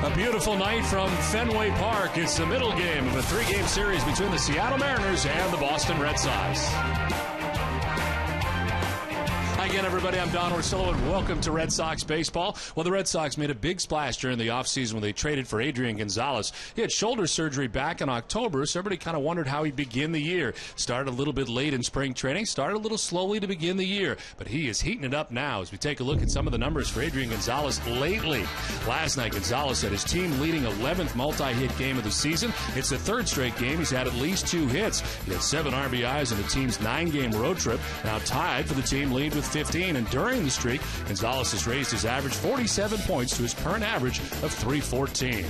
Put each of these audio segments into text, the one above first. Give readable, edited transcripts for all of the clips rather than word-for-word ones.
A beautiful night from Fenway Park. It's the middle game of a three-game series between the Seattle Mariners and the Boston Red Sox. Hi again, everybody. I'm Don Orsillo, and welcome to Red Sox baseball. Well, the Red Sox made a big splash during the offseason when they traded for Adrian Gonzalez. He had shoulder surgery back in October, so everybody kind of wondered how he'd begin the year. Started a little bit late in spring training, started a little slowly to begin the year, but he is heating it up now as we take a look at some of the numbers for Adrian Gonzalez lately. Last night, Gonzalez had his team-leading 11th multi-hit game of the season. It's the third straight game he's had at least 2 hits. He had 7 RBIs in the team's 9-game road trip, now tied for the team lead with 15, and during the streak, Gonzalez has raised his average 47 points to his current average of 314.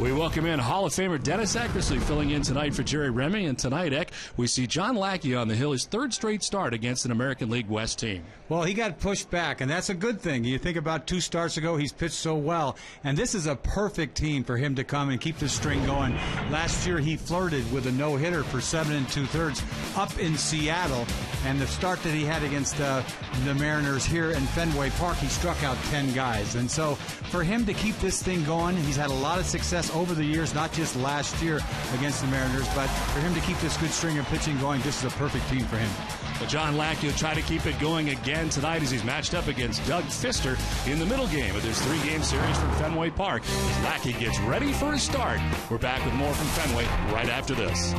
We welcome in Hall of Famer Dennis Eckersley filling in tonight for Jerry Remy, and tonight, Eck, we see John Lackey on the hill, his third straight start against an American League West team. Well, he got pushed back, and that's a good thing. You think about 2 starts ago, he's pitched so well, and this is a perfect team for him to come and keep the string going. Last year, he flirted with a no-hitter for 7 2/3 up in Seattle, and the start that he had against the Mariners here in Fenway Park, he struck out 10 guys. And so for him to keep this thing going, he's had a lot of success over the years, not just last year against the Mariners, but for him to keep this good string of pitching going, this is a perfect team for him. Well, John Lackey will try to keep it going again tonight as he's matched up against Doug Fister in the middle game of this 3-game series from Fenway Park. As Lackey gets ready for his start, we're back with more from Fenway right after this.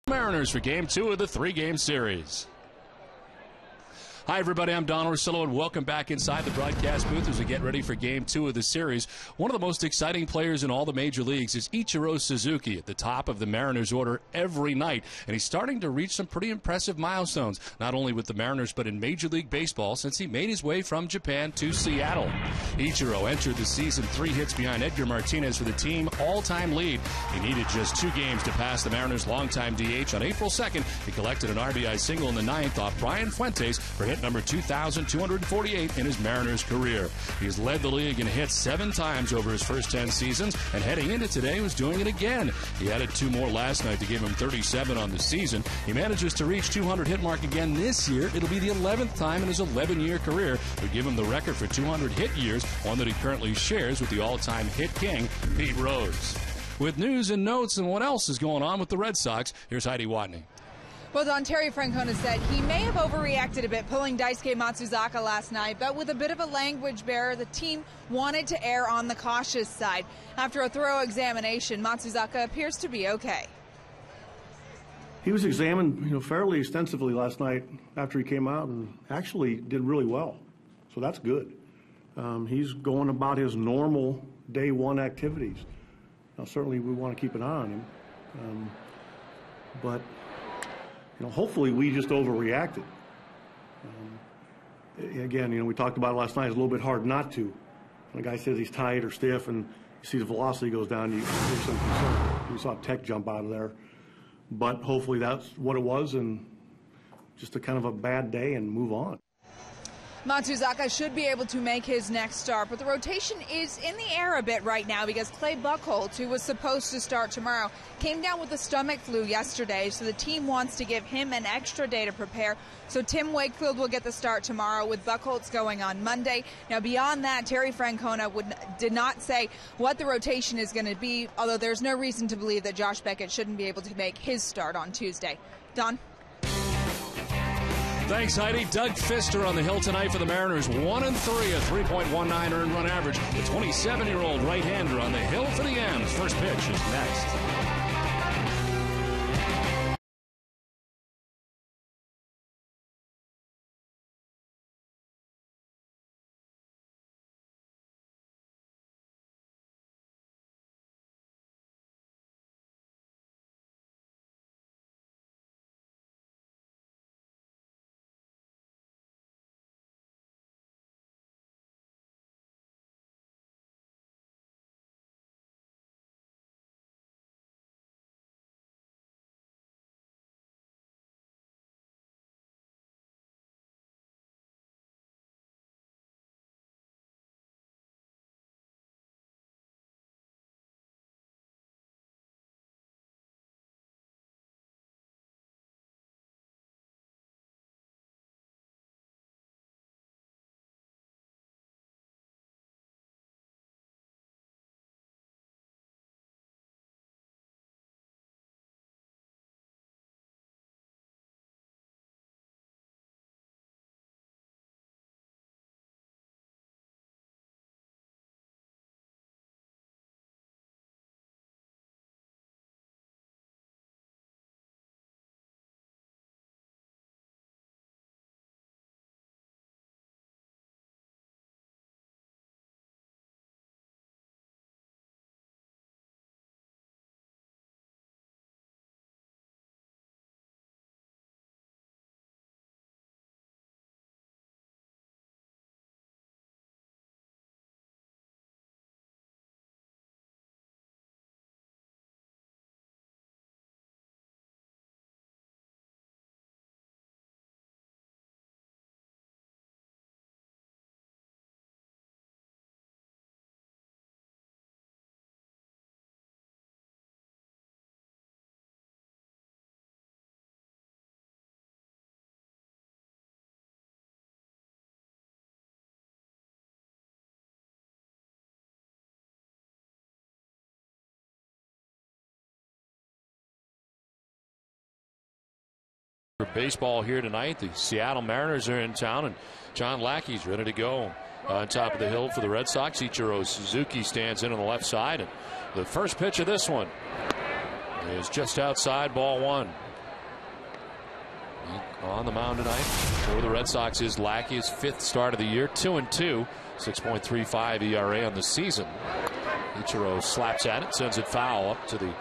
Mariners for Game 2 of the 3-game series. Hi, everybody. I'm Don Orsillo, and welcome back inside the broadcast booth as we get ready for Game 2 of the series. One of the most exciting players in all the major leagues is Ichiro Suzuki at the top of the Mariners order every night, and he's starting to reach some pretty impressive milestones, not only with the Mariners but in Major League Baseball since he made his way from Japan to Seattle. Ichiro entered the season 3 hits behind Edgar Martinez for the team all-time lead. He needed just 2 games to pass the Mariners' longtime DH. On April 2nd, he collected an RBI single in the 9th off Brian Fuentes for hit number 2,248 in his Mariners career. He's led the league in hits 7 times over his first 10 seasons, and heading into today was doing it again. He added 2 more last night to give him 37 on the season. He manages to reach 200 hit mark again this year. It'll be the 11th time in his 11-year career to give him the record for 200 hit years, one that he currently shares with the all-time hit king, Pete Rose. With news and notes and what else is going on with the Red Sox, here's Heidi Watney. Well, Don, Terry Francona said he may have overreacted a bit pulling Daisuke Matsuzaka last night, but with a bit of a language barrier, the team wanted to err on the cautious side. After a thorough examination, Matsuzaka appears to be okay. He was examined, fairly extensively last night after he came out, and actually did really well. So that's good. He's going about his normal day one activities. Now, certainly we want to keep an eye on him, but hopefully we just overreacted. Again, we talked about it last night. It's a little bit hard not to. When a guy says he's tight or stiff, and you see the velocity goes down, there's some concern. You saw Tech jump out of there. But hopefully that's what it was, and just a kind of a bad day and move on. Matsuzaka should be able to make his next start, but the rotation is in the air a bit right now because Clay Buchholz, who was supposed to start tomorrow, came down with a stomach flu yesterday, so the team wants to give him an extra day to prepare. So Tim Wakefield will get the start tomorrow, with Buchholz going on Monday. Now, beyond that, Terry Francona did not say what the rotation is going to be, although there's no reason to believe that Josh Beckett shouldn't be able to make his start on Tuesday. Don? Thanks, Heidi. Doug Fister on the hill tonight for the Mariners. 1-3, a 3.19 earned run average. The 27-year-old right-hander on the hill for the M's. First pitch is next. Baseball here tonight. The Seattle Mariners are in town, and John Lackey's ready to go on top of the hill for the Red Sox. Ichiro Suzuki stands in on the left side, and the first pitch of this one is just outside, ball one. On the mound tonight for the Red Sox is Lackey, his fifth start of the year, 2-2, 6.35 ERA on the season. Ichiro slaps at it, sends it foul up to the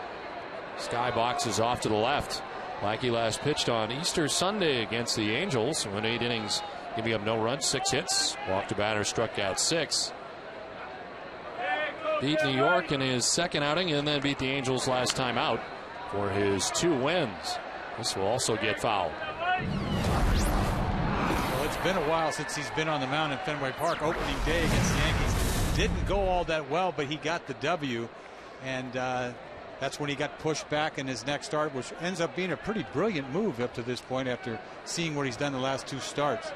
sky boxes off to the left. Lackey last pitched on Easter Sunday against the Angels. Went 8 innings, giving up no runs, 6 hits. Walked a batter, struck out 6. Beat New York in his second outing, and then beat the Angels last time out for his 2 wins. This will also get fouled. Well, it's been a while since he's been on the mound in Fenway Park. Opening day against the Yankees didn't go all that well, but he got the W, and that's when he got pushed back in his next start, which ends up being a pretty brilliant move up to this point after seeing what he's done the last 2 starts.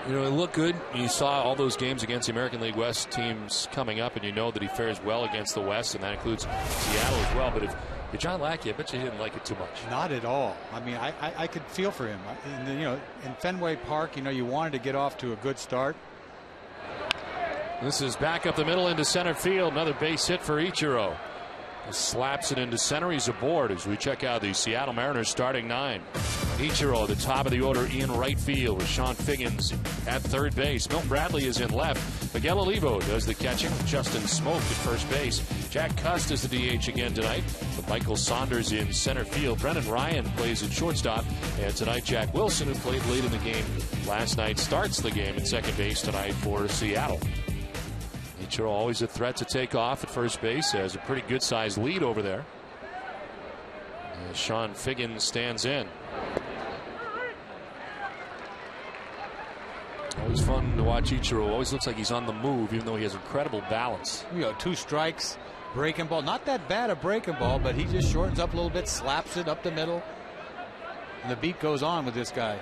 You know, it looked good. You saw all those games against the American League West teams coming up, and you know that he fares well against the West, and that includes Seattle as well. But if John Lackey, I bet you didn't like it too much. Not at all. I mean, I could feel for him. In Fenway Park, you wanted to get off to a good start. This is back up the middle into center field. Another base hit for Ichiro. He slaps it into center. He's aboard as we check out the Seattle Mariners starting 9. Ichiro at the top of the order in right field with Sean Figgins at third base. Milton Bradley is in left. Miguel Olivo does the catching. Justin Smoke at first base. Jack Cust is the DH again tonight, with Michael Saunders in center field. Brendan Ryan plays at shortstop. And tonight, Jack Wilson, who played late in the game last night, starts the game at second base tonight for Seattle. Ichiro always a threat to take off at first base. Has a pretty good sized lead over there. Sean Figgins stands in. Always fun to watch Ichiro. Always looks like he's on the move, even though he has incredible balance. 2 strikes, breaking ball. Not that bad a breaking ball, but he just shortens up a little bit, slaps it up the middle. And the beat goes on with this guy.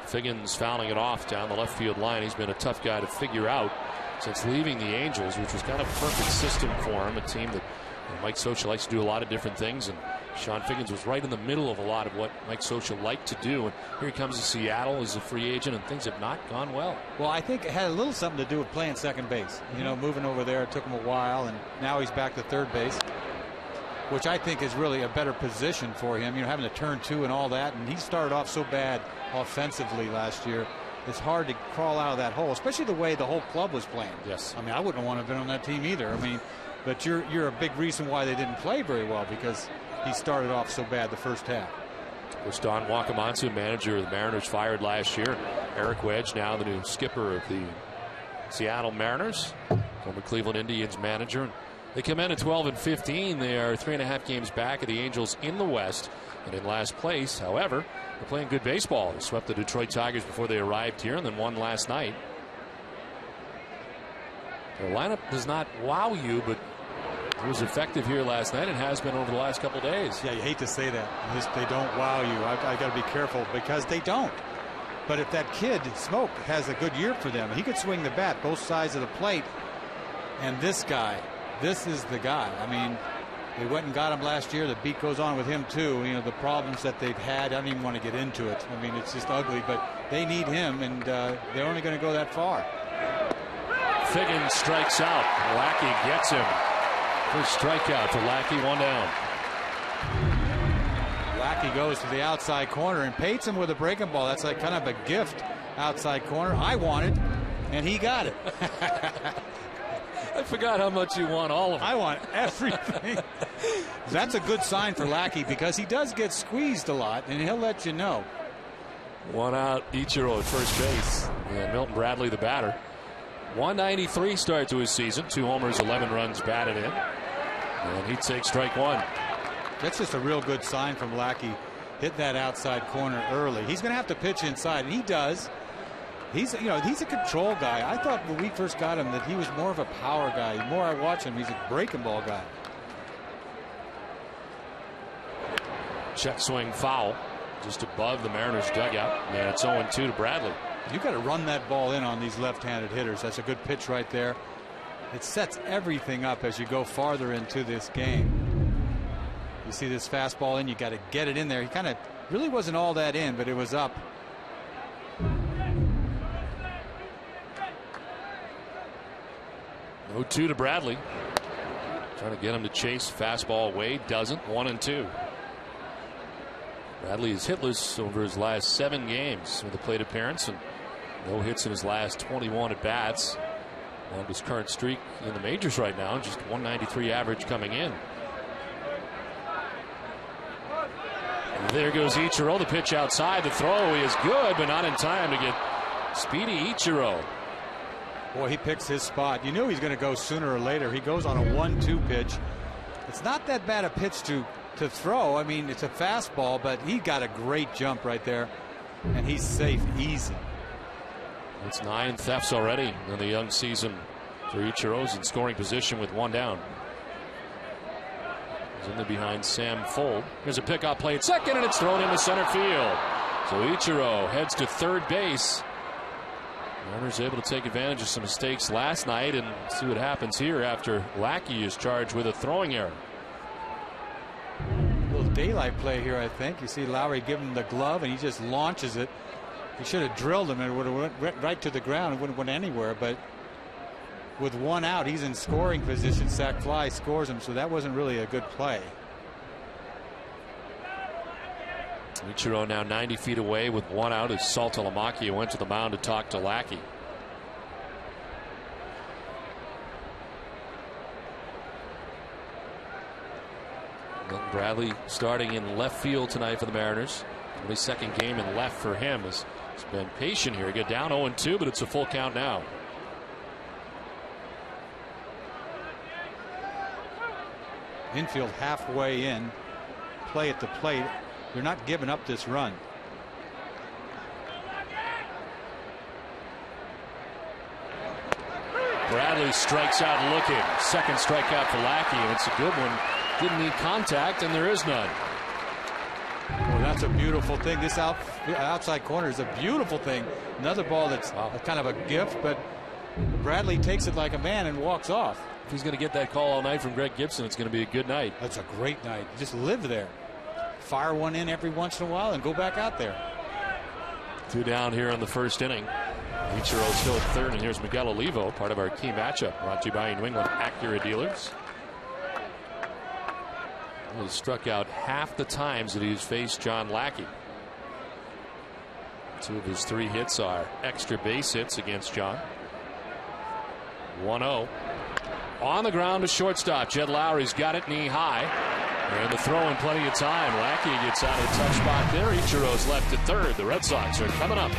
Figgins fouling it off down the left field line. He's been a tough guy to figure out since leaving the Angels, which was kind of a perfect system for him. A team that Mike Scioscia likes to do a lot of different things, and Sean Figgins was right in the middle of a lot of what Mike Scioscia liked to do. And here he comes to Seattle as a free agent, and things have not gone well. Well, I think it had a little something to do with playing second base. Moving over there, it took him a while, and now he's back to third base, which I think is really a better position for him. Having to turn 2 and all that, and he started off so bad offensively last year. It's hard to crawl out of that hole, especially the way the whole club was playing. Yes. I mean, I wouldn't want to have been on that team either. But you're a big reason why they didn't play very well, because he started off so bad the first half. Was Don Wakamatsu, manager of the Mariners, fired last year. Eric Wedge, now the new skipper of the Seattle Mariners, former Cleveland Indians manager. They come in at 12-15. They are 3.5 games back of the Angels in the West and in last place. However, they're playing good baseball. They swept the Detroit Tigers before they arrived here and then won last night. Their lineup does not wow you, but it was effective here last night and has been over the last couple days. Yeah, you hate to say that. They don't wow you. I got to be careful, because they don't. But if that kid, Smoke, has a good year for them, he could swing the bat both sides of the plate. And this guy, this is the guy. I mean, they went and got him last year. The beat goes on with him too. The problems that they've had, I don't even want to get into it. I mean, it's just ugly, but they need him, and they're only going to go that far. Figgins strikes out. Lackey gets him. First strikeout for Lackey, 1 down. Lackey goes to the outside corner and paints him with a breaking ball. That's like kind of a gift outside corner. I wanted, and he got it. I forgot how much you want all of it. I want everything. That's a good sign for Lackey, because he does get squeezed a lot, and he'll let you know. 1 out, Ichiro at first base. And Milton Bradley, the batter. 193 start to his season. 2 homers, 11 runs batted in. And he takes strike 1. That's just a real good sign from Lackey. Hit that outside corner early. He's going to have to pitch inside, and he does. He's a control guy. I thought when we first got him that he was more of a power guy. The more I watch him, he's a breaking ball guy. Check swing foul just above the Mariners dugout. And it's 0-2 to Bradley. You got to run that ball in on these left-handed hitters. That's a good pitch right there. It sets everything up as you go farther into this game. You see this fastball in, you got to get it in there. He kind of really wasn't all that in, but it was up. No 2 to Bradley. Trying to get him to chase fastball away. Doesn't. 1-2. Bradley is hitless over his last 7 games with a plate appearance, and no hits in his last 21 at bats. Longest current streak in the majors right now. Just 193 average coming in. And there goes Ichiro. The pitch outside. The throw is good, but not in time to get speedy Ichiro. Boy, he picks his spot. You knew he's going to go sooner or later. He goes on a 1-2 pitch. It's not that bad a pitch to throw. I mean, it's a fastball, but he got a great jump right there, and he's safe easy. It's 9 thefts already in the young season for Ichiro's in scoring position with 1 down. He's in there behind Sam Fold. Here's a pickup play at second, and it's thrown into center field. So Ichiro heads to third base. Mariners able to take advantage of some mistakes last night and see what happens here after Lackey is charged with a throwing error. A little daylight play here, I think. You see Lowry give him the glove and he just launches it. He should have drilled him and it would have went right to the ground. It wouldn't have went anywhere, but with one out, he's in scoring position. Sac fly scores him, so that wasn't really a good play. Ichiro now 90 feet away with one out as Saltalamacchia went to the mound to talk to Lackey. Milton Bradley starting in left field tonight for the Mariners. Only second game in left for him. He's been patient here. He got down 0-2, but it's a full count now. Infield halfway in, play at the plate. You're not giving up this run. Bradley strikes out looking. Second strikeout for Lackey, and it's a good one. Didn't need contact, and there is none. Well, that's a beautiful thing. This outside corner is a beautiful thing. Another ball that's kind of a gift, but Bradley takes it like a man and walks off. If he's going to get that call all night from Greg Gibson, it's going to be a good night. That's a great night. Just live there. Fire one in every once in a while and go back out there. 2 down here in the first inning. Ichiro still at third, and here's Miguel Olivo, part of our key matchup, brought to you by New England Acura dealers. He struck out half the times that he's faced John Lackey. 2 of his 3 hits are extra base hits against John. 1-0. On the ground to shortstop. Jed Lowry's got it knee high. And the throw in plenty of time. Lackey gets out of the tough spot there. Ichiro's left at third. The Red Sox are coming up.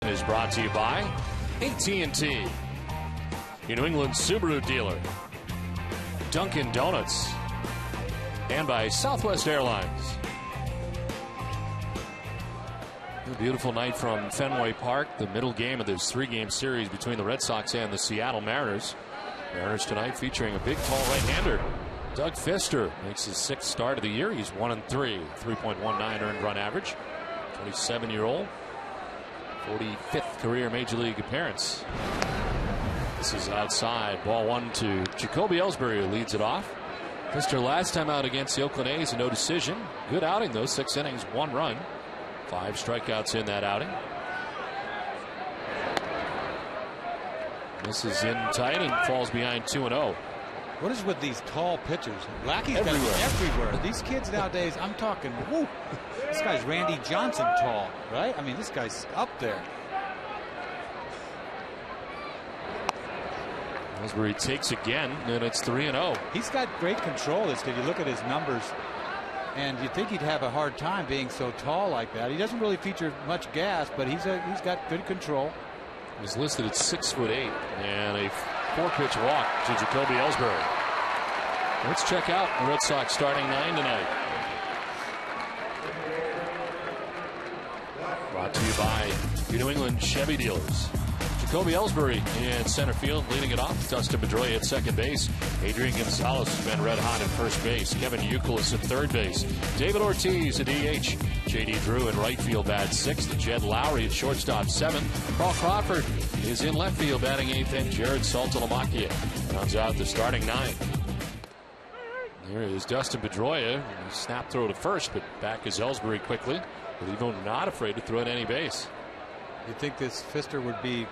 Is brought to you by AT&T, your New England Subaru dealer, Dunkin' Donuts, and by Southwest Airlines. A beautiful night from Fenway Park, the middle game of this 3-game series between the Red Sox and the Seattle Mariners. Mariners tonight featuring a big, tall right-hander. Doug Fister makes his 6th start of the year. He's 1-3, 3.19 earned run average. 27-year-old. 45th career Major League appearance. This is outside. Ball 1 to Jacoby Ellsbury, who leads it off. Fister last time out against the Oakland A's, a no decision. Good outing, though. 6 innings, 1 run. 5 strikeouts in that outing. This is in tight and falls behind 2-0. What is with these tall pitchers? Lackey's got to be everywhere. These kids nowadays, I'm talking, whoo, this guy's Randy Johnson tall, right? I mean, this guy's up there. Ellsbury takes again, and it's 3-0. He's got great control. This kid. You look at his numbers, and you'd think he'd have a hard time being so tall like that. He doesn't really feature much gas, but he's got good control. He's listed at 6'8", and a 4-pitch walk to Jacoby Ellsbury. Let's check out the Red Sox starting 9 tonight. Brought to you by your New England Chevy dealers. Jacoby Ellsbury in center field, leading it off. Dustin Pedroia at second base. Adrian Gonzalez has been red hot at first base. Kevin Youkilis at third base. David Ortiz at DH. J.D. Drew in right field, batting sixth. Jed Lowry at shortstop, seventh. Carl Crawford is in left field, batting eighth. And Jared Saltalamacchia rounds out the starting 9. There is Dustin Pedroia. Snap throw to first, but back is Ellsbury quickly. Olivo not afraid to throw at any base. You'd think this Pfister would be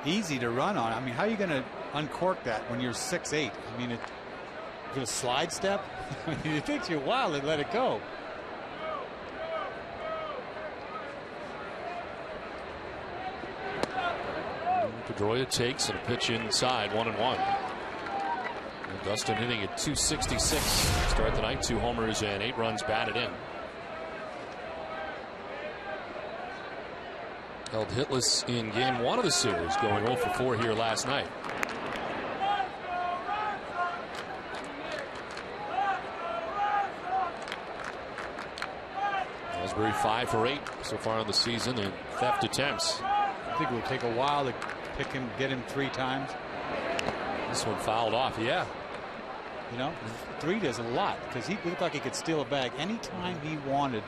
easy to run on. I mean, how are you going to uncork that when you're 6'8"? I mean, a slide step? It takes you a while to let it go. Pedroia takes and a pitch inside, 1-1. Dustin hitting at 266. Start the night, 2 homers and 8 runs batted in. Held hitless in game 1 of the series, going 0 for 4 here last night. Ellsbury 5 for 8 so far in the season in theft attempts. I think it will take a while to pick him, get him 3 times. This one fouled off, yeah. You know, 3 does a lot because he looked like he could steal a bag anytime he wanted.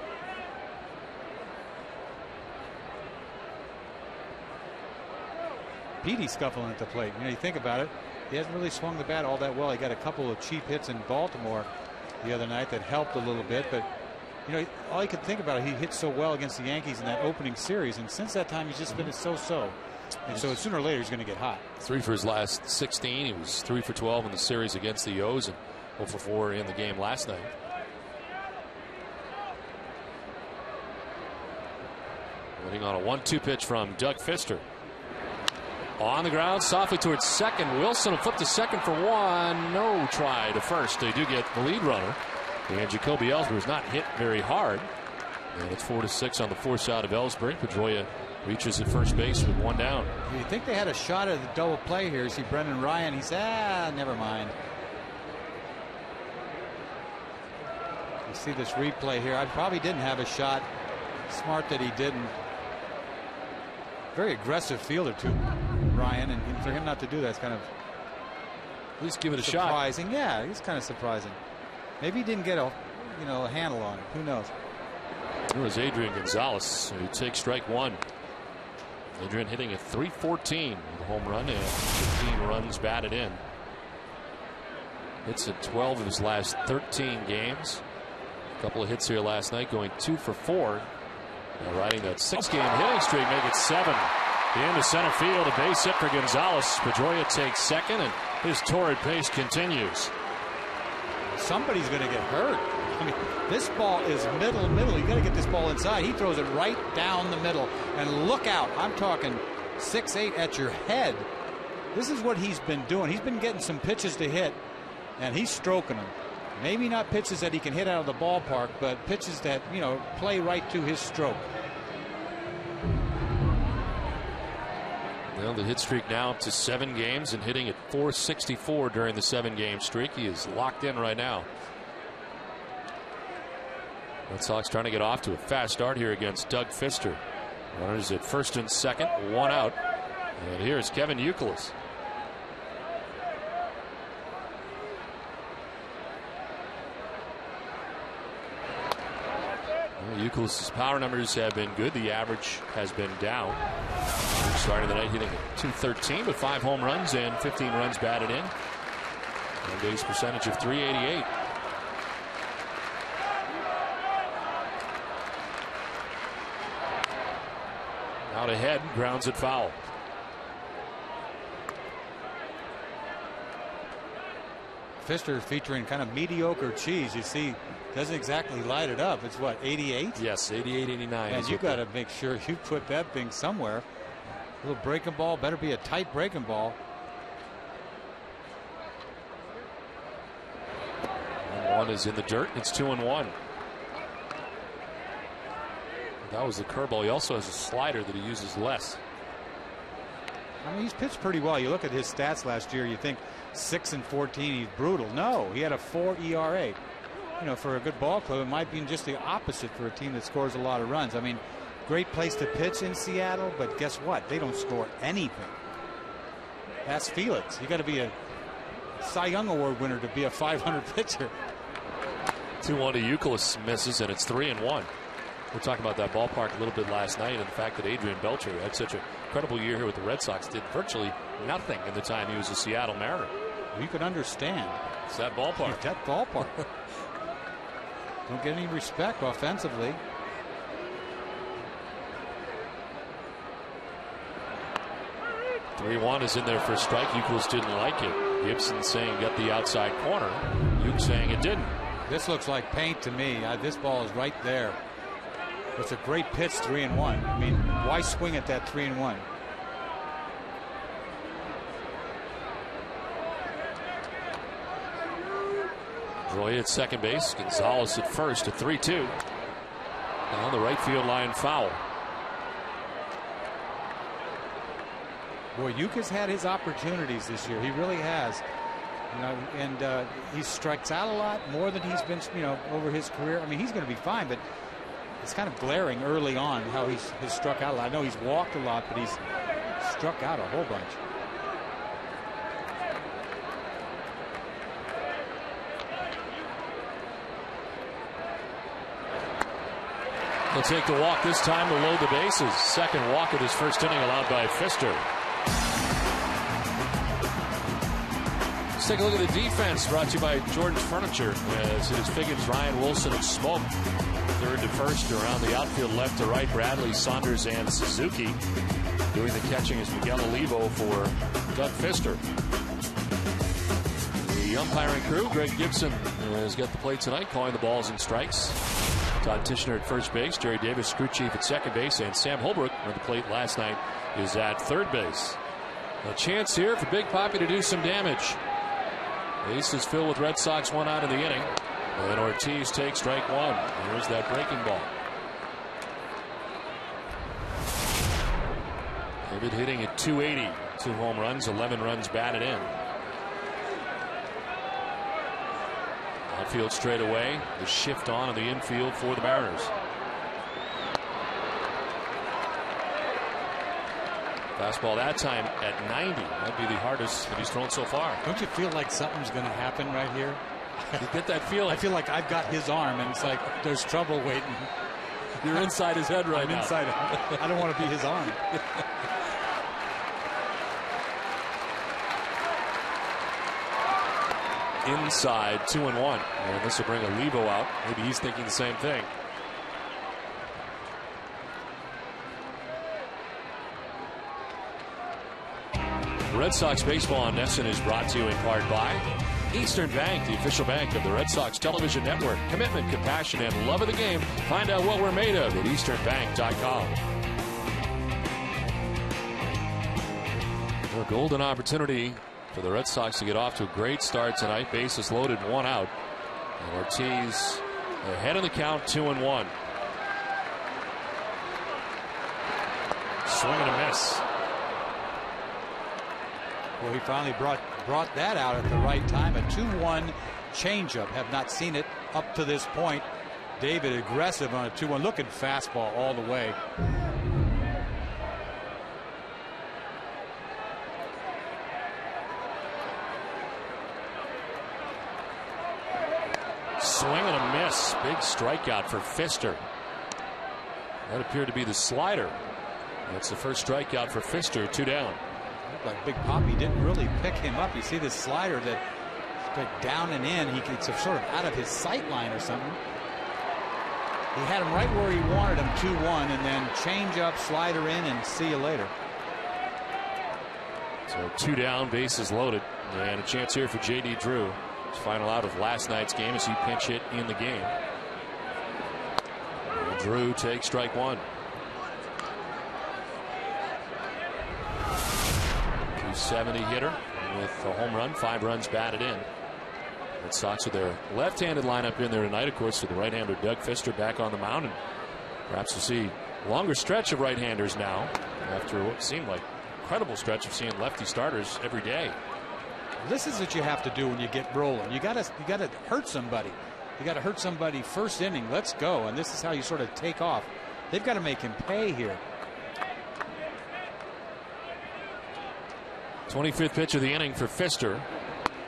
Petey scuffling at the plate. You know, you think about it, he hasn't really swung the bat all that well. He got a couple of cheap hits in Baltimore the other night that helped a little bit, but you know, all you could think about it, he hit so well against the Yankees in that opening series, and since that time he's just been so-so. And so sooner or later he's going to get hot. 3 for his last 16. He was 3 for 12 in the series against the O's and 0 for 4 in the game last night. Waiting on a 1-2 pitch from Doug Pfister. On the ground, softly towards second. Wilson will flip to second for 1. No try to first. They do get the lead runner. And Jacoby Ellsbury is not hit very hard. And it's 4-6 on the force out of Ellsbury. Pedroia reaches at first base with 1 down. You think they had a shot at the double play here? You see Brendan Ryan. He said, never mind. You see this replay here. I probably didn't have a shot. Smart that he didn't. Very aggressive fielder too, Ryan, and for him not to do that is kind of at least give it a surprising. shot. Yeah, it's kind of surprising. Maybe he didn't get a handle on it. Who knows? There was Adrian Gonzalez who takes strike 1. Adrian hitting at 314 with a home run and 15 runs batted in. Hits at 12 of his last 13 games. A couple of hits here last night, going 2 for 4. Now riding that 6-game hitting streak, make it 7. Into center field, a base hit for Gonzalez. Pedroia takes second, and his torrid pace continues. Somebody's going to get hurt. I mean, this ball is middle. You got to get this ball inside. He throws it right down the middle, and look out! I'm talking 6-8 at your head. This is what he's been doing. He's been getting some pitches to hit, and he's stroking them. Maybe not pitches that he can hit out of the ballpark, but pitches that, you know, play right to his stroke. Well, the hit streak now up to 7 games and hitting at 464 during the 7-game streak. He is locked in right now. Red Sox trying to get off to a fast start here against Doug Pfister. Runners at first and second, 1 out. And here's Kevin Youkilis. Youkilis' power numbers have been good. The average has been down. Starting the night hitting at 213 with 5 home runs and 15 runs batted in. On base percentage of .388. Out ahead, grounds it foul. Pfister featuring kind of mediocre cheese. You see, doesn't exactly light it up. It's what, 88? Yes, 88, 89. And you got to make sure you put that thing somewhere. A little breaking ball, better be a tight breaking ball. One is in the dirt. It's 2-1. That was the curveball. He also has a slider that he uses less. I mean, he's pitched pretty well. You look at his stats last year, you think 6-14, he's brutal. No, he had a 4 ERA. You know, for a good ball club, it might be just the opposite for a team that scores a lot of runs. I mean, great place to pitch in Seattle, but guess what? They don't score anything. That's Felix. You got to be a Cy Young Award winner to be a 500 pitcher. 2-1 to Euclid, misses, and it's 3-1. We're talking about that ballpark a little bit last night, and the fact that Adrian Beltre had such an incredible year here with the Red Sox, did virtually nothing in the time he was a Seattle Mariner. You can understand. It's that ballpark. It's that ballpark. Don't get any respect offensively. Three-1 is in there for a strike. Euclid didn't like it. Gibson saying got the outside corner. Euch saying it didn't. This looks like paint to me. This ball is right there. It's a great pitch, 3-1. I mean, why swing at that 3-1? Roy at second base. Gonzalez at first, a 3-2. Down the right field line, foul. Boy, Euch has had his opportunities this year. He really has. You know, and he strikes out a lot more than he's been, you know, over his career. I mean, he's going to be fine, but it's kind of glaring early on how he's struck out a lot. I know he's walked a lot, but he's struck out a whole bunch. He'll take the walk this time to load the bases. Second walk of his first inning allowed by Pfister. Let's take a look at the defense, brought to you by Jordan's Furniture. As it is Figgins, Ryan, Wilson, and Smoke. Third to first, around the outfield, left to right, Bradley, Saunders, and Suzuki. Doing the catching is Miguel Olivo for Doug Pfister. The umpiring crew, Greg Gibson, has got the play tonight, calling the balls and strikes. Todd Tishner at first base, Jerry Davis, crew chief at second base, and Sam Holbrook on the plate last night is at third base. A chance here for Big Papi to do some damage. Base is filled with Red Sox, 1 out of the inning. And Ortiz takes strike 1. Here's that breaking ball. David hitting at 280. 2 home runs, 11 runs batted in. Outfield straight away. The shift on in the infield for the Mariners. Fastball that time at 90. Might be the hardest that he's thrown so far. Don't you feel like something's going to happen right here? You get that feeling? I feel like I've got his arm, and it's like there's trouble waiting. You're inside his head right I'm now. Inside. I don't want to be his arm. Inside, 2-1. And this will bring Olivo out. Maybe he's thinking the same thing. Red Sox baseball on NESN is brought to you in part by Eastern Bank, the official bank of the Red Sox television network. Commitment, compassion, and love of the game. Find out what we're made of at easternbank.com. A golden opportunity for the Red Sox to get off to a great start tonight. Bases loaded, 1 out. And Ortiz ahead of the count, 2-1. Swing and a miss. Well, he finally brought that out at the right time. A 2-1 changeup. Have not seen it up to this point. David aggressive on a 2-1. Looking fastball all the way. Swing and a miss. Big strikeout for Pfister. That appeared to be the slider. That's the first strikeout for Pfister. 2 down. Like Big Papi didn't really pick him up. You see this slider that down and in. It's sort of out of his sight line or something. He had him right where he wanted him, 2-1, and then change up, slider in, and see you later. So 2 down, bases loaded, and a chance here for J.D. Drew. His final out of last night's game as he pinch hit in the game. And Drew takes strike one. 270 hitter with a home run, 5 runs batted in. Red Sox with their left-handed lineup in there tonight, of course, with the right-hander Doug Fister back on the mound. And perhaps we'll see a longer stretch of right-handers now after what seemed like an incredible stretch of seeing lefty starters every day. This is what you have to do when you get rolling. You gotta hurt somebody. You gotta hurt somebody first inning. Let's go. And this is how you sort of take off. They've got to make him pay here. 25th pitch of the inning for Fister.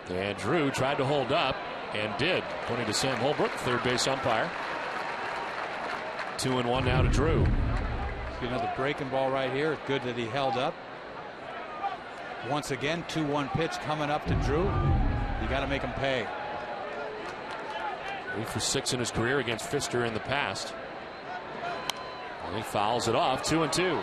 And Drew tried to hold up and did, according to Sam Holbrook, third base umpire. 2-1 now to Drew. See another breaking ball right here. Good that he held up. Once again, 2-1 pitch coming up to Drew. You got to make him pay. 3 for 6 in his career against Fister in the past. And he fouls it off. 2-2.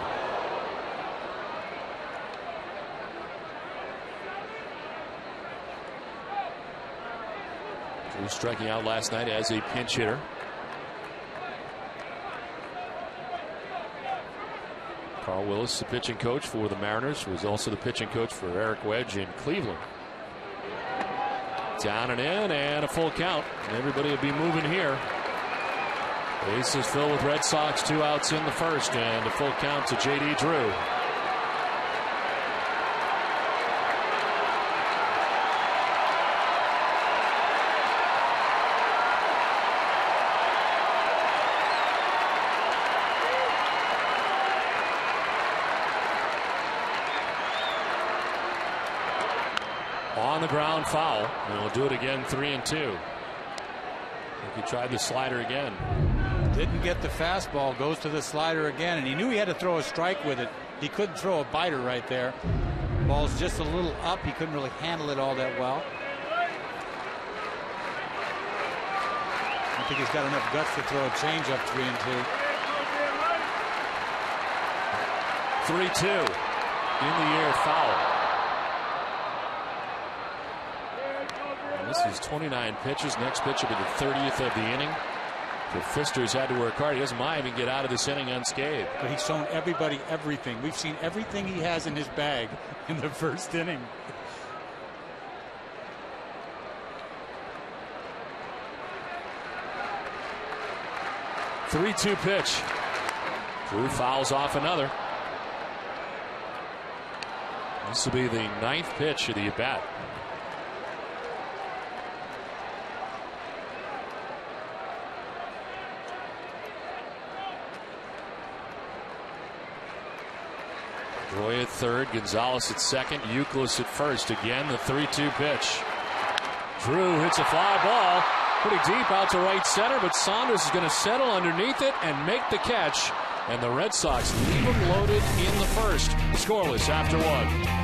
Drew striking out last night as a pinch hitter. Carl Willis, the pitching coach for the Mariners, was also the pitching coach for Eric Wedge in Cleveland. Down and in, and a full count. And everybody will be moving here. Bases filled with Red Sox, 2 outs in the first, and a full count to J.D. Drew. On the ground, foul, and we'll do it again. 3-2. I think he tried the slider again. Didn't get the fastball, goes to the slider again, and he knew he had to throw a strike with it. He couldn't throw a biter right there. Ball's just a little up. He couldn't really handle it all that well. I don't think he's got enough guts to throw a changeup. 3-2. 3-2. In the air, foul. This is 29 pitches. Next pitch will be the 30th of the inning. The Fister's had to work hard. He doesn't mind even get out of this inning unscathed. But he's shown everybody everything. We've seen everything he has in his bag in the first inning. Three-two pitch. Drew fouls off another. This will be the 9th pitch of the at-bat. Roy at third, Gonzalez at second, Euclid at first. Again, the 3-2 pitch. Drew hits a fly ball pretty deep out to right center, but Saunders is going to settle underneath it and make the catch. And the Red Sox leave them loaded in the first. Scoreless after 1.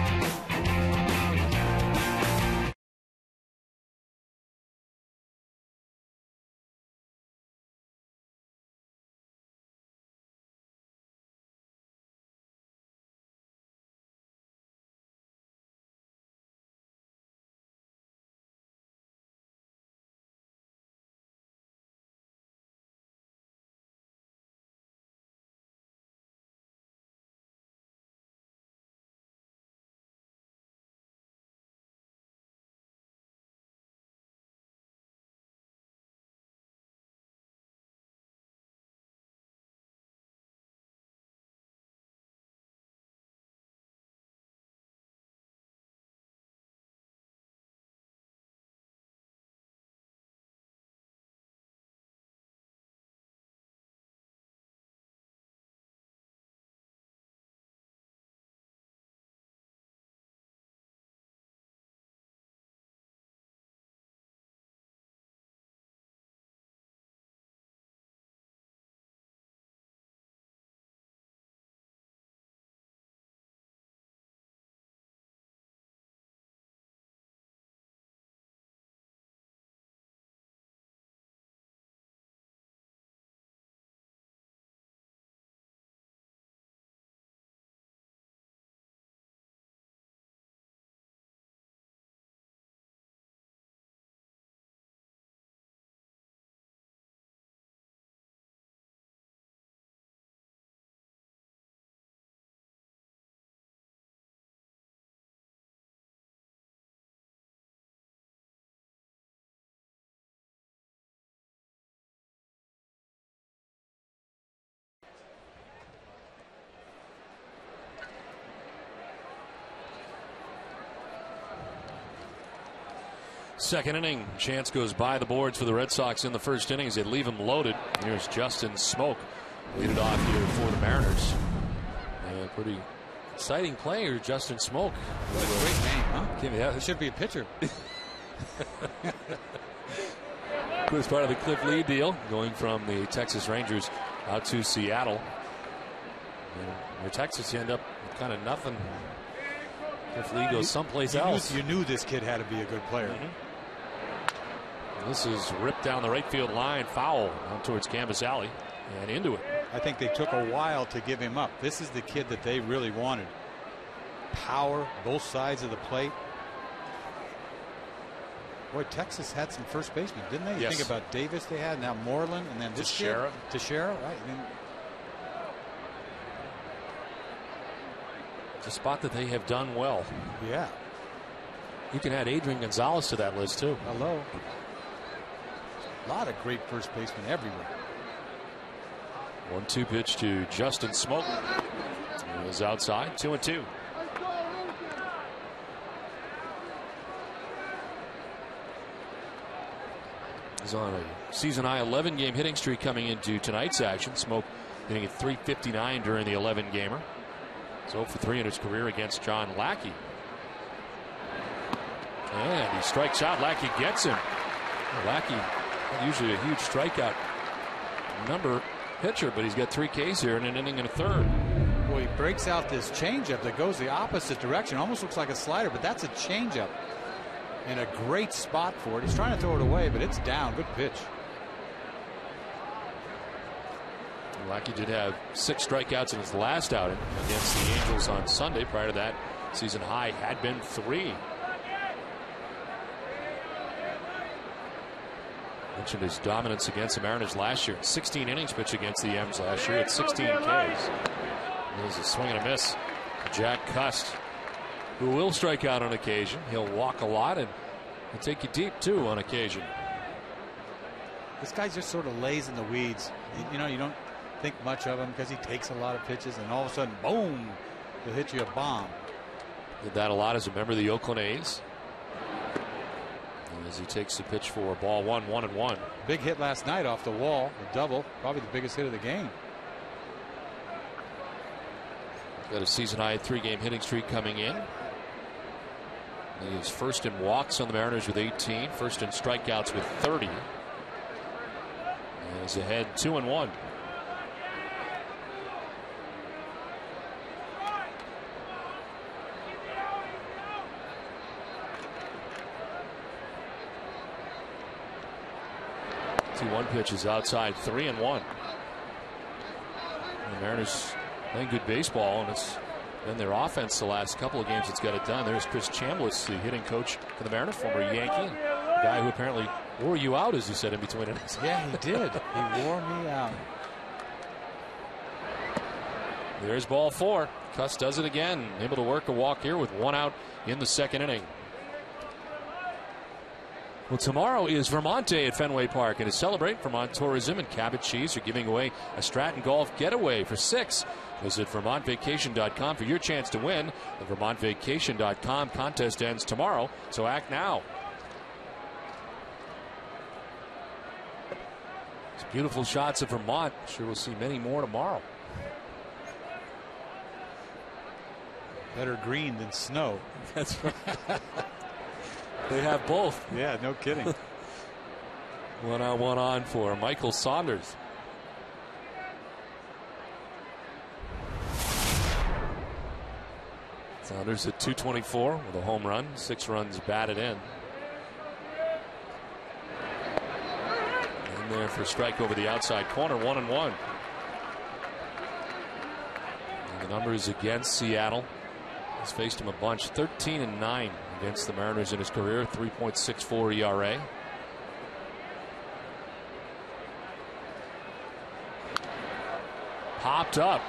Second inning, chance goes by the boards for the Red Sox in the first innings. They leave him loaded. Here's Justin Smoak. Lead it off here for the Mariners. And pretty exciting player, Justin Smoak. What a great name, huh? Yeah, He should be a pitcher. was part of the Cliff Lee deal, going from the Texas Rangers out to Seattle. Where Texas end up with kind of nothing. Cliff Lee goes someplace else. You knew this kid had to be a good player. This is ripped down the right field line, foul out towards Canvas Alley and into it. I think they took a while to give him up. This is the kid that they really wanted. Power, both sides of the plate. Boy, Texas had some first basemen, didn't they? You Yes. think about Davis they had, now Moreland, and then this Teixeira. kid. Teixeira, right? I mean, It's a spot that they have done well. yeah. You can add Adrian Gonzalez to that list, too. Hello. A lot of great first basemen everywhere. 1-2 pitch to Justin Smoak. He was outside, 2-2. He's on a season-high 11-game hitting streak coming into tonight's action. Smoak hitting at .359 during the 11-gamer. He's 0 for 3 in his career against John Lackey. And he strikes out. Lackey gets him. Lackey, usually a huge strikeout number pitcher, but he's got 3 Ks here in an inning and a third. Well, he breaks out this changeup that goes the opposite direction. Almost looks like a slider, but that's a changeup. And a great spot for it. He's trying to throw it away, but it's down. Good pitch. Lackey did have 6 strikeouts in his last outing against the Angels on Sunday. Prior to that, season high had been 3. Mentioned his dominance against the Mariners last year. 16 innings pitched against the M's last year at 16 Ks. There's a swing and a miss. Jack Cust, who will strike out on occasion. He'll walk a lot and he'll take you deep too on occasion. This guy just sort of lays in the weeds. You know, you don't think much of him because he takes a lot of pitches, and all of a sudden, boom, he'll hit you a bomb. Did that a lot as a member of the Oakland A's. As he takes the pitch for ball 1-1-1. Big hit last night off the wall, a double, probably the biggest hit of the game. Got a season high 3-game hitting streak coming in. He is first in walks on the Mariners with 18, first in strikeouts with 30. And he's ahead 2-1. One pitch is outside, 3-1. The Mariners playing good baseball, and it's been their offense the last couple of games that's got it done. There's Chris Chambliss, the hitting coach for the Mariners, former Yankee, a guy who apparently wore you out, as you said, in between innings. Yeah, he did. He wore me out. There's ball 4. Cust does it again, able to work a walk here with 1 out in the second inning. Well, tomorrow is Vermont Day at Fenway Park, and to celebrate, Vermont Tourism and Cabot Cheese are giving away a Stratton Golf getaway for 6. Visit VermontVacation.com for your chance to win. The VermontVacation.com contest ends tomorrow, so act now. It's beautiful shots of Vermont. Sure, we'll see many more tomorrow. Better green than snow. That's right. They have both. Yeah, no kidding. 1-on-1 on for Michael Saunders. Saunders at .224 with a home run, 6 runs batted in. In there for a strike over the outside corner, 1-1. And the numbers against Seattle. He's faced him a bunch, 13-9 against the Mariners in his career, 3.64 ERA. Popped up.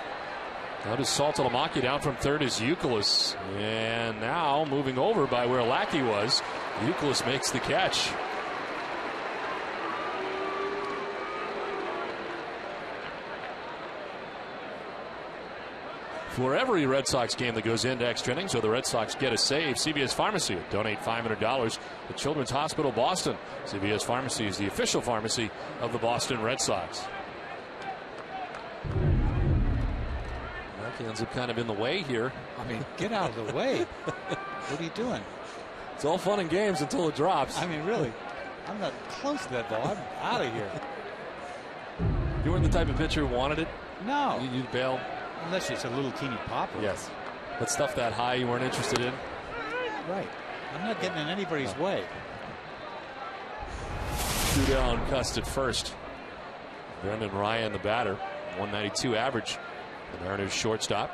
Now to Saltalamacchia, down from third is Youkilis. And now moving over by where Lackey was, Youkilis makes the catch. For every Red Sox game that goes into extra innings, so the Red Sox get a save, CVS Pharmacy. Donate $500 to Children's Hospital Boston. CVS Pharmacy is the official pharmacy of the Boston Red Sox. He ends up kind of in the way here. I mean, get out of the way. What are you doing? It's all fun and games until it drops. I mean, really, I'm not close to that ball. I'm out of here. You weren't the type of pitcher who wanted it? No. You'd bail? Unless it's a little teeny popper. Yes. But stuff that high you weren't interested in? Right. I'm not getting in anybody's way. 2 down, Cust at first. Brendan Ryan, the batter. 192 average. The Mariners shortstop.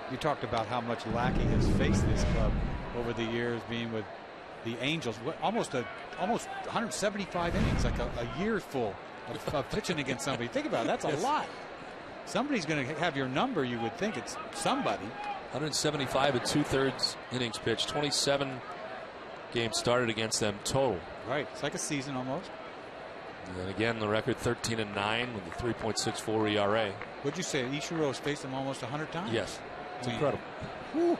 You talked about how much Lackey has faced this club over the years, being with the Angels. Almost 175 innings, like a year full of pitching against somebody. Think about it. That's a lot. Somebody's going to have your number. You would think it's somebody. 175 at 2/3 innings pitched. 27 games started against them total. Right. It's like a season almost. And again, the record 13-9 with a 3.64 ERA. What'd you say? Ichiro has faced him almost 100 times? Yes. It's incredible. Whew.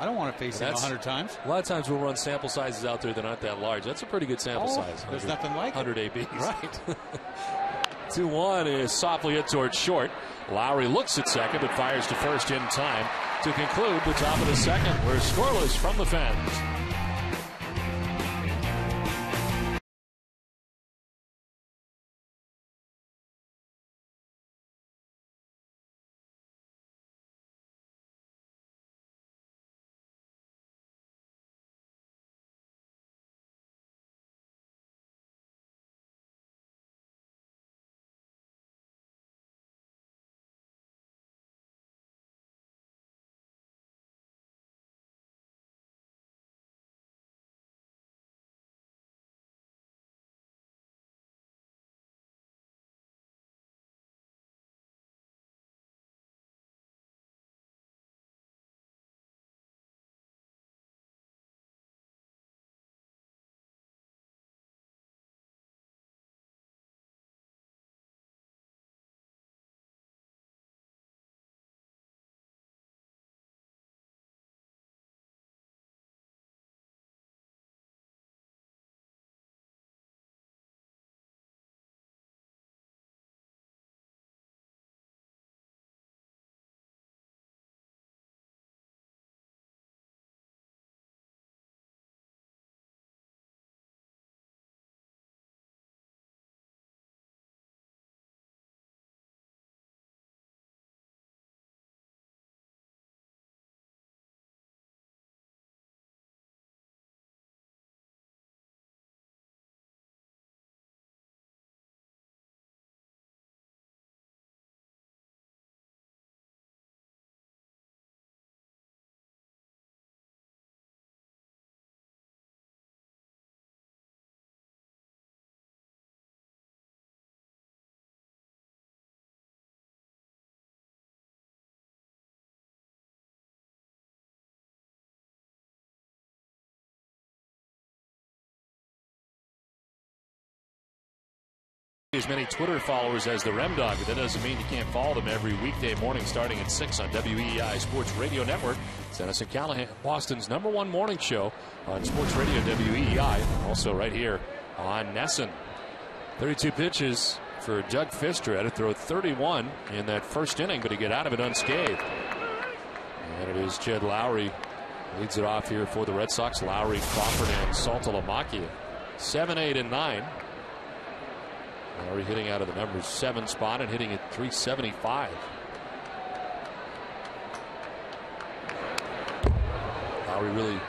I don't want to face him 100 times. A lot of times we'll run sample sizes out there that aren't that large. That's a pretty good sample size. There's nothing like 100 it. ABs. Right. 2-1 is softly hit towards short. Lowry looks at second but fires to first in time to conclude the top of the second. We're scoreless from the Fens. As many Twitter followers as the Rem Dog, but that doesn't mean you can't follow them every weekday morning starting at 6 on WEEI Sports Radio Network. Dennis and Callahan, Boston's #1 morning show on Sports Radio WEEI, also right here on Nesson. 32 pitches for Doug Fister. Had to throw 31 in that first inning, but he got out of it unscathed. And it is Jed Lowry leads it off here for the Red Sox. Lowry, Crawford, and Saltalamacchia. 7, 8, and 9. Lowry hitting out of the number 7 spot and hitting at 375. Lowry really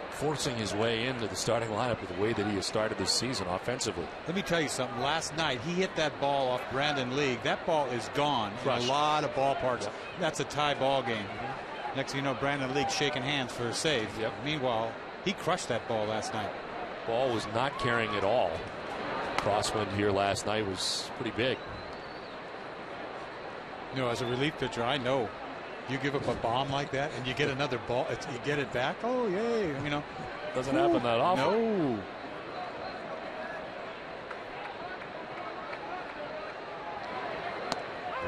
forcing his way into the starting lineup with the way that he has started this season offensively. Let me tell you something. Last night he hit that ball off Brandon League. That ball is gone in a lot of ballparks. Yep. That's a tie ball game. Next thing you know, Brandon League shaking hands for a save. Yep. Meanwhile, he crushed that ball last night. Ball was not carrying at all. Crosswind here last night was pretty big. You know, as a relief pitcher, I know you give up a bomb like that and you get another ball, you get it back. Oh, yay. You know, doesn't happen that often. No.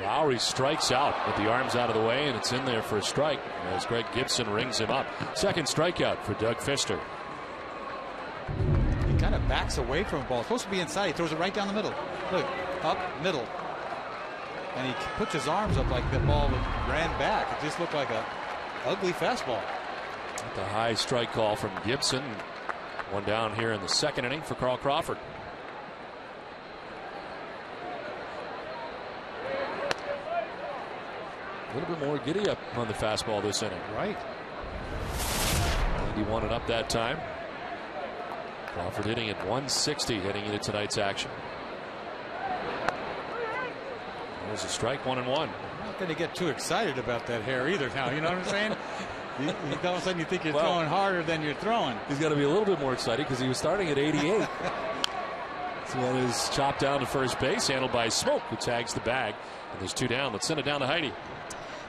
Lowry strikes out with the arms out of the way, and it's in there for a strike as Greg Gibson rings him up. Second strikeout for Doug Fister. He kind of backs away from the ball. It's supposed to be inside. He throws it right down the middle. Look, up middle. And he puts his arms up like the ball ran back. It just looked like a ugly fastball. The high strike call from Gibson. One down here in the second inning for Carl Crawford. A little bit more giddy up on the fastball this inning. Right. 91 and up that time. Crawford hitting at 160 heading into tonight's action. There's a strike, 1-1. I'm not going to get too excited about that hair either now. You know what I'm saying? All of a sudden you think you're throwing harder than you're throwing. He's got to be a little bit more excited because he was starting at 88. So that is chopped down to first base, handled by Smoke, who tags the bag. And there's two down. Let's send it down to Heidi.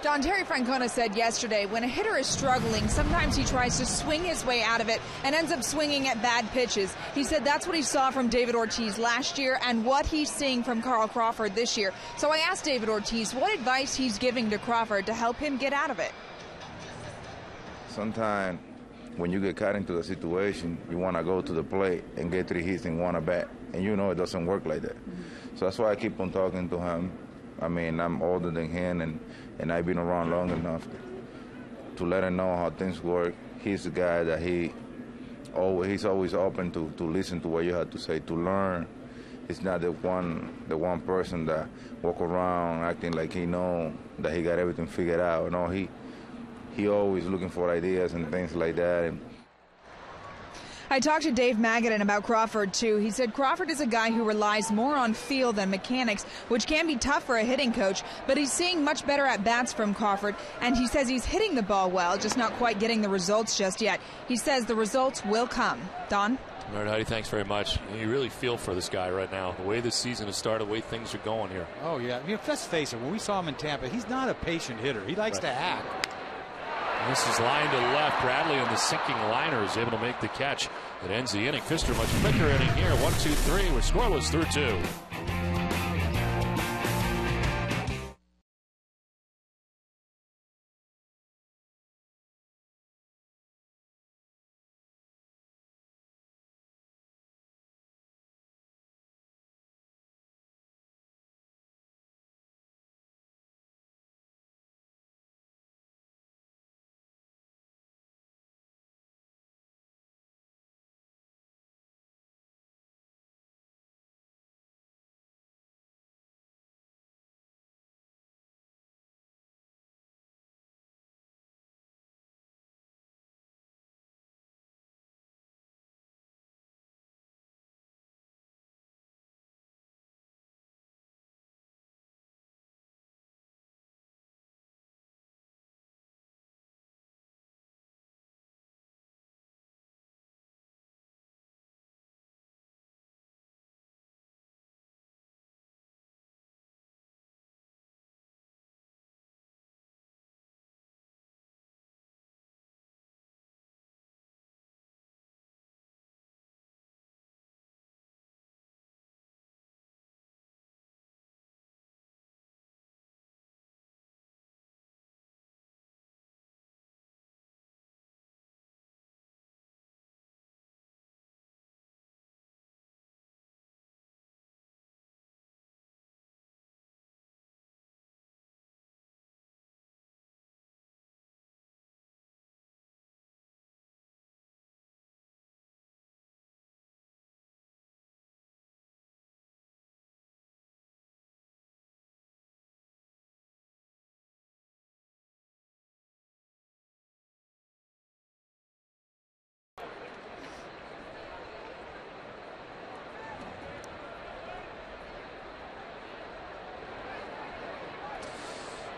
Don, Terry Francona said yesterday when a hitter is struggling, sometimes he tries to swing his way out of it and ends up swinging at bad pitches. He said that's what he saw from David Ortiz last year and what he's seeing from Carl Crawford this year. So I asked David Ortiz what advice he's giving to Crawford to help him get out of it. Sometimes when you get caught into the situation, you want to go to the plate and get 3 hits in one at bat. And you know it doesn't work like that. So that's why I keep on talking to him. I mean, I'm older than him, and I've been around long enough to let him know how things work. He's the guy that he's always open to listen to what you have to say, to learn. He's not the one person that walk around acting like he know that he got everything figured out. No, he always looking for ideas and things like that. And I talked to Dave Magadan about Crawford, too. He said Crawford is a guy who relies more on feel than mechanics, which can be tough for a hitting coach, but he's seeing much better at-bats from Crawford, and he says he's hitting the ball well, just not quite getting the results just yet. He says the results will come. Don? All right, Heidi, thanks very much. You really feel for this guy right now, the way this season has started, the way things are going here. Oh, yeah. I mean, let's face it, when we saw him in Tampa, he's not a patient hitter. He likes to act. This is line to left. Bradley on the sinking liner is able to make the catch. It ends the inning. Fister much quicker inning here. 1-2-3. We're scoreless through 2.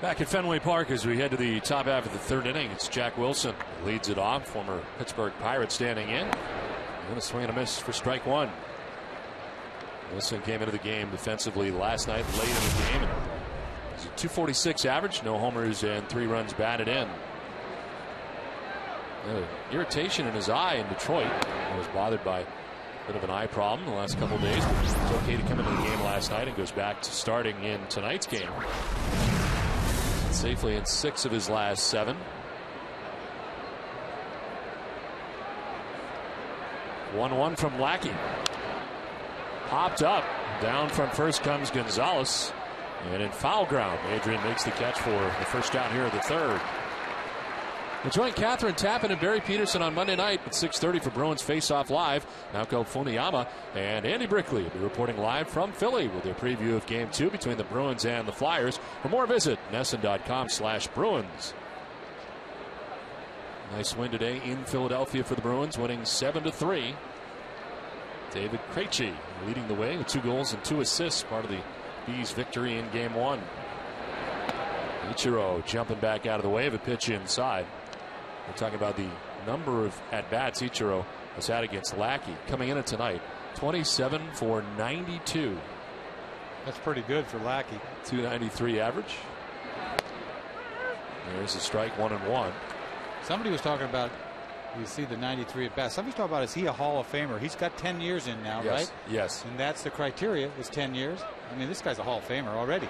Back at Fenway Park as we head to the top half of the third inning. It's Jack Wilson leads it off, former Pittsburgh Pirate standing in. And a swing and a miss for strike one. Wilson came into the game defensively last night, late in the game. And it's a 246 average, no homers and 3 runs batted in. Irritation in his eye in Detroit. He was bothered by a bit of an eye problem the last couple of days. But it was okay to come into the game last last night and goes back to starting in tonight's game. Safely in 6 of his last 7. 1-1 from Lackey. Popped up. Down from first comes Gonzalez. And in foul ground, Adrian makes the catch for the first down here of the 3rd. We'll join Catherine Tappan and Barry Peterson on Monday night at 6:30 for Bruins Face-Off Live. Naoko Funiyama and Andy Brickley will be reporting live from Philly with their preview of Game 2 between the Bruins and the Flyers. For more, visit NESN.com/Bruins. Nice win today in Philadelphia for the Bruins, winning 7-3. David Krejci leading the way with 2 goals and 2 assists, part of the Bees' victory in Game 1. Ichiro jumping back out of the way of a pitch inside. We're talking about the number of at-bats Ichiro has had against Lackey. Coming in at tonight, 27 for 92. That's pretty good for Lackey. 293 average. There's a strike, 1-1. Somebody was talking about, you see the 93 at bats. Somebody's talking about, is he a Hall of Famer? He's got 10 years in now, yes, right? Yes. And that's the criteria, is 10 years. I mean, this guy's a Hall of Famer already.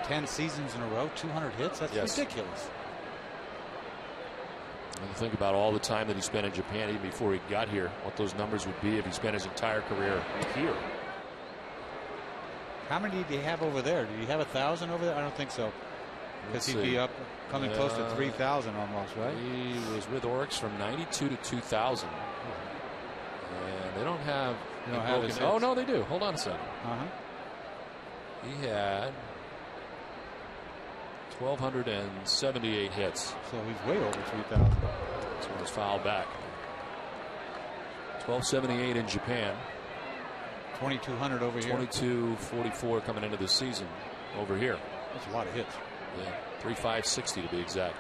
10 seasons in a row, 200 hits. That's ridiculous. And you think about all the time that he spent in Japan even before he got here, what those numbers would be if he spent his entire career here. How many did he have over there? Did he have 1,000 over there? I don't think so. Because he'd be up coming close to 3,000 almost, right? He was with Oryx from 92 to 2000. And they don't have. Oh, no, they do. Hold on a second. He had 1,278 hits. So he's way over 3,000. So he was fouled back. 1,278 in Japan. 2,200 over here. 2,244 coming into the season over here. That's a lot of hits. Yeah, 3,560 to be exact.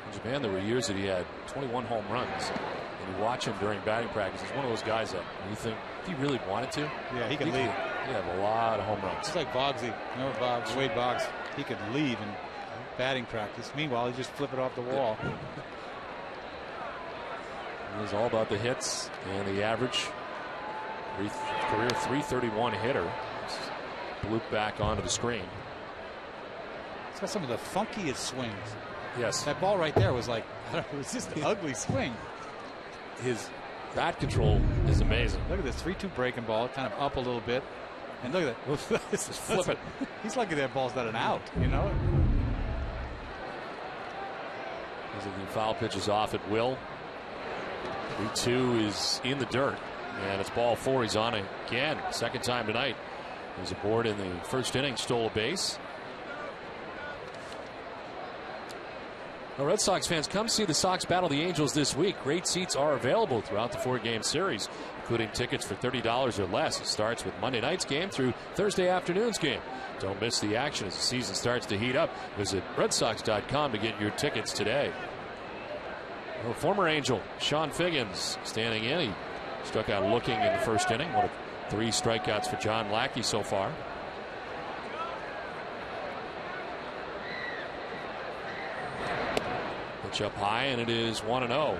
In Japan, there were years that he had 21 home runs. And you watch him during batting practice. He's one of those guys that you think, if he really wanted to, he could lead. He have a lot of home runs. It's like Boggsy. Remember Boggs, Wade Boggs? He could leave in batting practice. Meanwhile, he just flip it off the wall. It was all about the hits and the average. Career 331 hitter. Blooped back onto the screen. It's got some of the funkiest swings. Yes. That ball right there was like, it was just an ugly swing. His bat control is amazing. Look at this 3-2 breaking ball, kind of up a little bit. And look at that. Just flip it. He's lucky that ball's not an out, you know? As the foul pitches off at will. 3-2 is in the dirt. And it's ball 4. He's on again. Second time tonight. He was aboard in the first inning, stole a base. Now, Red Sox fans, come see the Sox battle the Angels this week. Great seats are available throughout the 4-game series, including tickets for $30 or less. It starts with Monday night's game through Thursday afternoon's game. Don't miss the action as the season starts to heat up. Visit RedSox.com to get your tickets today. Well, former Angel Sean Figgins standing in. He struck out looking in the first inning. One of 3 strikeouts for John Lackey so far. Pitch up high, and it is 1-0.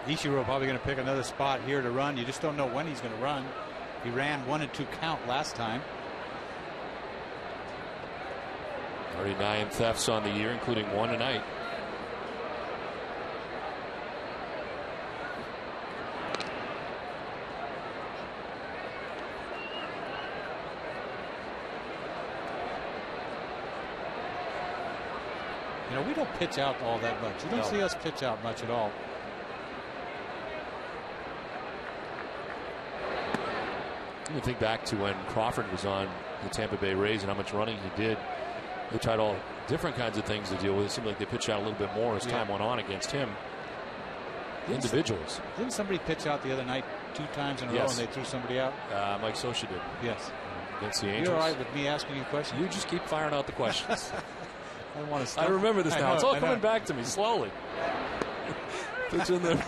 Ichiro probably going to pick another spot here to run. You just don't know when he's going to run. He ran 1-2 count last time. 39 thefts on the year, including 1 tonight. You know, we don't pitch out all that much. You don't see us pitch out much at all. You think back to when Crawford was on the Tampa Bay Rays and how much running he did. They tried all different kinds of things to deal with. It seemed like they pitched out a little bit more as time went on against him. Individuals. Didn't somebody pitch out the other night 2 times in a row and they threw somebody out? Mike Scioscia did. Yes. Against the Angels. You're all right with me asking you questions? You just keep firing out the questions. I don't want to stop. I remember this now. It's all coming back to me slowly. Pitch in there.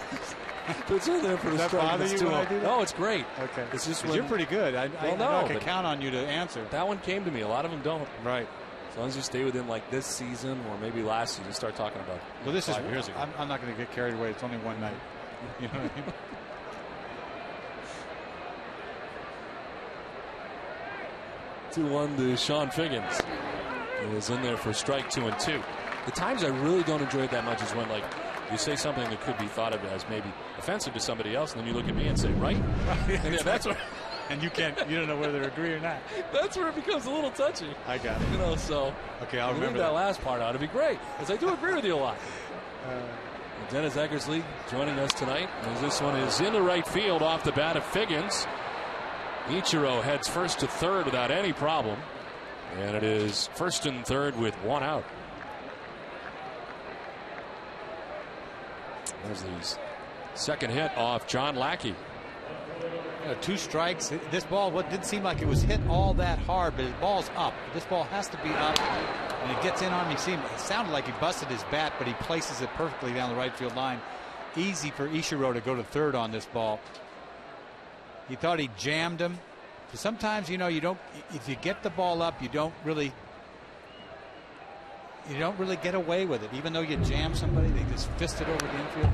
Pitch in there for the strike. No, it's great. Okay. It's just you're pretty good. I know I can count on you to answer. That one came to me. A lot of them don't. Right. As long as you stay within like this season or maybe last season, start talking about. Well, this is 5 years ago. I'm not going to get carried away. It's only one night. You know what I mean? 2-1 to Sean Figgins. He is in there for strike 2 and 2. The times I really don't enjoy it that much is when, like, you say something that could be thought of as maybe offensive to somebody else, and then you look at me and say, right? Yeah, that's what. And you don't know whether to agree or not. That's where it becomes a little touchy. I got it. You know, so. Okay, I'll leave remember that last part out. It'd be great, because I do agree with you a lot. Dennis Eckersley joining us tonight, as this one is in the right field off the bat of Figgins. Ichiro heads first to third without any problem. And it is first and third with 1 out. There's the second hit off John Lackey. 2 strikes. This ball didn't seem like it was hit all that hard, but his ball's up. This ball has to be up, and it gets in on him. It sounded like he busted his bat, but he places it perfectly down the right field line. Easy for Ichiro to go to third on this ball. He thought he jammed him. But sometimes, you don't. If you get the ball up, you don't really get away with it. Even though you jam somebody, they just fist it over the infield.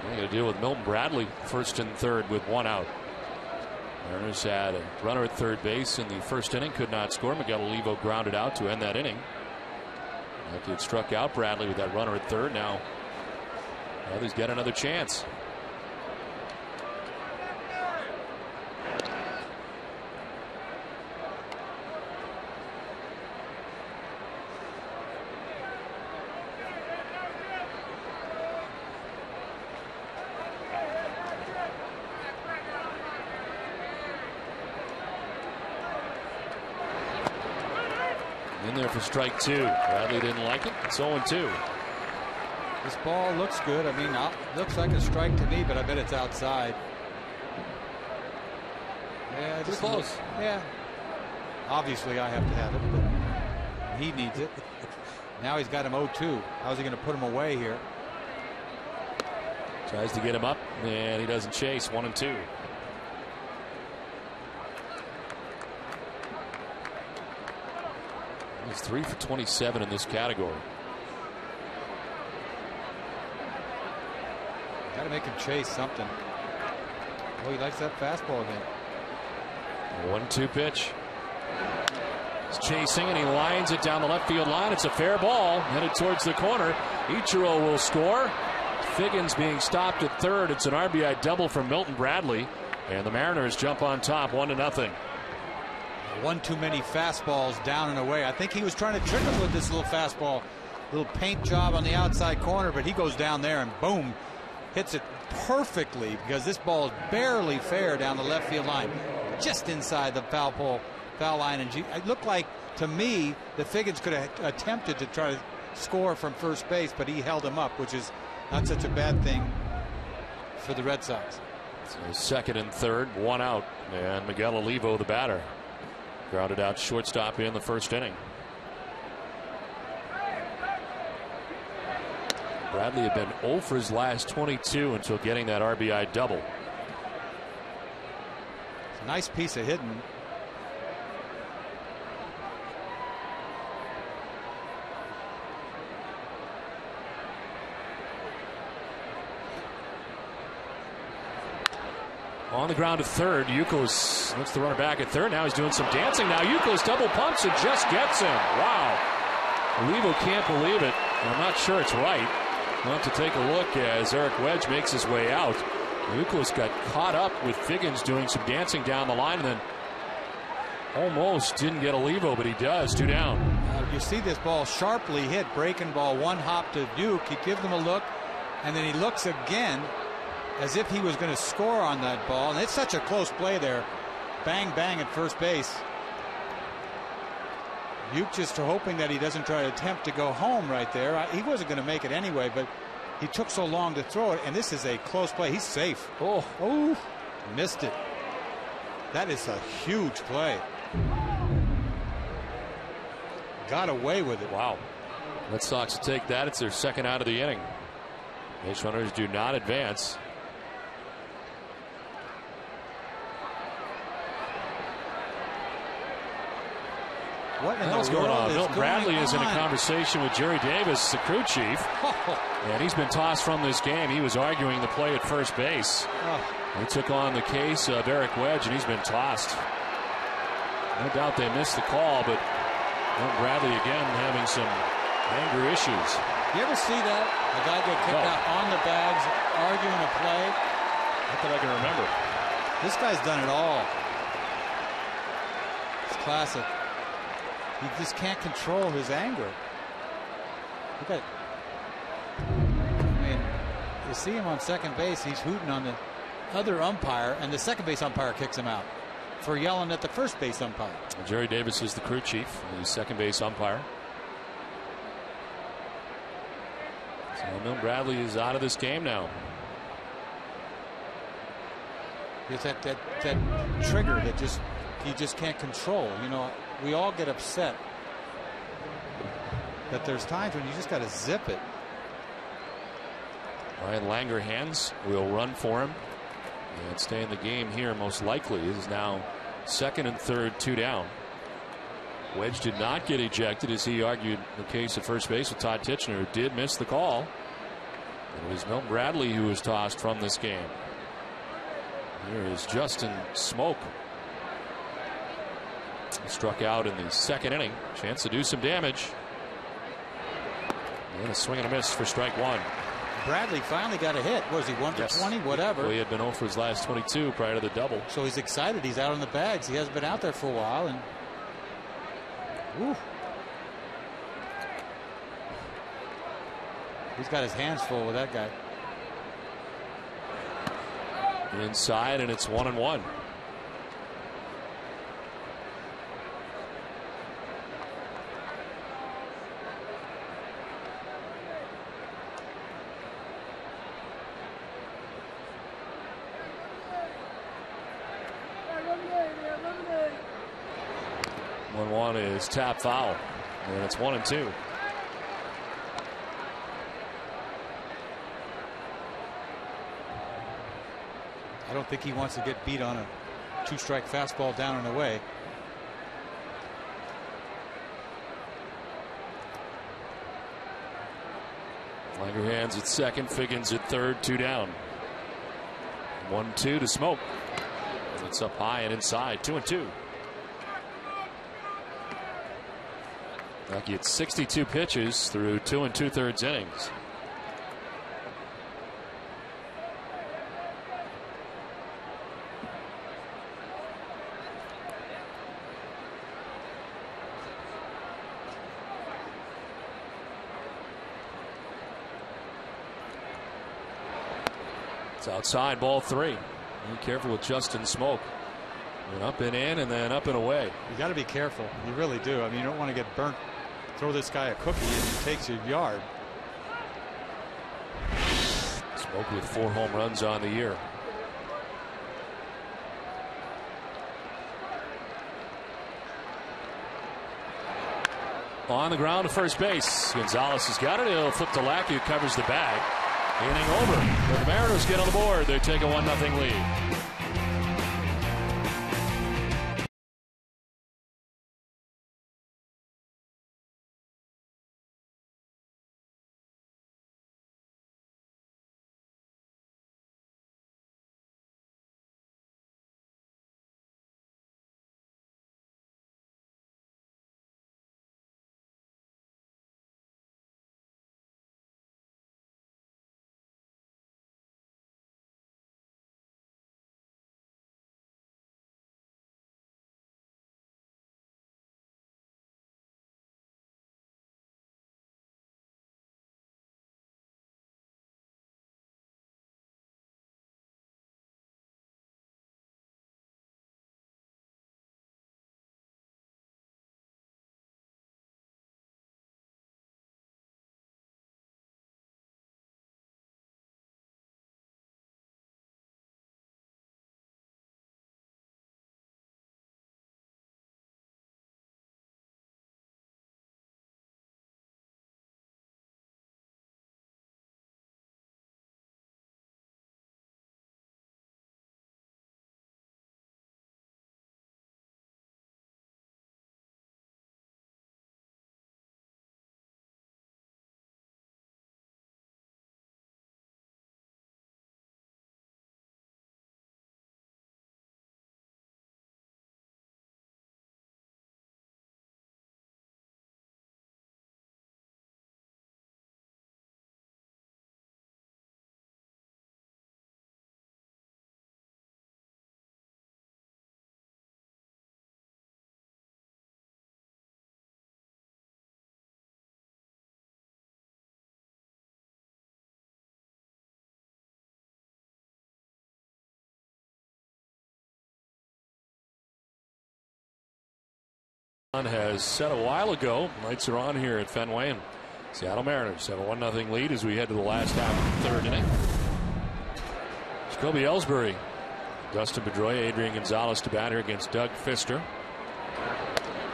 We're going to deal with Milton Bradley first and third with 1 out. Mariners had a runner at third base in the first inning, could not score. Miguel Olivo grounded out to end that inning. After it struck out Bradley with that runner at third, now he's got another chance. In there for strike 2. Bradley didn't like it. It's 0-2. This ball looks good. I mean, looks like a strike to me, but I bet it's outside. Yeah, Too close. Yeah. Obviously, I have to have it, but he needs it. Now he's got him 0-2. How's he going to put him away here? Tries to get him up, and he doesn't chase. 1-2. He's 3 for 27 in this category. Got to make him chase something. Oh, he likes that fastball again. 1-2 pitch. He's chasing, and he lines it down the left field line. It's a fair ball headed towards the corner. Ichiro will score. Figgins being stopped at third. It's an RBI double from Milton Bradley, and the Mariners jump on top 1-0. One too many fastballs down and away. I think he was trying to trick him with this little fastball, little paint job on the outside corner, but he goes down there and boom, hits it perfectly, because this ball is barely fair down the left field line, just inside the foul line. And it looked like to me that Figgins could have attempted to try to score from first base, but he held him up, which is not such a bad thing for the Red Sox. So second and third, 1 out, and Miguel Olivo the batter. Grounded out shortstop in the first inning. Bradley had been 0 for his last 22 until getting that RBI double. It's a nice piece of hitting. On the ground to third, Yukos looks the runner back at third. Now he's doing some dancing. Now Yukos double pumps and just gets him. Wow. Olivo can't believe it. I'm not sure it's right. We'll have to take a look as Eric Wedge makes his way out. Yukos got caught up with Figgins doing some dancing down the line, and then almost didn't get Olivo, but he does. 2 down. You see this ball sharply hit, breaking ball, 1 hop to Duke. He gives him a look, and then he looks again, as if he was going to score on that ball. And it's such a close play there. Bang, bang at first base. Duke just hoping that he doesn't try to attempt to go home right there. He wasn't going to make it anyway, but he took so long to throw it. And this is a close play. He's safe. Oh, missed it. That is a huge play. Got away with it. Wow. Red Sox take that. It's their second out of the inning. Base runners do not advance. What in What's the going world on? is Milton going Bradley is in a on? conversation with Jerry Davis, the crew chief. And he's been tossed from this game. He was arguing the play at first base. He took on the case of Eric Wedge, and he's been tossed. No doubt they missed the call, but Milton Bradley again having some anger issues. You ever see that? A guy get kicked out on the bags, arguing a play? Not that I can remember. This guy's done it all. It's classic. He just can't control his anger. Look at, I mean, you see him on second base. He's hooting on the other umpire, and the second base umpire kicks him out for yelling at the first base umpire. Jerry Davis is the crew chief, the second base umpire. So Milton Bradley is out of this game now. It's that trigger that he just can't control. You know, we all get upset, but there's times when you just got to zip it. Ryan Langerhans will run for him and stay in the game here most likely. This is now second and third, 2 down. Wedge did not get ejected as he argued the case at first base with Todd Titchener, who did miss the call. It was Milton Bradley who was tossed from this game. Here is Justin Smoke. He struck out in the second inning. Chance to do some damage. And a swing and a miss for strike one. Bradley finally got a hit. Was he 1 for 20? Whatever. Well, he had been 0 for his last 22 prior to the double. So he's excited. He's out on the bags. He hasn't been out there for a while. And whew. He's got his hands full with that guy. Inside, and it's 1-1. One is tap foul, and it's 1-2. I don't think he wants to get beat on a 2-strike fastball down and away. Langerhans at second, Figgins at third, 2 down. 1-2 to Smoke. And it's up high and inside, 2-2. Lucky at 62 pitches through 2 2/3 innings. It's outside, ball 3. Be careful with Justin Smoke. And up and in, and then up and away. You got to be careful. You really do. I mean, you don't want to get burnt. Throw this guy a cookie and he takes your yard. Smoke with 4 home runs on the year. On the ground to first base. Gonzalez has got it. He'll flip to Lackey, who covers the bag. Inning over. But the Mariners get on the board. They take a 1-0 lead. Has said a while ago, lights are on here at Fenway, and Seattle Mariners have a 1-0 lead as we head to the last half of the third inning. Jacoby Ellsbury, Dustin Pedroia, Adrian Gonzalez to batter against Doug Fister.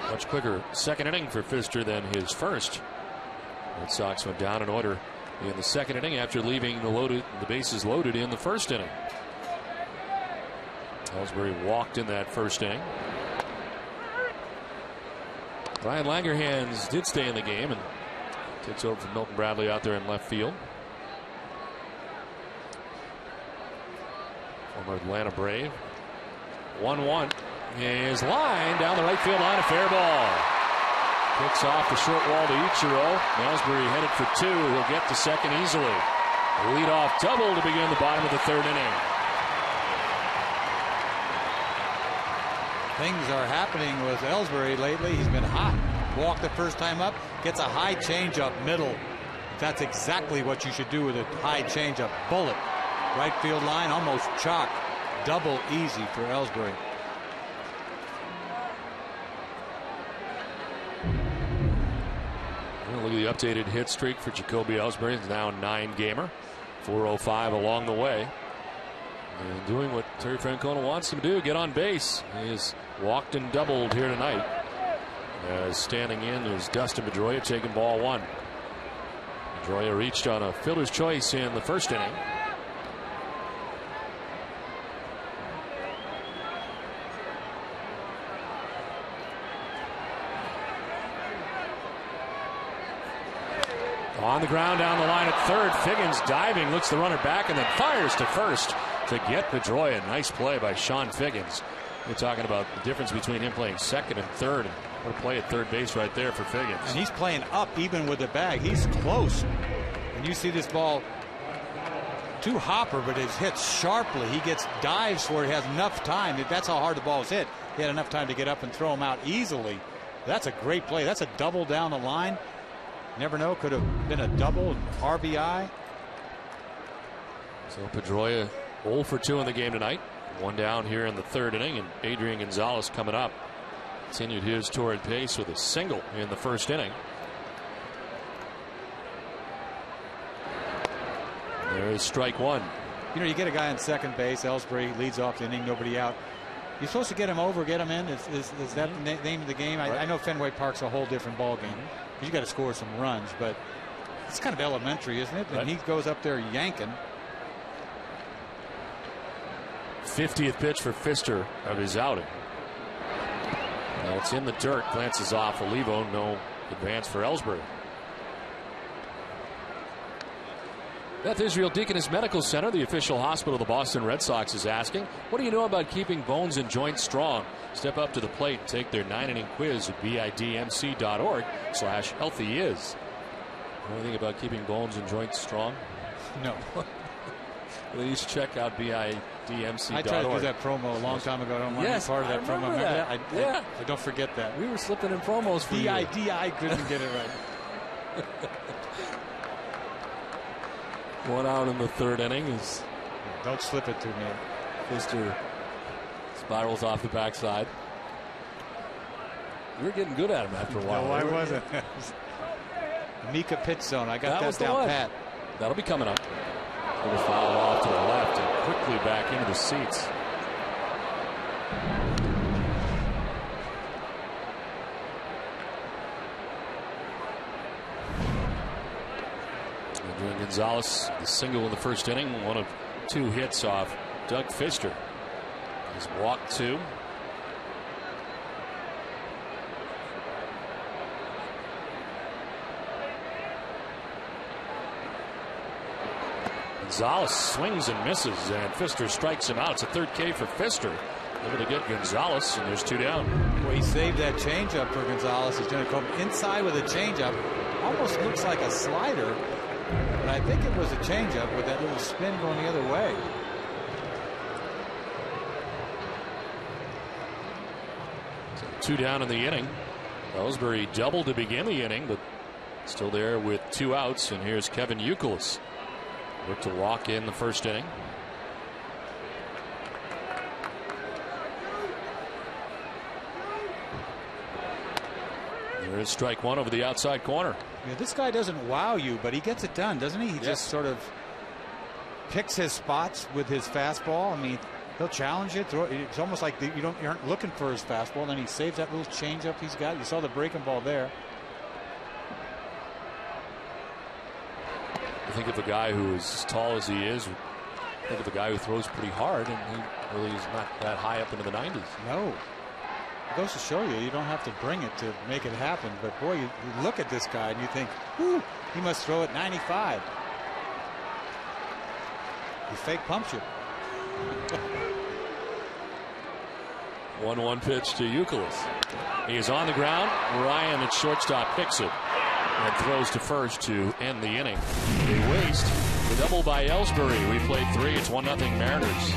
Much quicker second inning for Fister than his first. Red Sox went down in order in the second inning after leaving the bases loaded in the first inning. Ellsbury walked in that first inning. Brian Langerhans did stay in the game and takes over from Milton Bradley out there in left field. Former Atlanta Brave. 1-1 is line down the right field line, a fair ball. Kicks off the short wall to Ichiro. Ellsbury headed for two. He'll get to second easily. A leadoff double to begin the bottom of the third inning. Things are happening with Ellsbury lately. He's been hot. Walked the first time up, gets a high changeup middle. That's exactly what you should do with a high changeup. Bullet. Right field line, almost chalk. Double easy for Ellsbury. Look at the updated hit streak for Jacoby Ellsbury. It's now a 9-gamer. 405 along the way. And doing what Terry Francona wants him to do, get on base. He has walked and doubled here tonight. As standing in is Dustin Pedroia taking ball one. Pedroia reached on a fielder's choice in the first inning. On the ground down the line at third. Figgins diving, looks the runner back, and then fires to first to get Pedroia. Nice play by Sean Figgins. We're talking about the difference between him playing second and third. And what a play at third base right there for Figgins. And he's playing up even with the bag. He's close. And you see this ball to Hopper, but it's hit sharply. He gets dives where he has enough time. That's how hard the ball is hit. He had enough time to get up and throw him out easily. That's a great play. That's a double down the line. Never know, could have been a double RBI. So Pedroia 0 for 2 in the game tonight. One down here in the third inning, and Adrian Gonzalez coming up. Continued his torrid pace with a single in the first inning. And there is strike one. You know, you get a guy on second base. Ellsbury leads off the inning, nobody out. You're supposed to get him over, get him in. Is that the name of the game? I know Fenway Park's a whole different ball game. You got to score some runs, but it's kind of elementary, isn't it? And he goes up there yanking. 50th pitch for Fister of his outing. Now it's in the dirt, glances off Olivo, no advance for Ellsbury. Beth Israel Deaconess Medical Center, the official hospital of the Boston Red Sox, is asking, what do you know about keeping bones and joints strong? Step up to the plate and take their 9-inning quiz at bidmc.org/healthyis. Know anything about keeping bones and joints strong? No. Well, you should check out bidmc.org. I tried to do that promo a long time ago. I don't want to be part of that promo. Remember that? I don't forget that. We were slipping in promos for I couldn't get it right. One out in the third inning is. Don't slip it to me. Fister spirals off the backside. You were getting good at him after a while. No, I wasn't. Mika pitch zone. I got that down pat. That'll be coming up. Little foul off to the left and quickly back into the seats. Adrian Gonzalez, the single in the first inning, one of 2 hits off Doug Fister. He's walked 2. Gonzalez swings and misses, and Fister strikes him out. It's a third K for Fister. Able to get Gonzalez, and there's 2 down. Well, he saved that changeup for Gonzalez. He's going to come inside with a changeup. Almost looks like a slider, but I think it was a changeup with that little spin going the other way. So 2 down in the inning. Ellsbury doubled to begin the inning, but still there with 2 outs. And here's Kevin Youkilis. Looked to walk in the first inning. There is strike one over the outside corner. Yeah, this guy doesn't wow you, but he gets it done, doesn't he? He just sort of picks his spots with his fastball. I mean, he'll challenge it. It's almost like you aren't looking for his fastball. Then he saves that little changeup he's got. You saw the breaking ball there. I think of a guy who is as tall as he is. Think of a guy who throws pretty hard, and he really is not that high up into the 90s. No. It goes to show you don't have to bring it to make it happen. But boy, you look at this guy and you think, whoo, he must throw it 95. He fake pumps you. 1-1 pitch to Youkilis. He is on the ground. Ryan at shortstop picks it and throws to first to end the inning. They waste the double by Ellsbury. We played 3. It's 1-0 Mariners.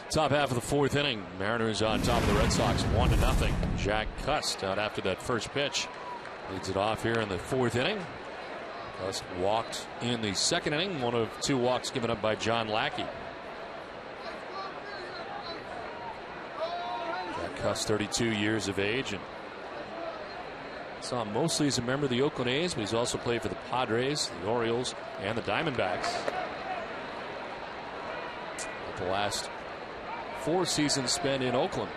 Top half of the 4th inning. Mariners on top of the Red Sox 1-0. Jack Cust out after that first pitch. Leads it off here in the 4th inning. Cust walked in the 2nd inning. One of 2 walks given up by John Lackey. Jack Cust, 32 years of age, and saw him mostly as a member of the Oakland A's, but he's also played for the Padres, the Orioles, and the Diamondbacks. The last 4 seasons spent in Oakland.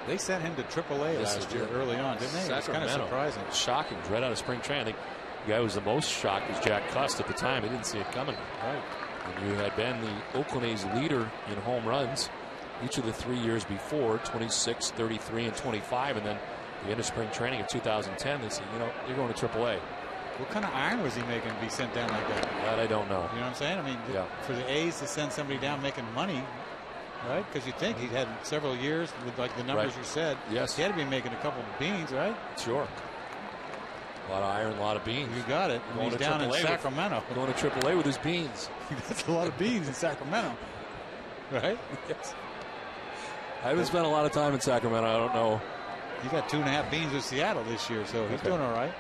They sent him to AAA last year early on, didn't they? It's kind of surprising. Shocking. Right out of spring training. I think the guy who was the most shocked was Jack Cust at the time. He didn't see it coming. Right. And you had been the Oakland A's leader in home runs each of the 3 years before, 26, 33, and 25. And then the end of spring training in 2010, they said, you're going to AAA. What kind of iron was he making to be sent down like that? That I don't know. You know what I'm saying? I mean, for the A's to send somebody down making money, right? Because you think he'd had several years with like the numbers you said. Yes. He had to be making a couple of beans, right? Sure. A lot of iron, a lot of beans. You got it. He's down in Sacramento. Going to AAA with his beans. That's a lot of beans in Sacramento. Right? Yes. I haven't spent a lot of time in Sacramento. I don't know. He got 2.5 beans with Seattle this year, so he's doing all right.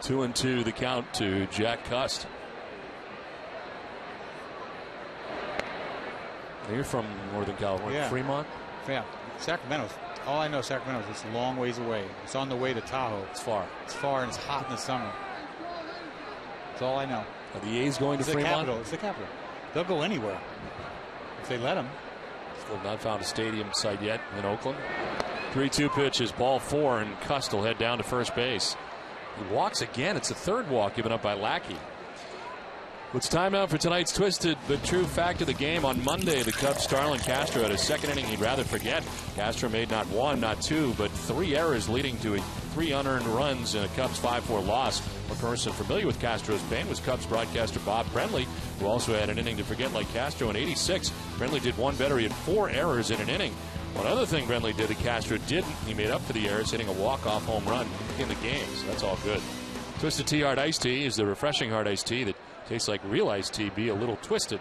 Two and 2 the count to Jack Cust. You're from Northern California, Fremont? Yeah, Sacramento's. All I know, Sacramento is a long ways away. It's on the way to Tahoe. It's far. It's far and it's hot in the summer. That's all I know. Are the A's going to Fremont? It's the capital. They'll go anywhere if they let them. Still not found a stadium site yet in Oakland. 3-2 pitch is ball 4, and Cust will head down to first base. He walks again. It's the 3rd walk given up by Lackey. It's time now for tonight's twisted but true fact of the game. On Monday, the Cubs' Starlin Castro had a second inning he'd rather forget. Castro made not one, not two, but 3 errors, leading to 3 unearned runs in a Cubs 5-4 loss. One person familiar with Castro's pain was Cubs broadcaster Bob Brenly, who also had an inning to forget like Castro in '86. Brenly did one better. He had 4 errors in an inning. One other thing Brenly did that Castro didn't, he made up for the errors, hitting a walk-off home run in the game. So that's all good. Twisted Tea Hard Iced Tea is the refreshing hard iced tea that tastes like real iced tea, be a little twisted.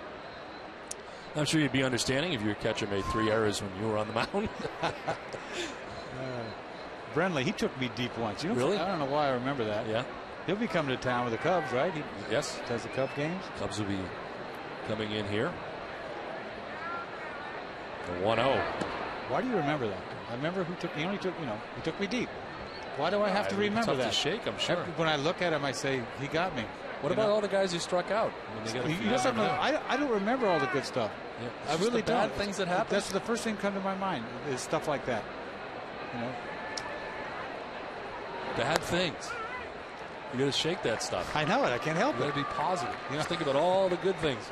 I'm sure you'd be understanding if your catcher made 3 errors when you were on the mound. Brenly, he took me deep once. You know, really? I don't know why I remember that. Yeah. He'll be coming to town with the Cubs, right? Yes. Does the Cub games? Cubs will be coming in here. The 1-0. Why do you remember that? I remember he only took, he took me deep. Why do I have to remember that? To shake, I'm sure. When I look at him, I say, he got me. What about all the guys who struck out? I don't remember all the good stuff. Yeah, I really don't. Bad things that happen. That's the first thing that comes to my mind is stuff like that. Bad things. You got to shake that stuff. I know it. I can't help it. You got to be positive. Just think about all the good things.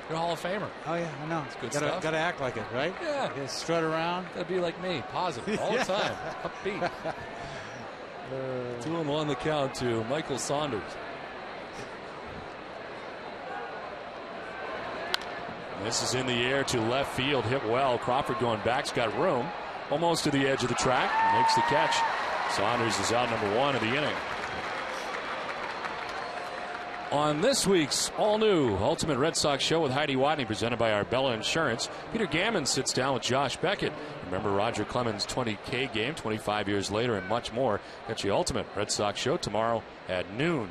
You're a Hall of Famer. Oh yeah, I know. It's good stuff. Got to act like it, right? Yeah. You strut around. Got to be like me, positive all the time, upbeat. 2-1 the count to Michael Saunders. This is in the air to left field, hit well. Crawford going back's got room, almost to the edge of the track, makes the catch. Saunders is out number 1 of the inning. On this week's all-new Ultimate Red Sox Show with Heidi Watney, presented by Arbella Insurance, Peter Gammon sits down with Josh Beckett. Remember Roger Clemens' 20K game 25 years later and much more. That's the Ultimate Red Sox Show tomorrow at noon.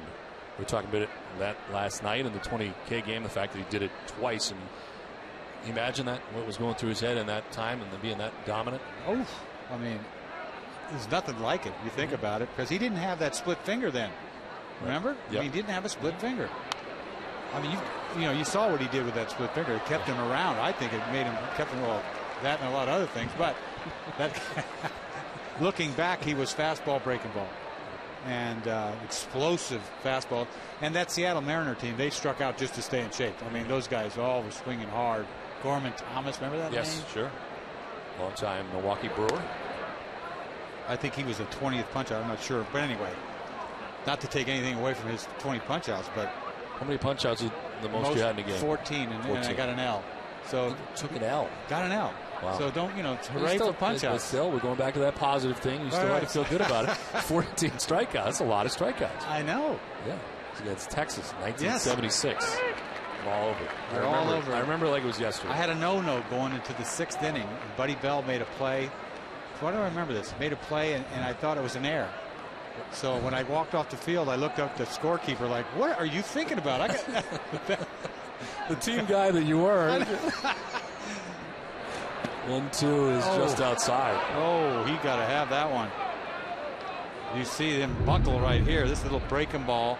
We were talking about that last night in the 20K game, the fact that he did it twice. And you imagine that, what was going through his head in that time and being that dominant? Oh, I mean, there's nothing like it. You think about it, because he didn't have that split finger then. Remember? Yep. I mean, he didn't have a split finger. I mean, you saw what he did with that split finger. It kept him around. I think it kept him, well, that and a lot of other things. But that, looking back, he was fastball, breaking ball, and explosive fastball. And that Seattle Mariner team, they struck out just to stay in shape. I mean, those guys all were swinging hard. Gorman Thomas, remember that name? Yes, sure. Long time Milwaukee Brewer. I think he was a 20th punch out. I'm not sure, but anyway. Not to take anything away from his 20 punch outs, but how many punch outs is the most you had in a game? 14, and I got an L. So took an L. Got an L. Wow. So don't, hooray for punch outs. Still, we're going back to that positive thing. You still have to feel good about it. 14 strikeouts. That's a lot of strikeouts. I know. Yeah. Against Texas, 1976. Yes. All over. They're all over. I remember like it was yesterday. I had a no-no going into the 6th inning. And Buddy Bell made a play. Why do I remember this? Made a play, and I thought it was an error. So when I walked off the field, I looked up the scorekeeper like, what are you thinking about? I got the team guy that you were. 1-2 is just outside. Oh, he got to have that one. You see him buckle right here. This little breaking ball.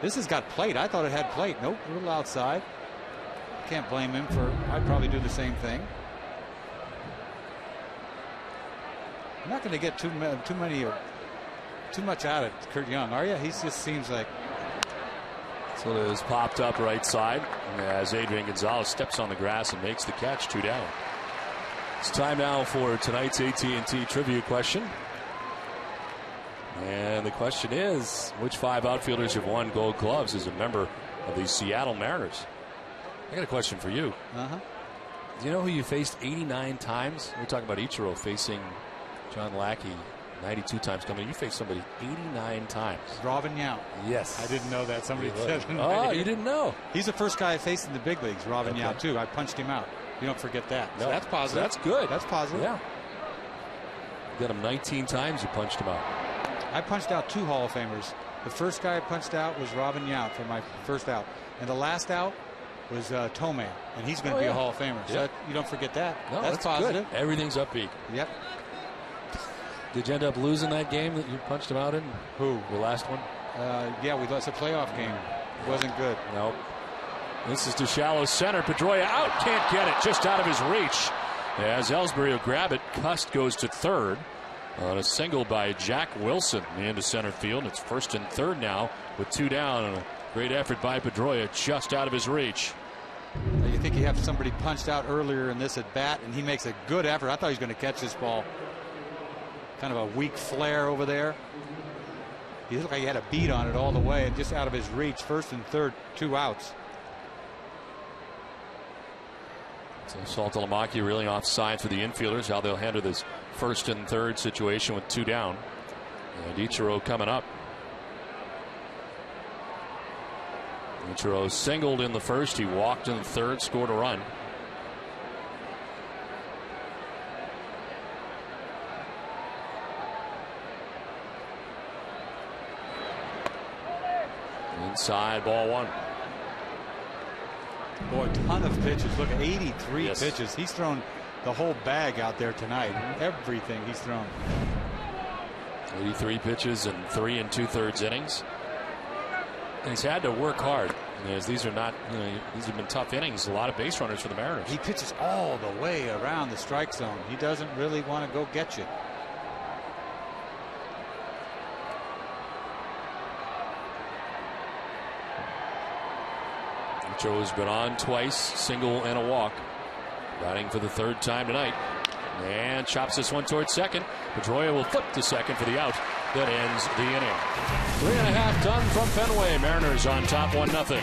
This has got plate. I thought it had plate. Nope, a little outside. Can't blame him for. I'd probably do the same thing. I'm not going to get too much out of Kurt Young, are you? He just seems like. So it is popped up right side as Adrian Gonzalez steps on the grass and makes the catch. 2 down. It's time now for tonight's AT&T trivia question. And the question is, which 5 outfielders have won Gold Gloves as a member of the Seattle Mariners? I got a question for you. Do you know who you faced 89 times? We're talking about Ichiro facing John Lackey 92 times coming. You faced somebody 89 times. Robin Yount. Yes. I didn't know that. Somebody said. Oh, you didn't know? He's the first guy I faced in the big leagues, Robin Yount, too. I punched him out. You don't forget that. No, so that's positive. That's good. That's positive. Yeah. You got him 19 times. You punched him out. I punched out 2 Hall of Famers. The first guy I punched out was Robin Yount for my first out. And the last out was Tomei. And he's going to be a Hall of Famer. So you don't forget that. No, that's positive. Good. Everything's upbeat. Yep. Did you end up losing that game that you punched him out in? Who? The last one? Yeah, we lost a playoff game. Wasn't good. Nope. This is to shallow center. Pedroia out. Can't get it. Just out of his reach. As Ellsbury will grab it. Cust goes to third. On a single by Jack Wilson into center field. It's 1st and 3rd now with 2 down. And Great effort by Pedroia, just out of his reach. You think you have somebody punched out earlier in this at bat, and he makes a good effort. I thought he was going to catch this ball. Kind of a weak flare over there. He looked like he had a beat on it all the way, and just out of his reach. First and third, 2 outs. So Saltalamacchia really offside for the infielders. How they'll handle this first and third situation with 2 down. And Ichiro coming up. Ichiro singled in the first. He walked in the third, scored a run. Inside, ball 1. Boy, ton of pitches. Look at 83 Yes. pitches. He's thrown the whole bag out there tonight. Everything he's thrown. 83 pitches and 3 2/3 innings. And he's had to work hard, as these are not, these have been tough innings. A lot of base runners for the Mariners. He pitches all the way around the strike zone. He doesn't really want to go get you. Ichiro's been on twice, single and a walk. Batting for the 3rd time tonight. And chops this one towards second. Pedroia will flip to second for the out. That ends the inning. 3.5 done from Fenway. Mariners on top 1-0.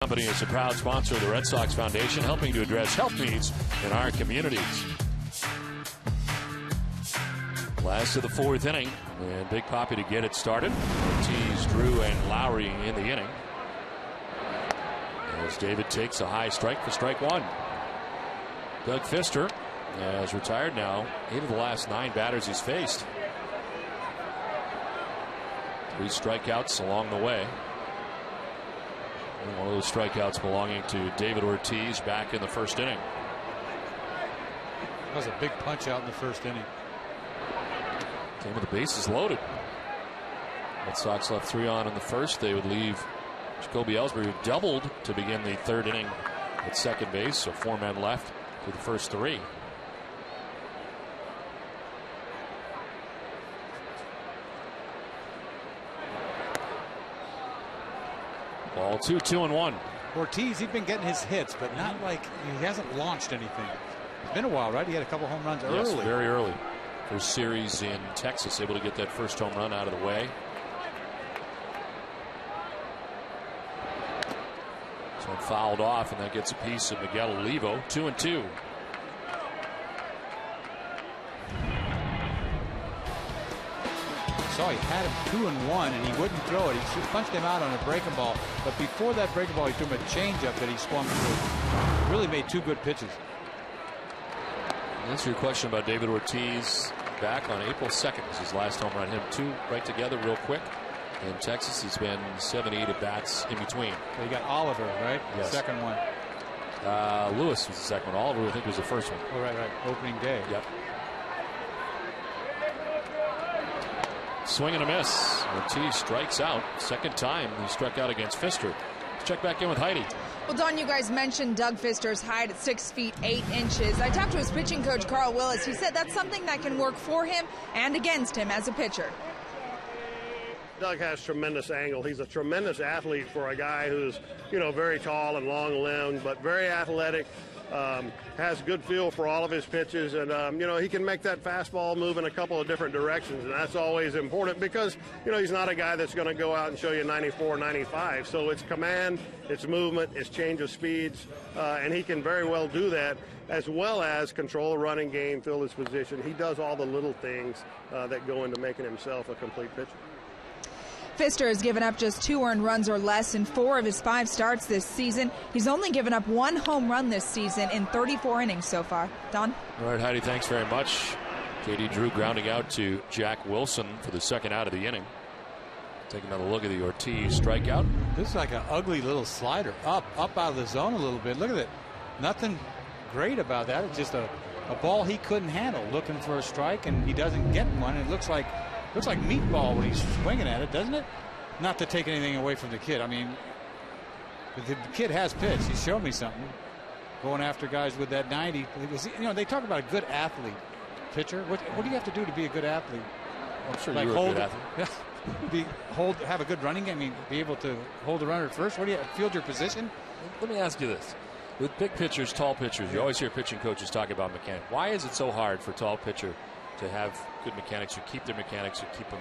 Company is a proud sponsor of the Red Sox Foundation, helping to address health needs in our communities. Last of the 4th inning, and Big Papi to get it started. Ortiz, Drew, and Lowry in the inning. As David takes a high strike for strike 1. Doug Fister has retired now. 8 of the last 9 batters he's faced. 3 strikeouts along the way. One of those strikeouts belonging to David Ortiz back in the 1st inning. That was a big punch out in the 1st inning. Came with the bases loaded. Red Sox left 3 on in the 1st. They would leave Jacoby Ellsbury, who doubled to begin the 3rd inning at second base. So 4 men left to the first 3. Ball 2, 2-1. Ortiz, he's been getting his hits, but not like he hasn't launched anything. It's been a while, right? He had a couple home runs early. Yes, very early. First series in Texas, able to get that first home run out of the way. So it fouled off, and that gets a piece of Miguel Olivo. 2-2. saw, he had him 2-1, and he wouldn't throw it. He punched him out on a breaking ball. But before that breaking ball, he threw him a changeup that he swung through. Really made 2 good pitches. Answer your question about David Ortiz. Back on April 2nd was his last home run. Him 2 right together real quick. In Texas, he's been 78 at bats in between. So you got Oliver, right? Yes. The second one. Lewis was the second one. Oliver, I think, was the first one. Oh, right. Opening day. Yep. Swing and a miss. Ortiz strikes out. Second time he struck out against Pfister. Let's check back in with Heidi. Well, Don, you guys mentioned Doug Pfister's height at 6 feet 8 inches. I talked to his pitching coach, Carl Willis. He said that's something that can work for him and against him as a pitcher. Doug has tremendous angle. He's a tremendous athlete for a guy who's, very tall and long-limbed, but very athletic, has good feel for all of his pitches, and, he can make that fastball move in a couple of different directions, and that's always important because, he's not a guy that's going to go out and show you 94, 95. So it's command, it's movement, it's change of speeds, and he can very well do that, as well as control the running game, fill his position. He does all the little things that go into making himself a complete pitcher. Pfister has given up just 2 earned runs or less in 4 of his 5 starts this season. He's only given up 1 home run this season in 34 innings so far. Don? All right, Heidi, thanks very much. J.D. Drew grounding out to Jack Wilson for the second out of the inning. Take another look at the Ortiz strikeout. This is like an ugly little slider. Up out of the zone a little bit. Look at it. Nothing great about that. It's just a ball he couldn't handle. Looking for a strike, and he doesn't get one. It looks like meatball when he's swinging at it, doesn't it? Not to take anything away from the kid. I mean, the kid has pitched. He's shown me something. Going after guys with that 90. They talk about a good athlete, pitcher. What do you have to do to be a good athlete? I'm sure you're a good athlete. Yeah. Have a good running game. I mean, be able to hold the runner at first. What do you field your position? Let me ask you this. With big pitchers, tall pitchers, you always hear pitching coaches talk about mechanics. Why is it so hard for a tall pitcher to have good mechanics, or keep their mechanics, or keep them?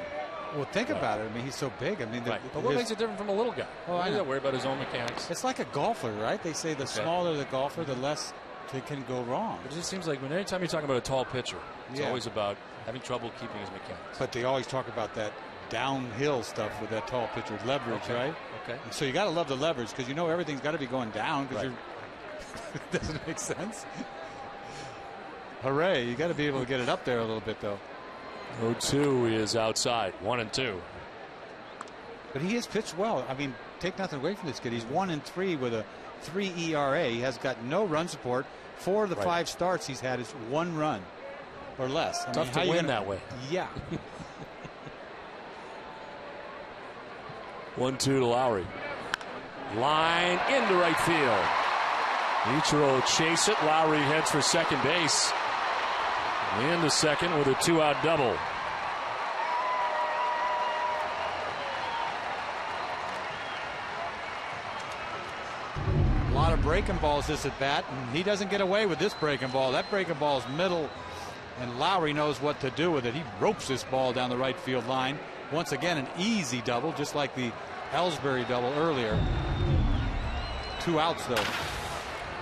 Well, think about it. I mean, he's so big. I mean, right. But what makes it different from a little guy? Oh, I don't worry about his own mechanics. It's like a golfer, right? They say the smaller the golfer, the less it can go wrong. But it just seems like anytime you're talking about a tall pitcher, it's always about having trouble keeping his mechanics. But they always talk about that downhill stuff with that tall pitcher, leverage, right? Okay. And so you got to love the leverage because everything's got to be going down because doesn't make sense. Hooray! You got to be able to get it up there a little bit though. 0-2 is outside. 1-2. But he has pitched well. I mean, take nothing away from this kid. He's 1-3 with a 3 ERA. He has got no run support. 4 of the 5 starts he's had is 1 run or less. Tough to win that way. Yeah. 1-2 to Lowry. Line into right field. Ichiro will chase it. Lowry heads for second base. Into second with a 2-out double. A lot of breaking balls this at bat, and he doesn't get away with this breaking ball. That breaking ball is middle, and Lowry knows what to do with it. He ropes this ball down the right field line. Once again, an easy double, just like the Ellsbury double earlier. 2 outs, though.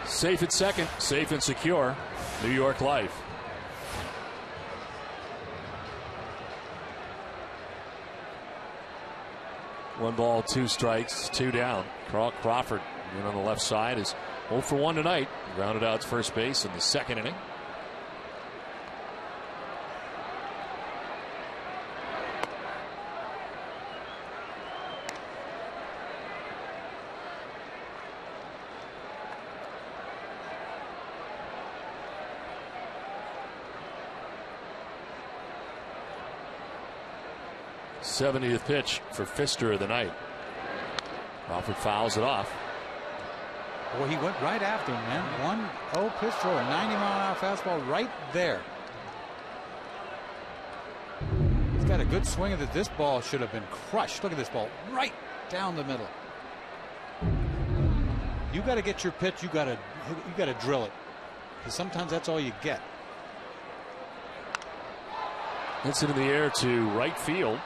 Safe at second, safe and secure. New York Life. One ball, 2 strikes, 2 down. Carl Crawford in on the left side is 0 for 1 tonight. Grounded out to first base in the second inning. th pitch for Pfister of the night. Crawford fouls it off. Well, he went right after him, man. 1-0 pitch throw, a 90-mile-an-hour fastball right there. He's got a good swing of it. This ball should have been crushed. Look at this ball right down the middle. You got to get your pitch. You got to drill it. Because sometimes that's all you get. Hits it in the air to right field.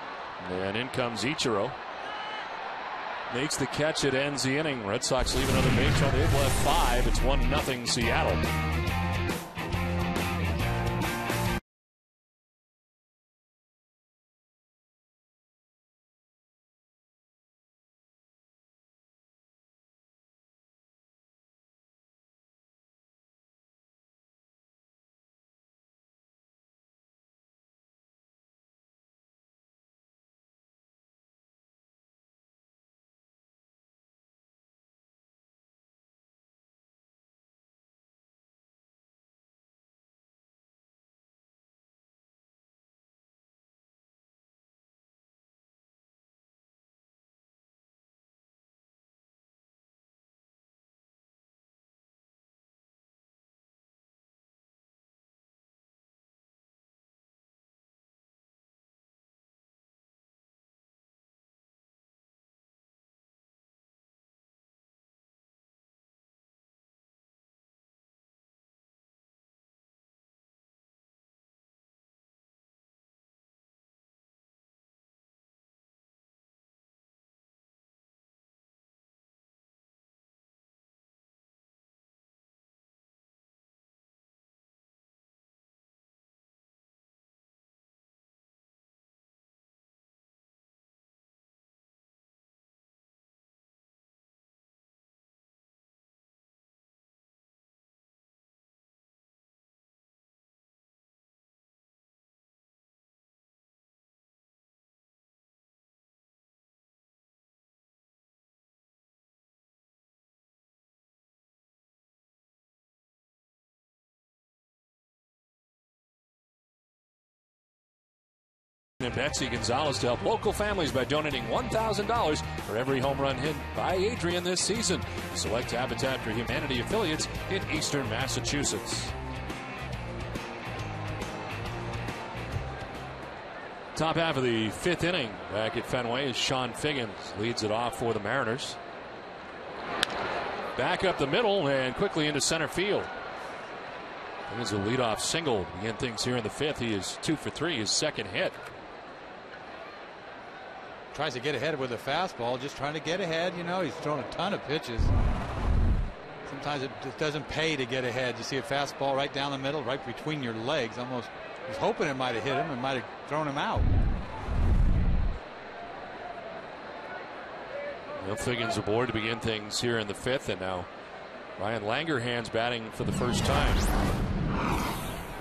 And in comes Ichiro. Makes the catch. It ends the inning. Red Sox leave another base on. They've left 5. It's 1-0 Seattle. and Betsy Gonzalez to help local families by donating $1,000 for every home run hit by Adrian this season. Select Habitat for Humanity affiliates in eastern Massachusetts. Top half of the 5th inning back at Fenway as Sean Figgins leads it off for the Mariners. Back up the middle and quickly into center field. Figgins a leadoff single to begin things here in the 5th. He is 2 for 3, his second hit. Tries to get ahead with a fastball, just trying to get ahead. You know, he's thrown a ton of pitches. Sometimes it just doesn't pay to get ahead. You see a fastball right down the middle, right between your legs. Almost, he was hoping it might have hit him and might have thrown him out. Well, Figgins aboard to begin things here in the 5th, and now Ryan Langerhans batting for the first time.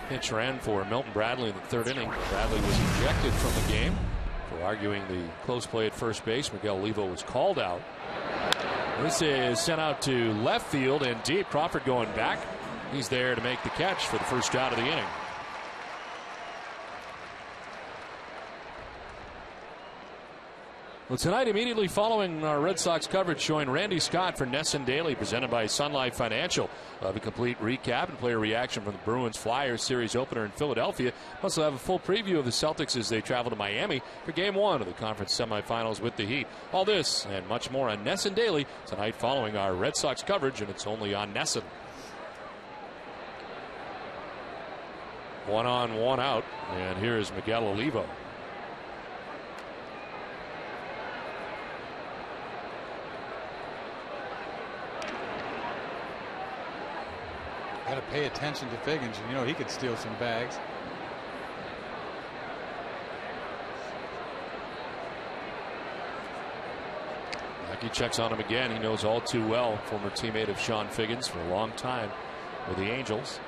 Pitch ran for Milton Bradley in the 3rd inning. Bradley was ejected from the game for arguing the close play at first base. Miguel Levo was called out. This is sent out to left field and deep. Crawford going back. He's there to make the catch for the first out of the inning. Well, tonight, immediately following our Red Sox coverage, showing Randy Scott for Nesson Daily, presented by Sun Life Financial. We'll have a complete recap and player reaction from the Bruins Flyers series opener in Philadelphia. Also have a full preview of the Celtics as they travel to Miami for Game 1 of the conference semifinals with the Heat. All this and much more on Nesson Daily tonight following our Red Sox coverage, and it's only on Nesson. 1 on, 1 out, and here is Miguel Olivo. Got to pay attention to Figgins. You know he could steal some bags. He checks on him again. He knows all too well, former teammate of Sean Figgins for a long time with the Angels.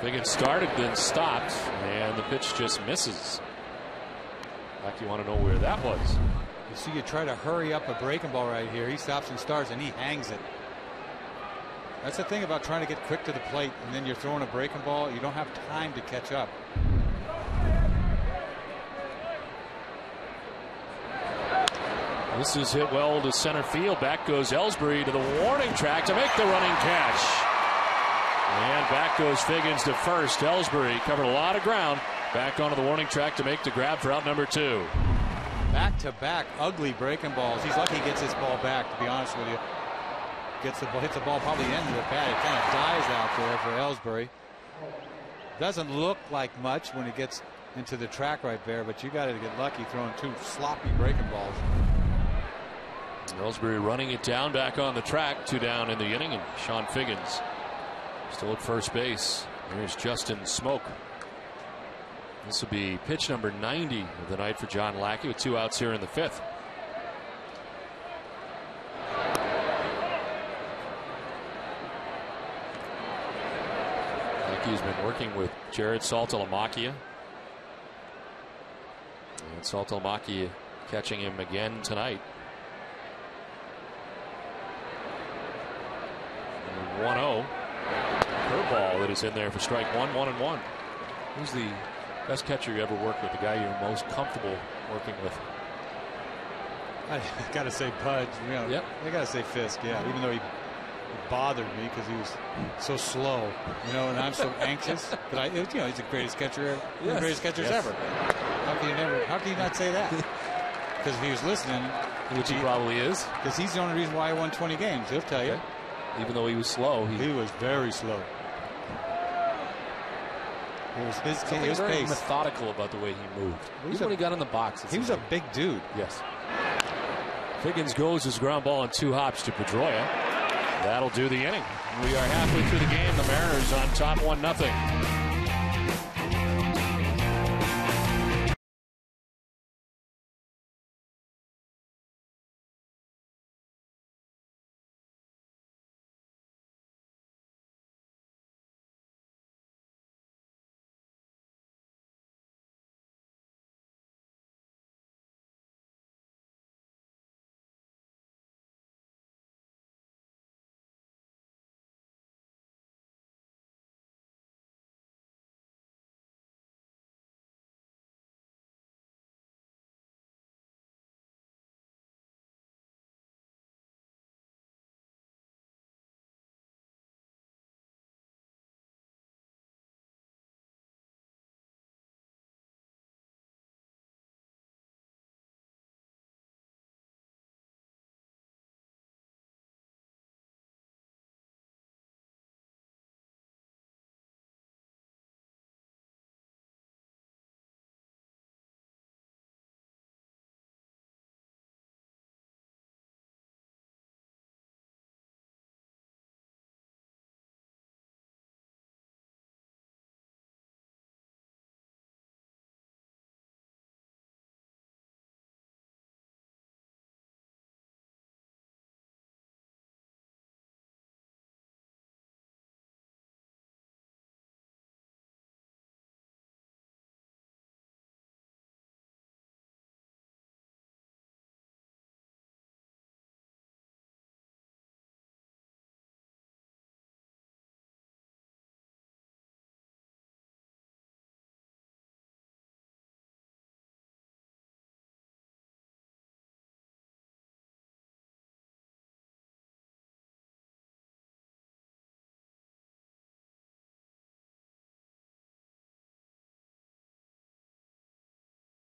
Figgins started, then stopped, and the pitch just misses. Like, you want to know where that was. You see, you try to hurry up a breaking ball right here. He stops and starts, and he hangs it. That's the thing about trying to get quick to the plate, and then you're throwing a breaking ball. You don't have time to catch up. This is hit well to center field. Back goes Ellsbury to the warning track to make the running catch. And back goes Figgins to first. Ellsbury covered a lot of ground. Back onto the warning track to make the grab for out number 2. Back-to-back ugly breaking balls. He's lucky he gets this ball back, to be honest with you. Hits the ball probably into the pad. It kind of dies out there for Ellsbury. Doesn't look like much when it gets into the track right there, but you got to get lucky throwing 2 sloppy breaking balls. Ellsbury running it down back on the track. 2 down in the inning, and Sean Figgins still at first base. Here's Justin Smoke. This will be pitch number 90 of the night for John Lackey with 2 outs here in the 5th. Lackey's been working with Jared Saltalamacchia. And Saltalamacchia catching him again tonight. 1-0. Curveball that is in there for strike 1, 1-1. Who's the best catcher you ever worked with? The guy you're most comfortable working with? I gotta say Pudge. You know, yep. I gotta say Fisk. Yeah, even though he bothered me because he was so slow. You know, and I'm so anxious. But he's the greatest catcher ever. Yes. One of the greatest catchers ever. How can you not say that? Because if he was listening, which he probably is, because he's the only reason why I won 20 games. He'll tell you. Even though he was slow, he was very slow. It was his very pace. Methodical about the way he moved. Even when he got in the box, he was a big dude. Yes. Figgins goes his ground ball on 2 hops to Pedroia. That'll do the inning. We are halfway through the game. The Mariners on top 1-0.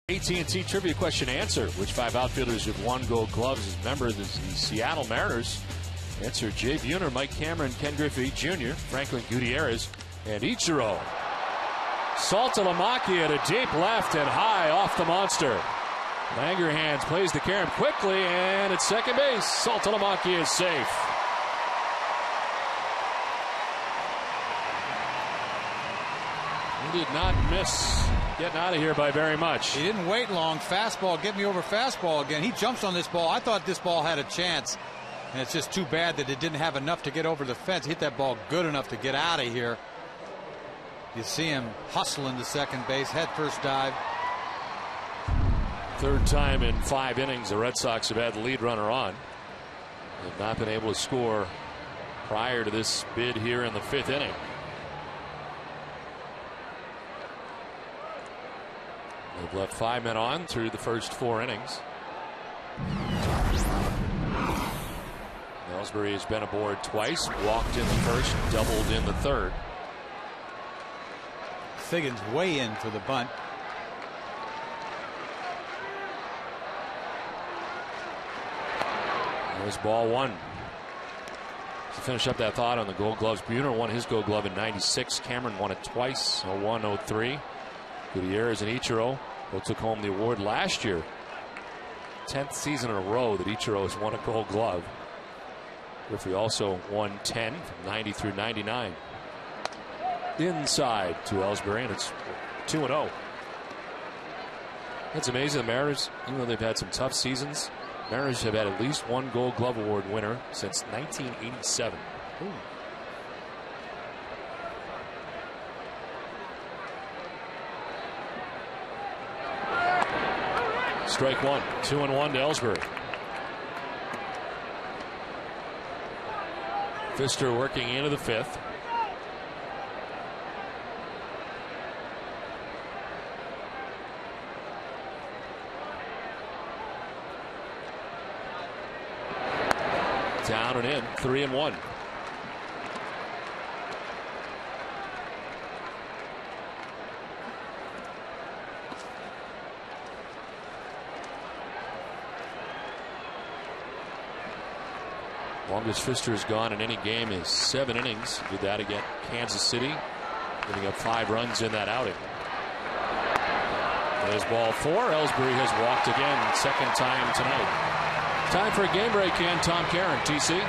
AT&T trivia question answer. Which 5 outfielders have won Gold Gloves as members of the Seattle Mariners? Answer: Jay Buhner, Mike Cameron, Ken Griffey Jr., Franklin Gutierrez, and Ichiro. Saltalamacchia at a deep left and high off the monster. Langerhans plays the carom quickly, and at second base, Saltalamacchia is safe. He did not miss getting out of here by very much. He didn't wait long. Fastball, get me over fastball again. He jumps on this ball. I thought this ball had a chance, and it's just too bad that it didn't have enough to get over the fence. Hit that ball good enough to get out of here. You see him hustling to second base, head first dive. Third time in 5 innings the Red Sox have had the lead runner on. They've not been able to score prior to this bid here in the 5th inning. They've left 5 men on through the first 4 innings. Ellsbury has been aboard twice, walked in the first, doubled in the third. Figgins way in for the bunt. There's ball 1. To finish up that thought on the Gold Gloves, Buhner won his Gold Glove in '96. Cameron won it twice, 01, 03. Gutierrez and Ichiro both took home the award last year. 10th season in a row that Ichiro has won a Gold Glove. Griffey also won 10 from 90 through 99. Inside to Ellsbury, and it's 2-0. That's amazing. The Mariners, even though they've had some tough seasons, Mariners have had at least one Gold Glove Award winner since 1987. Ooh. Strike 1, 2-1 to Ellsbury. Pfister working into the 5th. Down and in, 3-1. Longest Pfister has gone in any game is 7 innings. Did that against Kansas City, giving up 5 runs in that outing. There's ball 4. Ellsbury has walked again, second time tonight. Time for a game break in. Tom Caron, TC.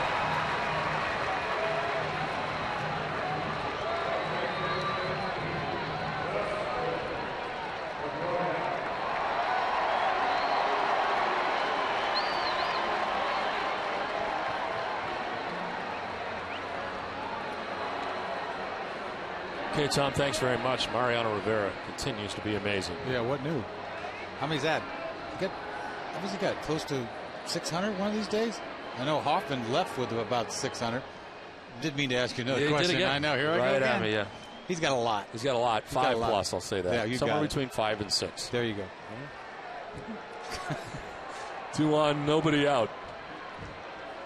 Okay, Tom, thanks very much. Mariano Rivera continues to be amazing. Yeah, what new? How many's that? How much he got? Close to 600 one of these days? I know Hoffman left with about 600. Didn't mean to ask you another question. I know. Here I go again. At me, yeah. He's got a lot. He's got a lot. 5 plus, I'll say that. Yeah, somewhere between 5 and 6. There you go. 2 on, nobody out.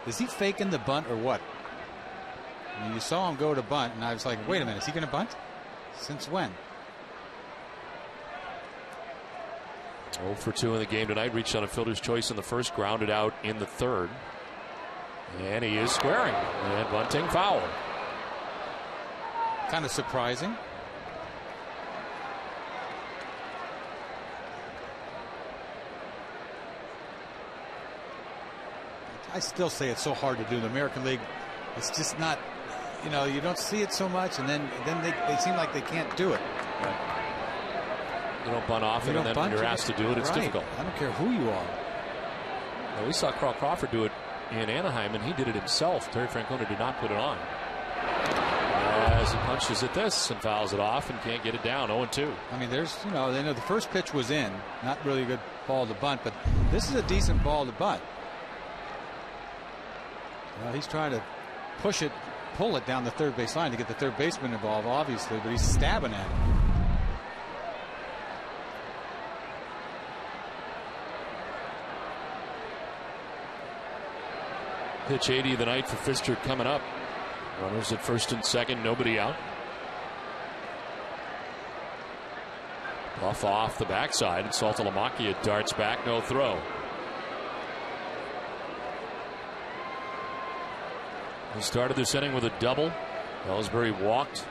Is he faking the bunt or what? I mean, you saw him go to bunt, and I was like, wait a minute, is he going to bunt? Since when? 0 for 2 in the game tonight. Reached on a fielder's choice in the first, grounded out in the third. And he is squaring. And bunting foul. Kind of surprising. I still say it's so hard to do in the American League. It's just not, you know, you don't see it so much, and then they seem like they can't do it. Right. You don't bunt off it, and then when you're asked to do it, it's difficult. I don't care who you are. Well, we saw Carl Crawford do it in Anaheim, and he did it himself. Terry Francona did not put it on. As he punches at this and fouls it off and can't get it down. 0-2. I mean, there's, you know, they know the first pitch was in. Not really a good ball to bunt, but this is a decent ball to bunt. Well, he's trying to push it, pull it down the third base line to get the third baseman involved, obviously, but he's stabbing at it. Pitch 80 of the night for Pfister coming up. Runners at first and second, nobody out. Buff off the backside, and Saltalamacchia darts back, no throw. He started this inning with a double. Ellsbury walked.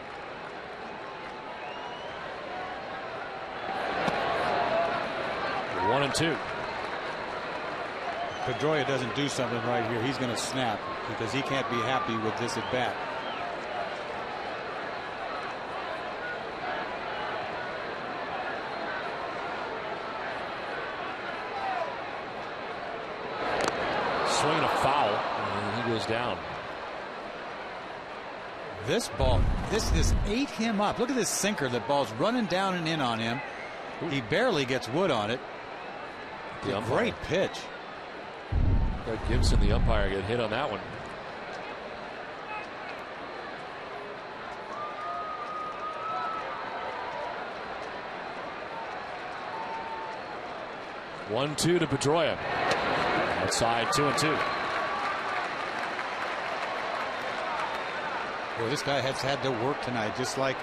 One and two. Pedroia doesn't do something right here, he's going to snap because he can't be happy with this at bat. Swing and a foul, and he goes down. This ball, this ate him up. Look at this sinker. The ball's running down and in on him. He barely gets wood on it. A great pitch. Got Gibson, the umpire, get hit on that one. One, two to Pedroia. Outside, 2-2. Well, this guy has had to work tonight, just like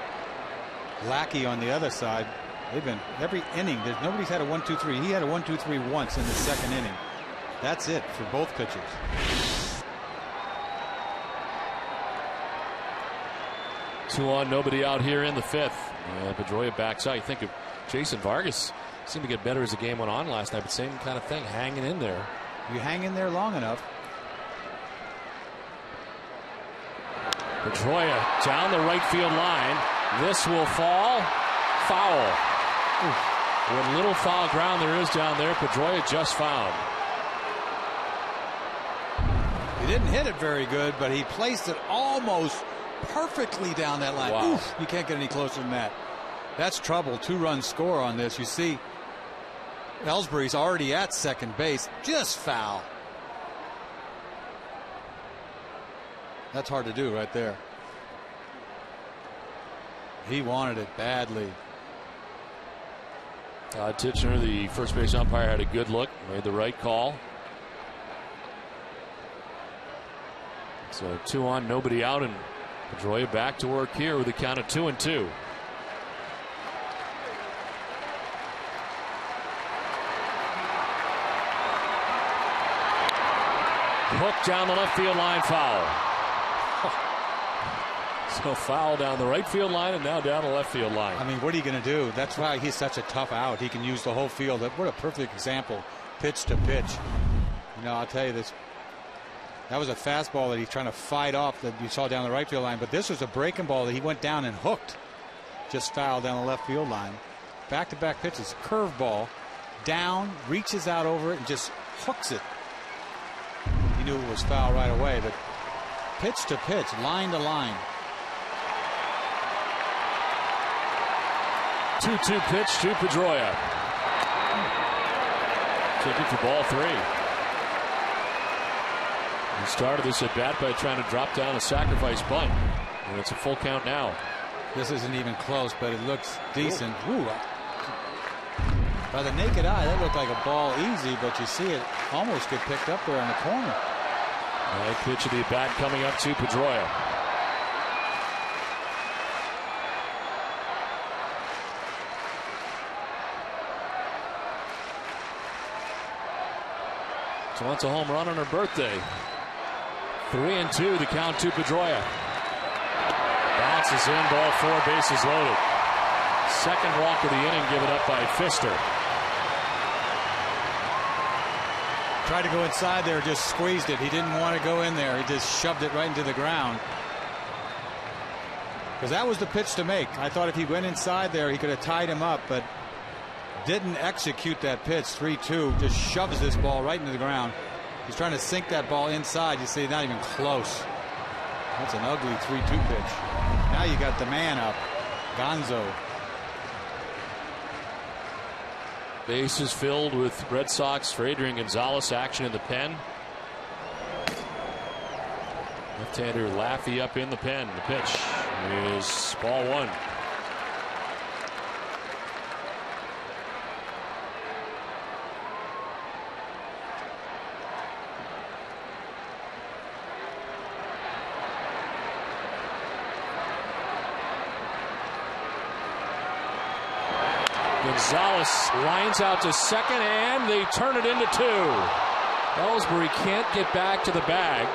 Lackey on the other side. They've been every inning. Nobody's had a 1-2-3. He had a 1-2-3 once in the second inning. That's it for both pitchers. Two on, nobody out here in the fifth. Pedroia backs out. You think of Jason Vargas. Seemed to get better as the game went on last night, but same kind of thing, hanging in there. You hang in there long enough. Pedroia down the right field line. This will fall. Foul. What little foul ground there is down there, Pedroia just found. He didn't hit it very good, but he placed it almost perfectly down that line. Wow. Oof, you can't get any closer than that. That's trouble. 2-run score on this. You see Ellsbury's already at second base. Just foul. That's hard to do right there. He wanted it badly. Titchener, the first base umpire, had a good look, made the right call. So 2 on, nobody out, and Pedroia back to work here with a count of 2-2. Hook down the left field line, foul. So foul down the right field line and now down the left field line. I mean, what are you going to do? That's why he's such a tough out. He can use the whole field. What a perfect example, pitch to pitch. You know, I'll tell you this. That was a fastball that he's trying to fight off that you saw down the right field line. But this was a breaking ball that he went down and hooked. Just fouled down the left field line. Back-to-back pitches. Curveball. Down, reaches out over it, and just hooks it. He knew it was foul right away, but pitch to pitch, line to line. 2-2 pitch to Pedroia. Took it for ball 3. He started this at bat by trying to drop down a sacrifice bunt, and it's a full count now. This isn't even close, but it looks decent. Ooh. By the naked eye, that looked like a ball easy, but you see it almost get picked up there in the corner. Right pitch of the bat coming up to Pedroia. So wants a home run on her birthday. 3-2, the count to Pedroia. Bounces in, ball 4, bases loaded. Second walk of the inning given up by Pfister. Tried to go inside there, just squeezed it. He didn't want to go in there. He just shoved it right into the ground. Because that was the pitch to make. I thought if he went inside there, he could have tied him up, but didn't execute that pitch. 3-2, just shoves this ball right into the ground. He's trying to sink that ball inside. You see, not even close. That's an ugly 3-2 pitch. Now you got the man up, Gonzo. Bases filled with Red Sox for Adrian Gonzalez. Action in the pen. Left-hander Laffey up in the pen. The pitch is ball 1. Gonzalez lines out to second, and they turn it into 2. Ellsbury can't get back to the bag.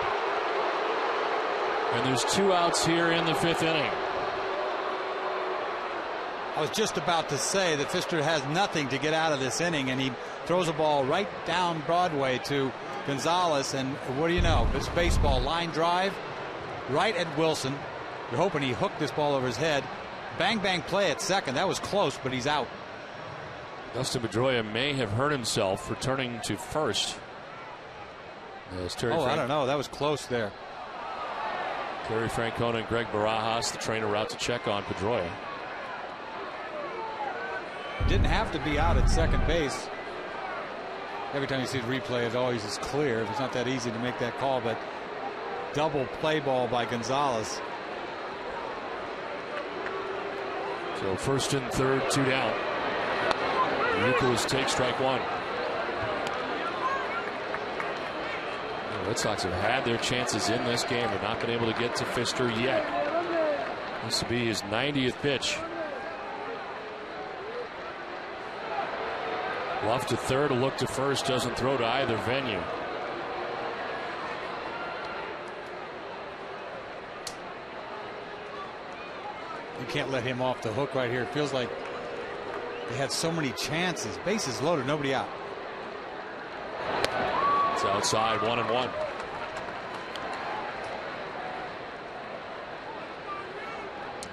And there's 2 outs here in the 5th inning. I was just about to say that Pfister has nothing to get out of this inning, and he throws a ball right down Broadway to Gonzalez, and what do you know? It's baseball. Line drive right at Wilson. You're hoping he hooked this ball over his head. Bang, bang play at second. That was close, but he's out. Dustin Pedroia may have hurt himself returning to first. I don't know. That was close there. Terry Francona and Greg Barajas, the trainer, out to check on Pedroia. Didn't have to be out at second base. Every time you see the replay, it always is clear. It's not that easy to make that call, but double play ball by Gonzalez. So first and third, 2 down. Youkilis takes strike 1. The Red Sox have had their chances in this game and not been able to get to Pfister yet. This will be his 90th pitch. Bluff to third, a look to first, doesn't throw to either venue. You can't let him off the hook right here. It feels like they had so many chances. Bases loaded, nobody out. It's outside, 1-1.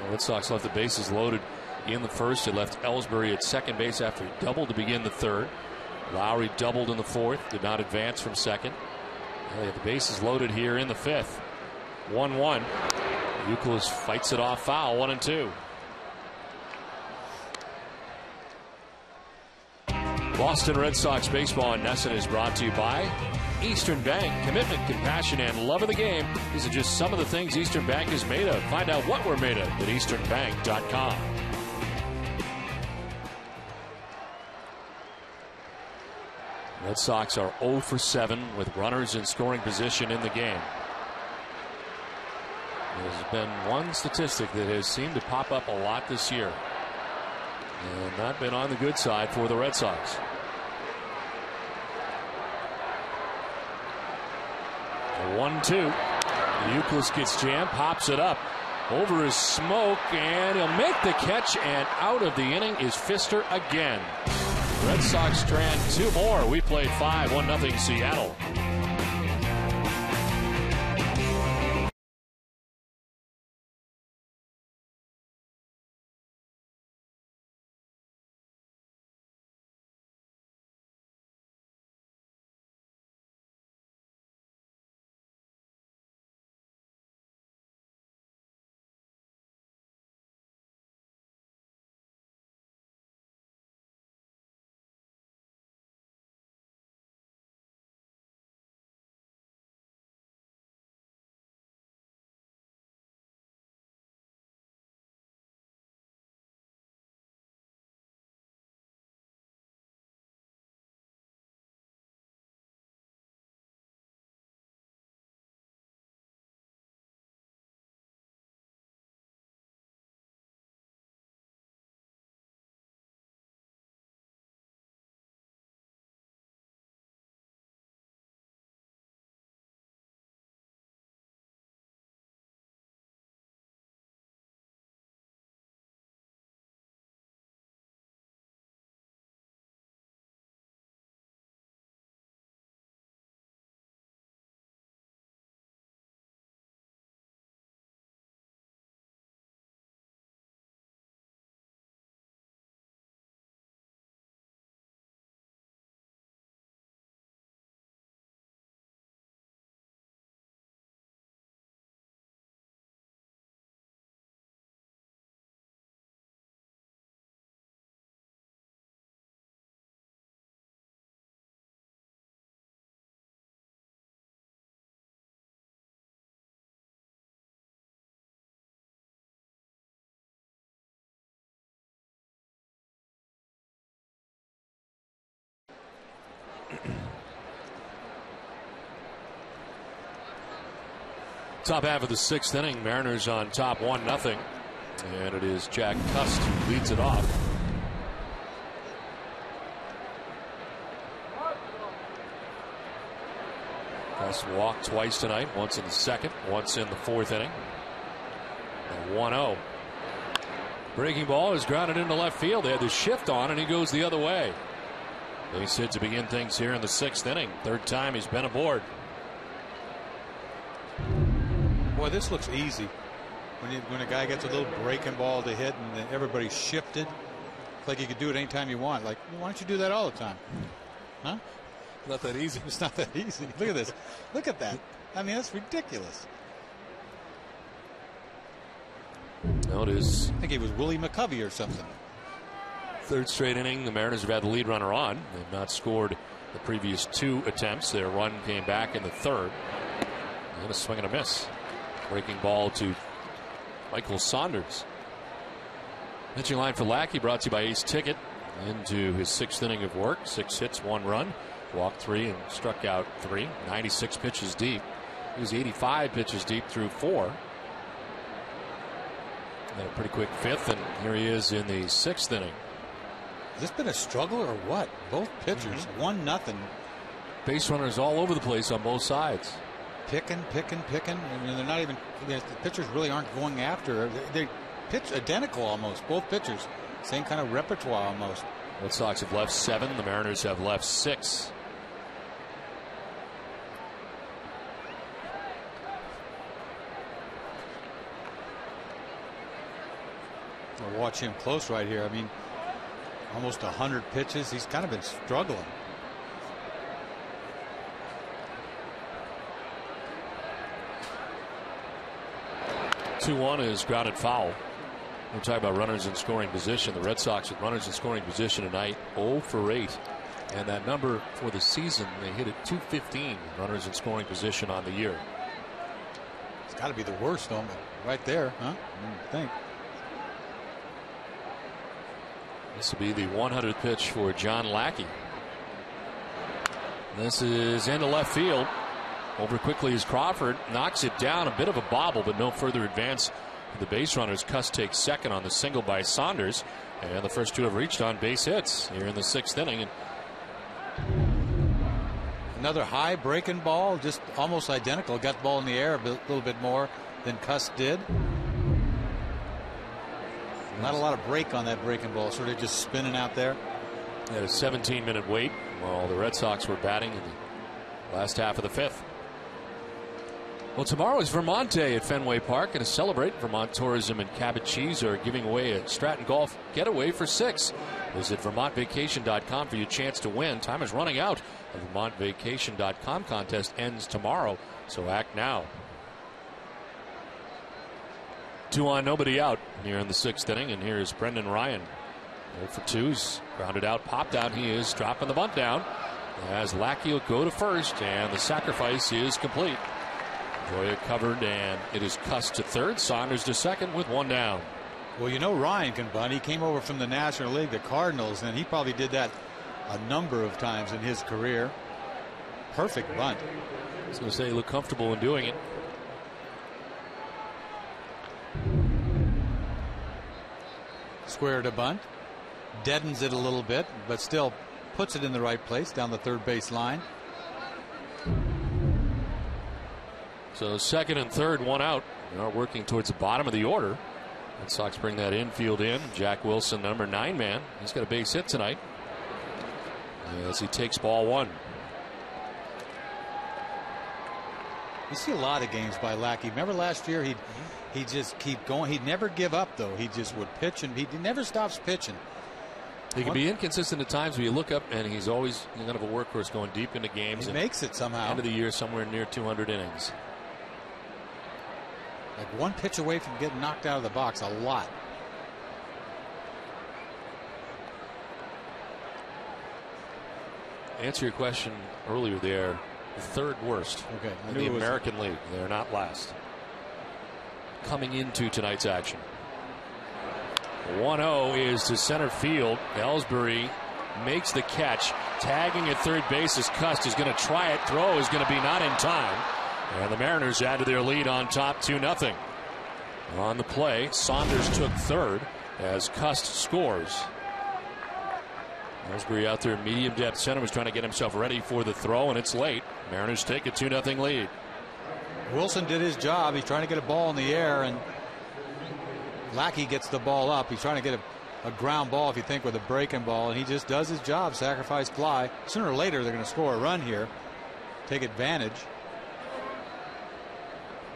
The Red Sox left the bases loaded in the first. They left Ellsbury at second base after he doubled to begin the third. Lowry doubled in the fourth, did not advance from second. They have the bases loaded here in the 5th. 1-1. Youkilis fights it off foul, 1-2. Boston Red Sox baseball in NESN is brought to you by Eastern Bank. Commitment, compassion, and love of the game. These are just some of the things Eastern Bank is made of. Find out what we're made of at easternbank.com. Red Sox are 0 for 7 with runners in scoring position in the game. There's been one statistic that has seemed to pop up a lot this year, and not been on the good side for the Red Sox. A 1-2. Youkilis gets jammed, pops it up over his smoke, and he'll make the catch, and out of the inning is Pfister again. Red Sox strand 2 more. We played 5, 1-0 Seattle. Top half of the 6th inning, Mariners on top 1-0, and it is Jack Cust who leads it off. Cust walked twice tonight, once in the second, once in the fourth inning. 1-0. Breaking ball is grounded into left field. They had the shift on, and he goes the other way. Base hit to begin things here in the sixth inning. Third time he's been aboard. Boy, this looks easy. When a guy gets a little breaking ball to hit and everybody's shifted, it's like you could do it anytime you want. Like, why don't you do that all the time? Huh? Not that easy. It's not that easy. Look at this. Look at that. I mean, that's ridiculous. No, it is. I think he was Willie McCovey or something. Third straight inning, the Mariners have had the lead runner on. They've not scored the previous two attempts. Their run came back in the third. And a swing and a miss. Breaking ball to Michael Saunders. Pitching line for Lackey brought to you by Ace Ticket. Into his sixth inning of work. 6 hits, 1 run. Walked 3 and struck out 3. 96 pitches deep. He was 85 pitches deep through 4. And a pretty quick fifth, and here he is in the sixth inning. Has this been a struggle or what? Both pitchers, 1-0. Base runners all over the place on both sides. Picking. I mean, they're not even. The pitchers really aren't going after. They pitch identical almost. Both pitchers, same kind of repertoire almost. Red Sox have left 7. The Mariners have left 6. I'll watch him close right here. I mean, almost 100 pitches. He's kind of been struggling. Two-1 is grounded foul. We're talking about runners in scoring position. The Red Sox with runners in scoring position tonight, 0 for 8. And that number for the season, they hit it 215 runners in scoring position on the year. It's got to be the worst, though, right there, huh? I think. This will be the 100th pitch for John Lackey. This is into left field. Over quickly as Crawford knocks it down. A bit of a bobble, but no further advance for the base runners. Cust takes second on the single by Saunders. And the first two have reached on base hits here in the sixth inning. Another high breaking ball, just almost identical. Got the ball in the air a little bit more than Cust did. Not a lot of break on that breaking ball, sort of just spinning out there. They had a 17-minute wait while the Red Sox were batting in the last half of the fifth. Well, tomorrow is Vermont Day at Fenway Park, and to celebrate, Vermont Tourism and Cabot Cheese are giving away a Stratton Golf getaway for 6. Visit VermontVacation.com for your chance to win. Time is running out. The VermontVacation.com contest ends tomorrow, so act now. 2 on, nobody out here in the sixth inning, and here's Brendan Ryan. 0 for 2's grounded out, popped out. He is dropping the bunt down as Lackey will go to first, and the sacrifice is complete. Joya covered, and it is Cust to third. Saunders to second with 1 down. Well, you know Ryan can bunt. He came over from the National League, the Cardinals, and he probably did that a number of times in his career. Perfect bunt. I was going to say he looked comfortable in doing it. Square to bunt. Deadens it a little bit, but still puts it in the right place down the third base line. So second and third, 1 out. They are working towards the bottom of the order. Red Sox bring that infield in. Jack Wilson, number 9 man. He's got a base hit tonight as he takes ball 1. You see a lot of games by Lackey. Remember last year he'd just keep going. He'd never give up, though. He just would pitch, and he never stops pitching. He can be inconsistent at times where you look up and he's always kind of a workhorse going deep into games. He makes it somehow. End of the year somewhere near 200 innings. Like one pitch away from getting knocked out of the box a lot. Answer your question earlier there. The third worst in the American League. They're not last. Coming into tonight's action. 1-0 is to center field. Ellsbury makes the catch. Tagging at third base as Cust is going to try it. Throw is going to be not in time. And the Mariners add to their lead on top 2-0. On the play, Saunders took third as Cust scores. Ellsbury out there, medium depth center, was trying to get himself ready for the throw, and it's late. Mariners take a 2-0 lead. Wilson did his job. He's trying to get a ball in the air, and Lackey gets the ball up. He's trying to get a ground ball, if you think, with a breaking ball, and he just does his job. Sacrifice fly. Sooner or later, they're going to score a run here. Take advantage.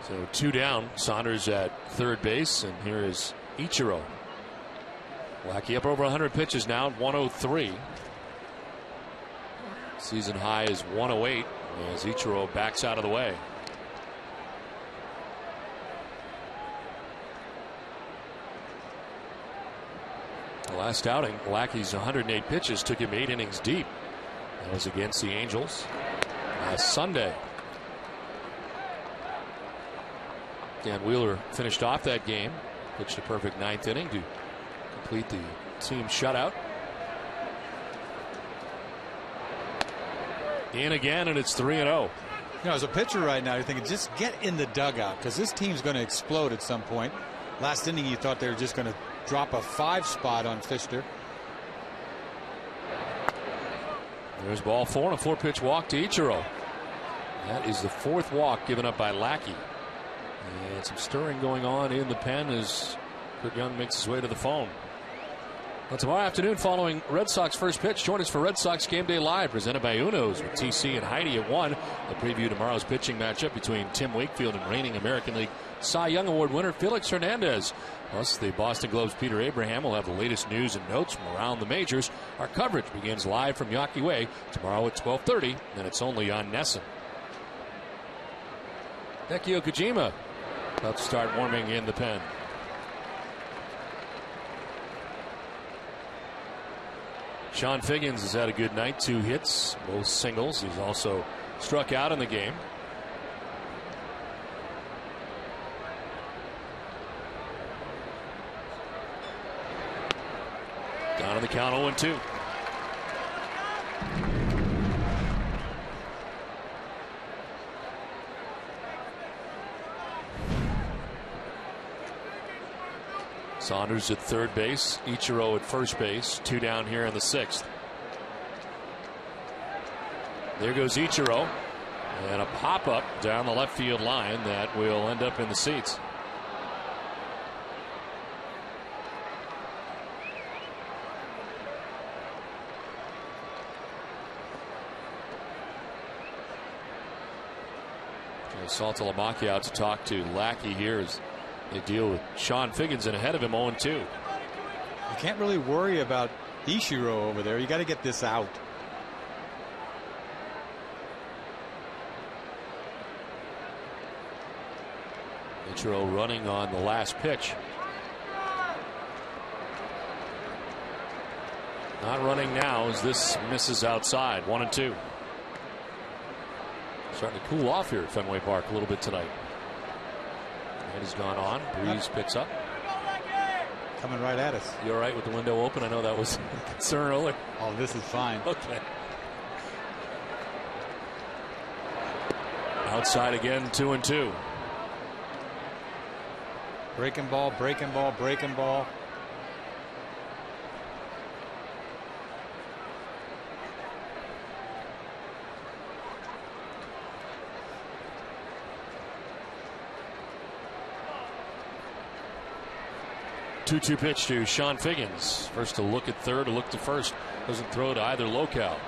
So 2 down. Saunders at third base, and here is Ichiro. Lackey up over 100 pitches now, 103. Season high is 108 as Ichiro backs out of the way. The last outing, Lackey's 108 pitches took him 8 innings deep. That was against the Angels last Sunday. Dan Wheeler finished off that game, pitched a perfect 9th inning to complete the team shutout. In again, and it's 3-0. You know, as a pitcher right now, you're thinking, just get in the dugout, because this team's going to explode at some point. Last inning, you thought they were just going to drop a 5 spot on Fister. There's ball 4 and a 4-pitch walk to Ichiro. That is the 4th walk given up by Lackey. And some stirring going on in the pen as Kurt Young makes his way to the phone. Well, tomorrow afternoon, following Red Sox first pitch, join us for Red Sox Game Day Live, presented by Uno's with TC and Heidi at 1. We'll preview tomorrow's pitching matchup between Tim Wakefield and reigning American League Cy Young Award winner Felix Hernandez. Plus, the Boston Globe's Peter Abraham will have the latest news and notes from around the majors. Our coverage begins live from Yawkey Way tomorrow at 12:30, and it's only on NESN. Hideki Okajima about to start warming in the pen. Sean Figgins has had a good night, 2 hits, both singles. He's also struck out in the game. Down on the count, 0-2. Saunders at third base, Ichiro at first base, 2 down here in the 6th. There goes Ichiro, and a pop-up down the left field line that will end up in the seats. Saltalamacchia out to talk to Lackey here as they deal with Sean Figgins, and ahead of him 0-2. You can't really worry about Ichiro over there. You got to get this out. Ichiro running on the last pitch. Not running now as this misses outside. 1-2. Starting to cool off here at Fenway Park a little bit tonight. And he's gone on. Breeze picks up. Coming right at us. You all right with the window open? I know that was a concern earlier. Oh, this is fine. Okay. Outside again, 2-2. Breaking ball, breaking ball, breaking ball. Two-two pitch to Sean Figgins. First to look at third, to look to first. Doesn't throw to either locale.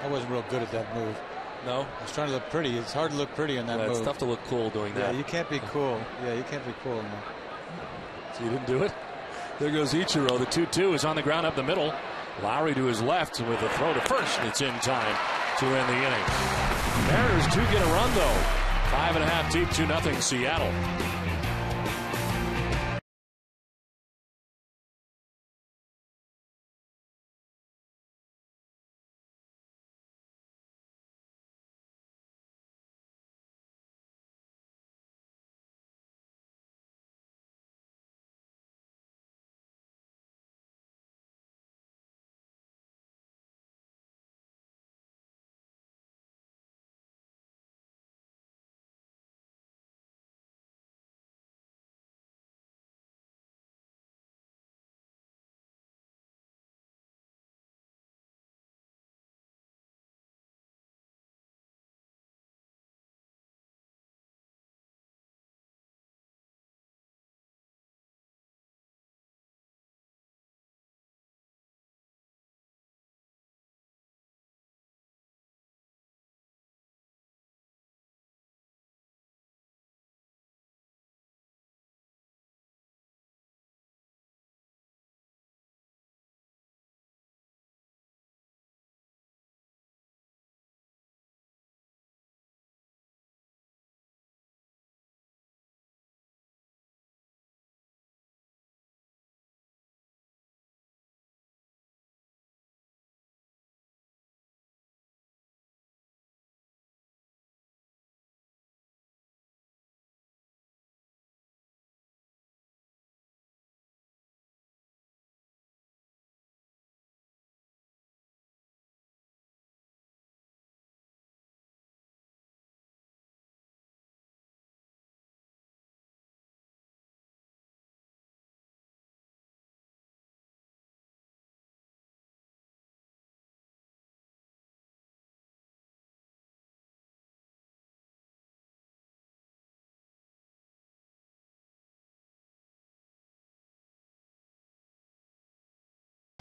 I wasn't real good at that move. No? I was trying to look pretty. It's hard to look pretty on that move. It's tough to look cool doing that. Yeah, you can't be cool. Yeah, you can't be cool. No. So you didn't do it? There goes Ichiro. The 2-2 is on the ground up the middle. Lowry to his left with a throw to first. It's in time to end the inning. Mariners do get a run, though. 5.5 deep, 2-0 Seattle.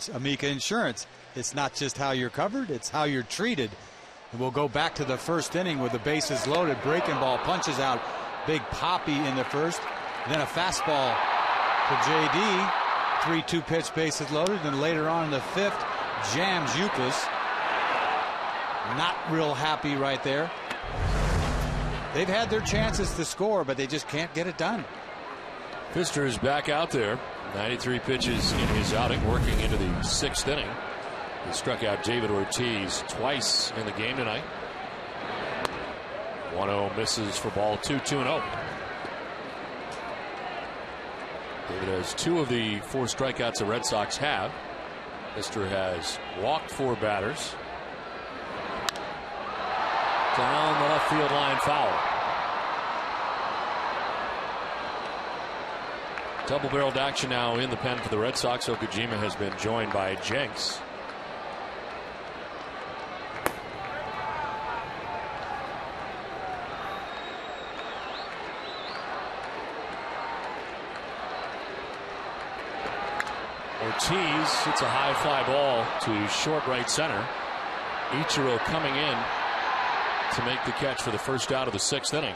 It's Amica Insurance. It's not just how you're covered, it's how you're treated. And we'll go back to the first inning with the bases loaded. Breaking ball punches out Big Poppy in the first. Then a fastball to JD. 3-2 pitch, bases loaded. And later on in the fifth, jams Euclid. Not real happy right there. They've had their chances to score, but they just can't get it done. Pfister is back out there. 93 pitches in his outing, working into the sixth inning. He struck out David Ortiz twice in the game tonight. 1-0 misses for ball 2, 2-0. David has 2 of the 4 strikeouts the Red Sox have. Pfister has walked 4 batters. Down the left field line, foul. Double-barreled action now in the pen for the Red Sox. Okajima has been joined by Jenks. Ortiz hits a high fly ball to short right center. Ichiro coming in to make the catch for the first out of the 6th inning.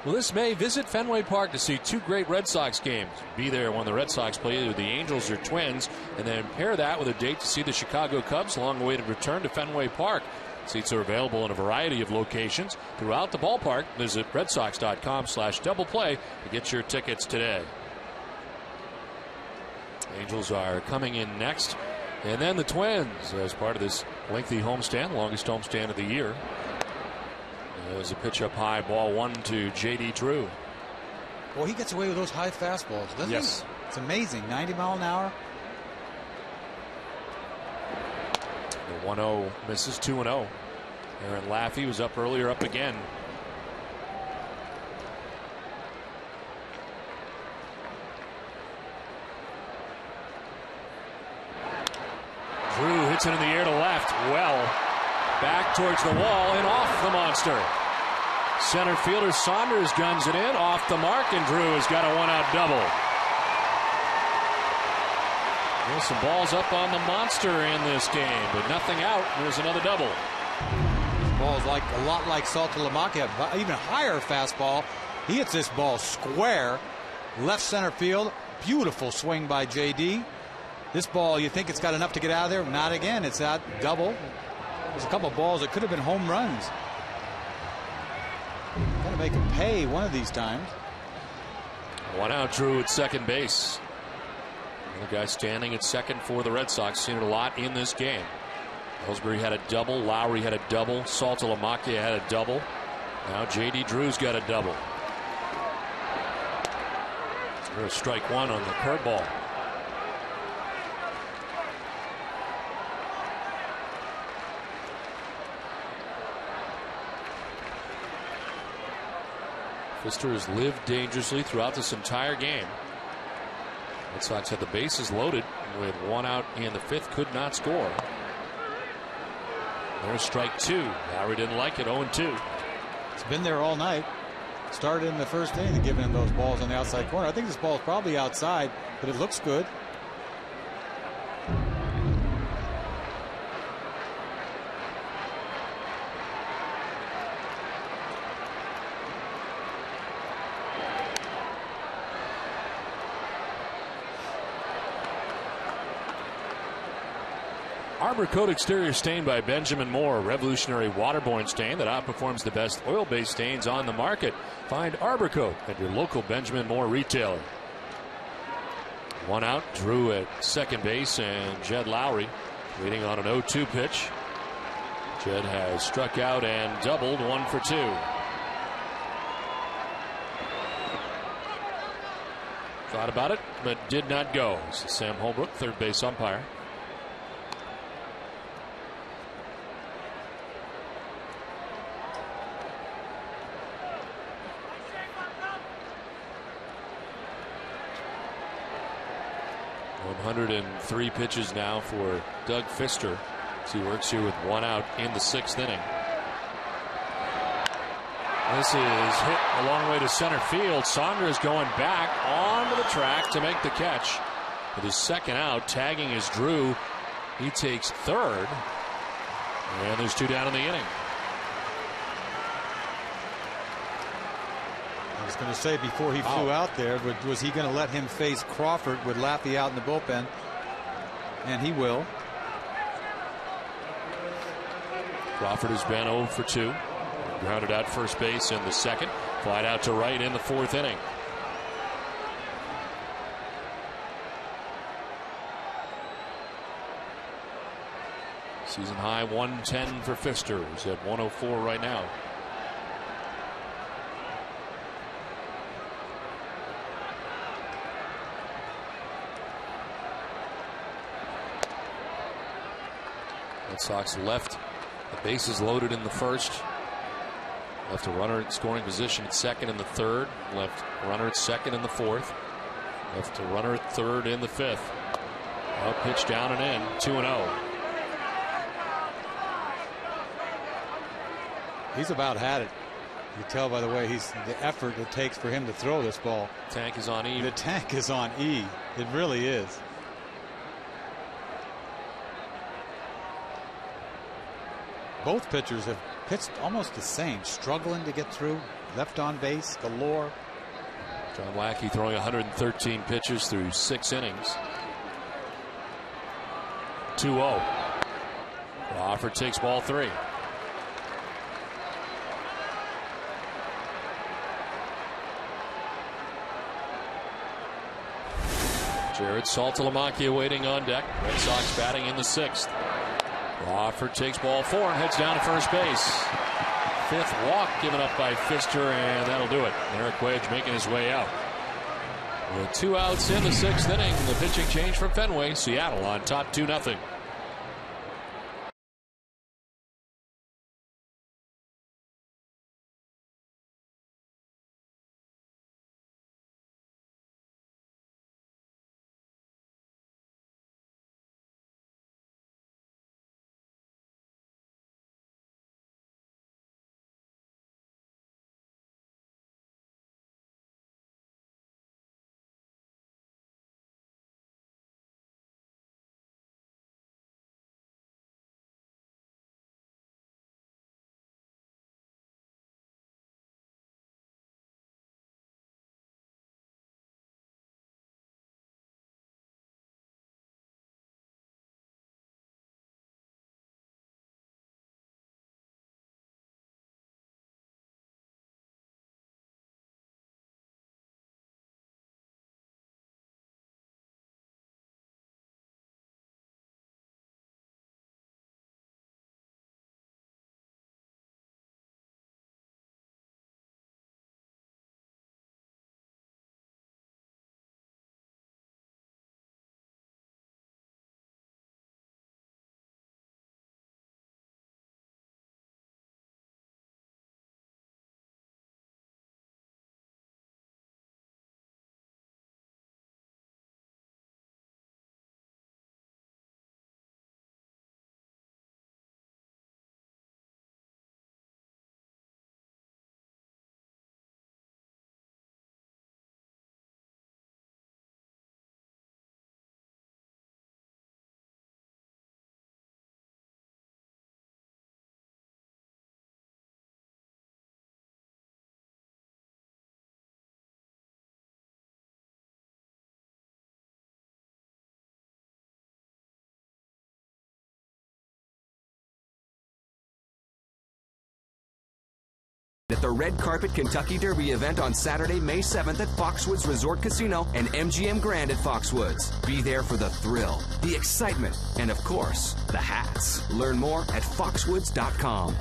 Well, this May, visit Fenway Park to see 2 great Red Sox games. Be there when the Red Sox play either the Angels or Twins, and then pair that with a date to see the Chicago Cubs' long-awaited return to Fenway Park. Seats are available in a variety of locations throughout the ballpark. Visit redsox.com/doubleplay to get your tickets today. Angels are coming in next, and then the Twins as part of this lengthy homestand, longest homestand of the year. There's a pitch up high, ball 1 to J.D. Drew. Well, he gets away with those high fastballs, doesn't he? Yes. It's amazing. 90 mile an hour. The 1-0 misses, 2-0. Aaron Laffey was up earlier, up again. Drew hits it in the air to left. Well, back towards the wall and off the monster. Center fielder Saunders guns it in, off the mark, and Drew has got a 1-out double. Well, some balls up on the monster in this game, but nothing out. There's another double. Ball's like a lot like Saltalamacchia, even higher fastball. He hits this ball square, left center field. Beautiful swing by JD. This ball, you think it's got enough to get out of there? Not again. It's that double. There's a couple of balls that could have been home runs. Got to make him pay one of these times. 1 out, Drew at second base. The guy standing at second for the Red Sox. Seen it a lot in this game. Ellsbury had a double. Lowry had a double. Saltalamacchia had a double. Now J.D. Drew's got a double. There's strike 1 on the curveball. Pfister has lived dangerously throughout this entire game. Red Sox had the bases loaded with 1 out in the 5th, could not score. There's strike 2. Lowry didn't like it, 0-2. It's been there all night. Started in the first inning, giving him those balls on the outside corner. I think this ball is probably outside, but it looks good. Arbor Coat exterior stain by Benjamin Moore, a revolutionary waterborne stain that outperforms the best oil-based stains on the market. Find Arbor Coat at your local Benjamin Moore retailer. 1 out, Drew at second base, and Jed Lowry waiting on an 0-2 pitch. Jed has struck out and doubled, 1 for 2. Thought about it, but did not go. This is Sam Holbrook, third base umpire. .103 pitches now for Doug Pfister as he works here with 1 out in the 6th inning. This is hit a long way to center field. Saunders going back onto the track to make the catch. With his second out, tagging is Drew. He takes third. And there's 2 down in the inning. I was going to say before he flew out there, was he going to let him face Crawford with Laffey out in the bullpen? And he will. Crawford has been 0 for 2. Grounded out first base in the second. Flied out to right in the 4th inning. Season high 110 for Pfister. He's at 104 right now. Red Sox left the bases loaded in the first. Left a runner at scoring position at second in the third. Left a runner at second in the fourth. Left a runner at third in the fifth. Up pitch down and in. 2-0. He's about had it. You tell by the way the effort it takes for him to throw this ball. Tank is on E. The tank is on E. It really is. Both pitchers have pitched almost the same, struggling to get through. Left on base galore. John Lackey throwing 113 pitches through 6 innings. 2-0. Crawford takes ball 3. Jared Saltalamacchia waiting on deck. Red Sox batting in the 6th. Crawford takes ball 4 and heads down to first base. 5th walk given up by Pfister, and that'll do it. Eric Wedge making his way out. With 2 outs in the 6th inning, the pitching change from Fenway. Seattle on top 2-0. At the Red Carpet Kentucky Derby event on Saturday, May 7th at Foxwoods Resort Casino and MGM Grand at Foxwoods. Be there for the thrill, the excitement, and of course, the hats. Learn more at foxwoods.com.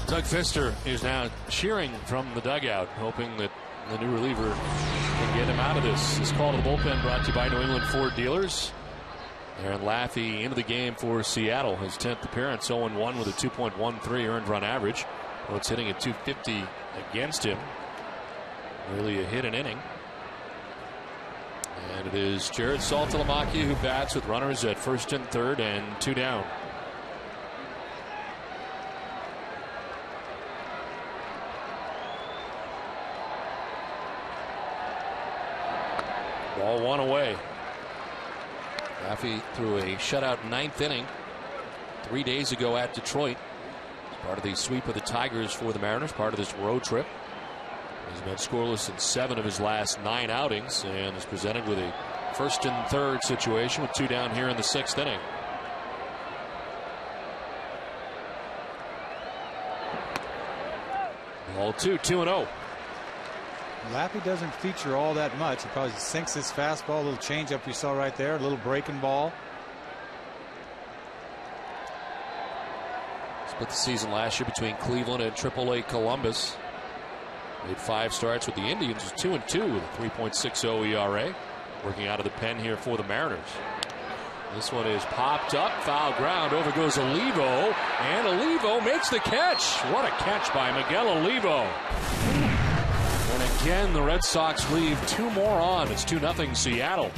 Doug Pfister is now cheering from the dugout, hoping that the new reliever can get him out of this. This call to the bullpen brought to you by New England Ford Dealers. Aaron Laffey into the game for Seattle. His 10th appearance, 0-1 with a 2.13 earned run average. Well, it's hitting at 250 against him. Nearly a hit an inning. And it is Jared Saltalamacchia who bats with runners at first and third and 2 down. Ball one away. Laffey threw a shutout ninth inning 3 days ago at Detroit. It's part of the sweep of the Tigers for the Mariners, part of this road trip. He's been scoreless in 7 of his last 9 outings and is presented with a first and third situation with 2 down here in the 6th inning. Ball 2, 2-0. Laffey doesn't feature all that much. He probably sinks his fastball, a little changeup you saw right there, a little breaking ball. Split the season last year between Cleveland and AAA Columbus. Made 5 starts with the Indians, 2-2 with a 3.60 ERA. Working out of the pen here for the Mariners. This one is popped up, foul ground, over goes Olivo, and Olivo makes the catch. What a catch by Miguel Olivo. And again, the Red Sox leave 2 more on. It's 2-0 Seattle.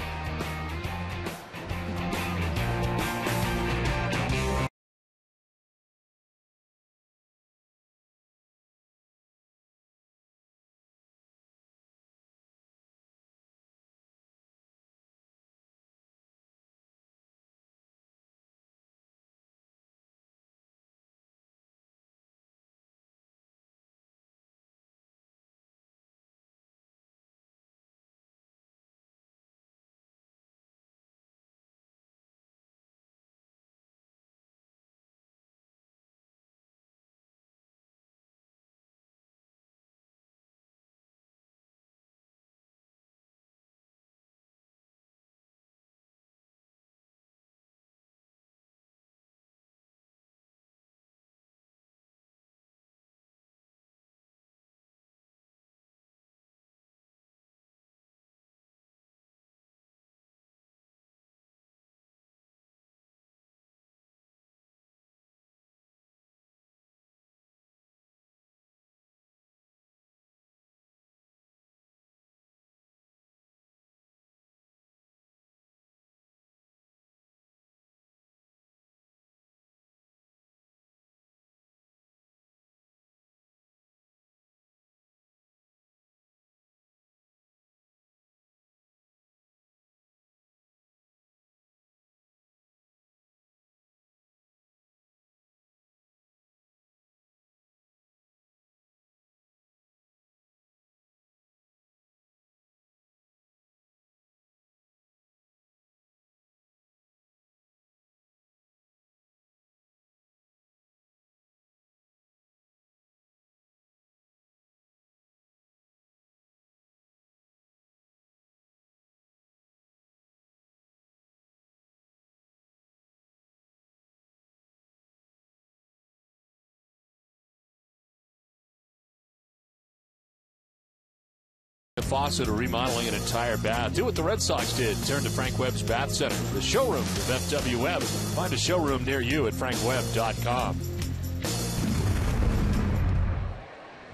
The faucet or remodeling an entire bath. Do what the Red Sox did. Turn to Frank Webb's Bath Center, the showroom of FW Webb. Find a showroom near you at frankwebb.com.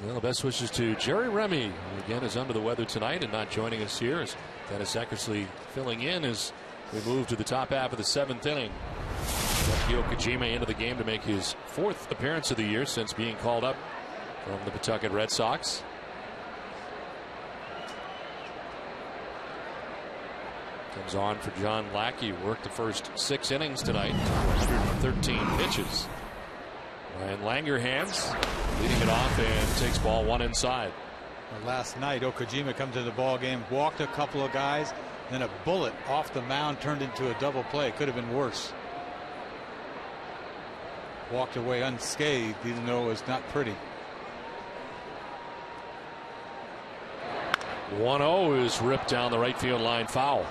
Well, best wishes to Jerry Remy, who again is under the weather tonight and not joining us here, as Dennis Eckersley filling in as we move to the top half of the 7th inning. Hideki Okajima into the game to make his 4th appearance of the year since being called up from the Pawtucket Red Sox. Comes on for John Lackey. Worked the first 6 innings tonight. 113 pitches. Ryan Langerhans leading it off and takes ball 1 inside. Well, last night Okajima come to the ball game, walked a couple of guys, then a bullet off the mound turned into a double play. Could have been worse. Walked away unscathed, even though it was not pretty. 1-0 is ripped down the right field line, foul.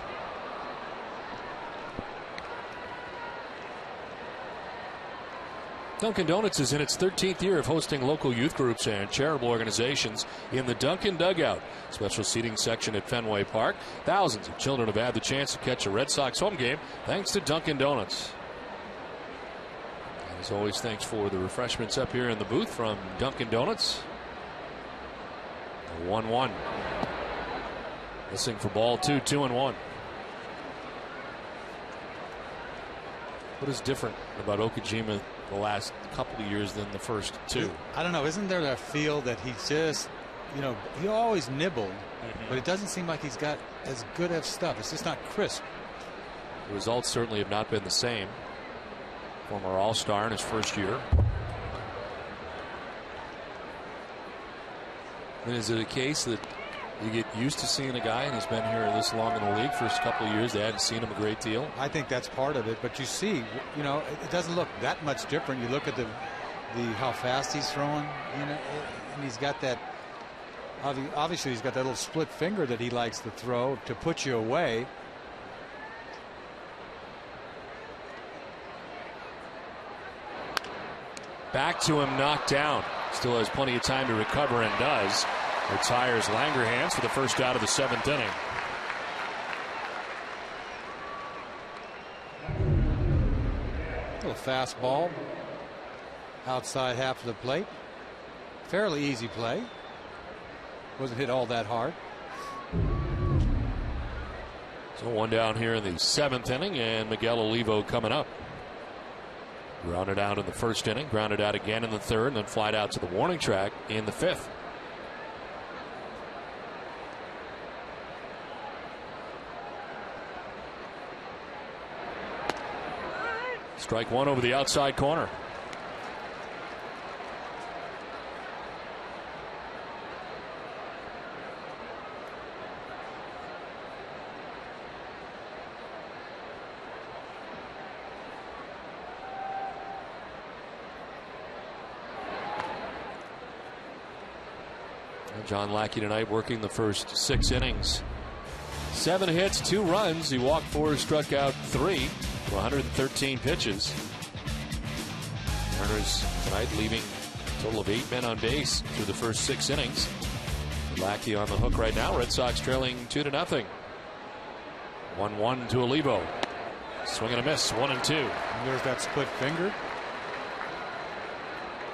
Dunkin' Donuts is in its 13th year of hosting local youth groups and charitable organizations in the Dunkin' Dugout, special seating section at Fenway Park. Thousands of children have had the chance to catch a Red Sox home game thanks to Dunkin' Donuts. As always, thanks for the refreshments up here in the booth from Dunkin' Donuts. 1-1. Missing for ball 2, 2-1. What is different about Okajima the last couple of years than the first 2? I don't know. Isn't there a feel that he just you know, he always nibbled, but it doesn't seem like he's got as good of stuff. It's just not crisp. The results certainly have not been the same. Former All-Star in his first year. And is it a case that you get used to seeing a guy, and he's been here this long in the league for a couple of years, they hadn't seen him a great deal? I think that's part of it, but you see, you know, it doesn't look that much different. You look at the how fast he's throwing, you know, and he's got that, obviously he's got that little split finger that he likes to throw to put you away. Back to him, knocked down. Still has plenty of time to recover, and does. Retires Langerhans for the first out of the 7th inning. Little fastball outside half of the plate. Fairly easy play. Wasn't hit all that hard. So one down here in the 7th inning, and Miguel Olivo coming up. Grounded out in the 1st inning, grounded out again in the 3rd, and then flied out to the warning track in the 5th. Strike one over the outside corner. John Lackey tonight working the first 6 innings. 7 hits, 2 runs. He walked 4, struck out 3 for 113 pitches. Mariners tonight leaving a total of 8 men on base through the first 6 innings. Lackey on the hook right now. Red Sox trailing 2-0. 1-1 to Olivo. Swing and a miss. 1-2. And there's that split finger.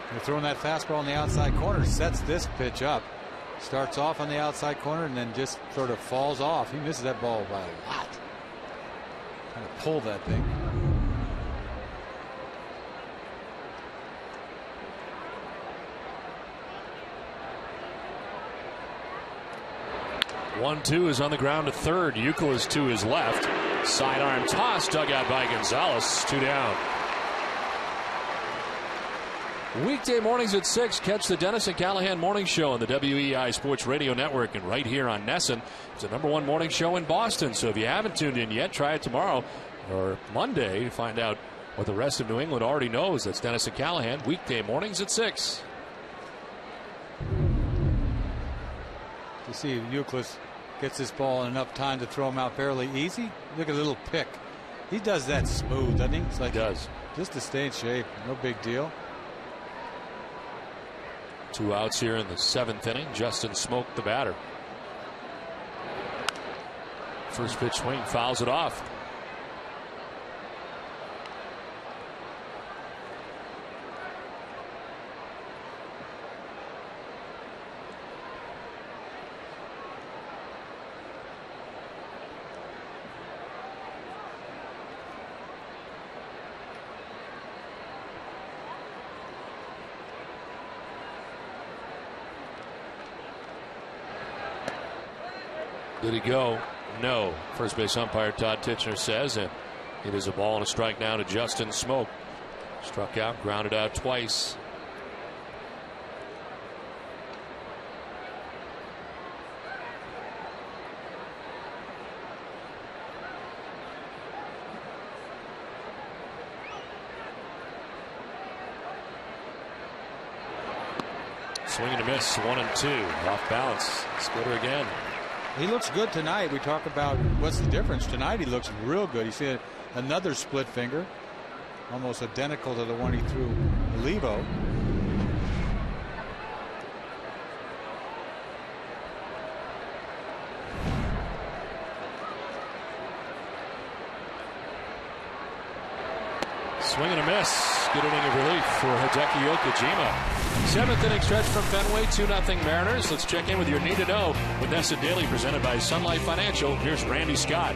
They're throwing that fastball on the outside corner. Sets this pitch up. Starts off on the outside corner and then just sort of falls off. He misses that ball by a lot. Trying to pull that thing. One-two is on the ground to third. Euclid to his left. Sidearm toss dug out by Gonzalez. 2 down. Weekday mornings at 6, catch the Dennis and Callahan Morning Show on the WEI Sports Radio Network and right here on NESN. It's the #1 morning show in Boston, so if you haven't tuned in yet, try it tomorrow or Monday to find out what the rest of New England already knows. That's Dennis and Callahan, weekday mornings at 6. You see Euclid gets this ball in enough time to throw him out fairly easy. Look at a little pick. He does that smooth, doesn't he? It's like he does. Just to stay in shape. No big deal. 2 outs here in the 7th inning. Justin Smoke, the batter. First pitch swing, fouls it off. Did he go? No. First base umpire Todd Titchener says, and it is a ball and a strike now to Justin Smoke. Struck out, grounded out twice. Swing and a miss, 1-2. Off balance. Splitter again. He looks good tonight. We talk about what's the difference. Tonight he looks real good. You see another split finger, almost identical to the one he threw Olivo. Swing and a miss. Good inning of relief for Hideki Okajima. 7th inning stretch from Fenway, 2-0 Mariners. Let's check in with your need to know with NESN Daily presented by Sun Life Financial. Here's Randy Scott.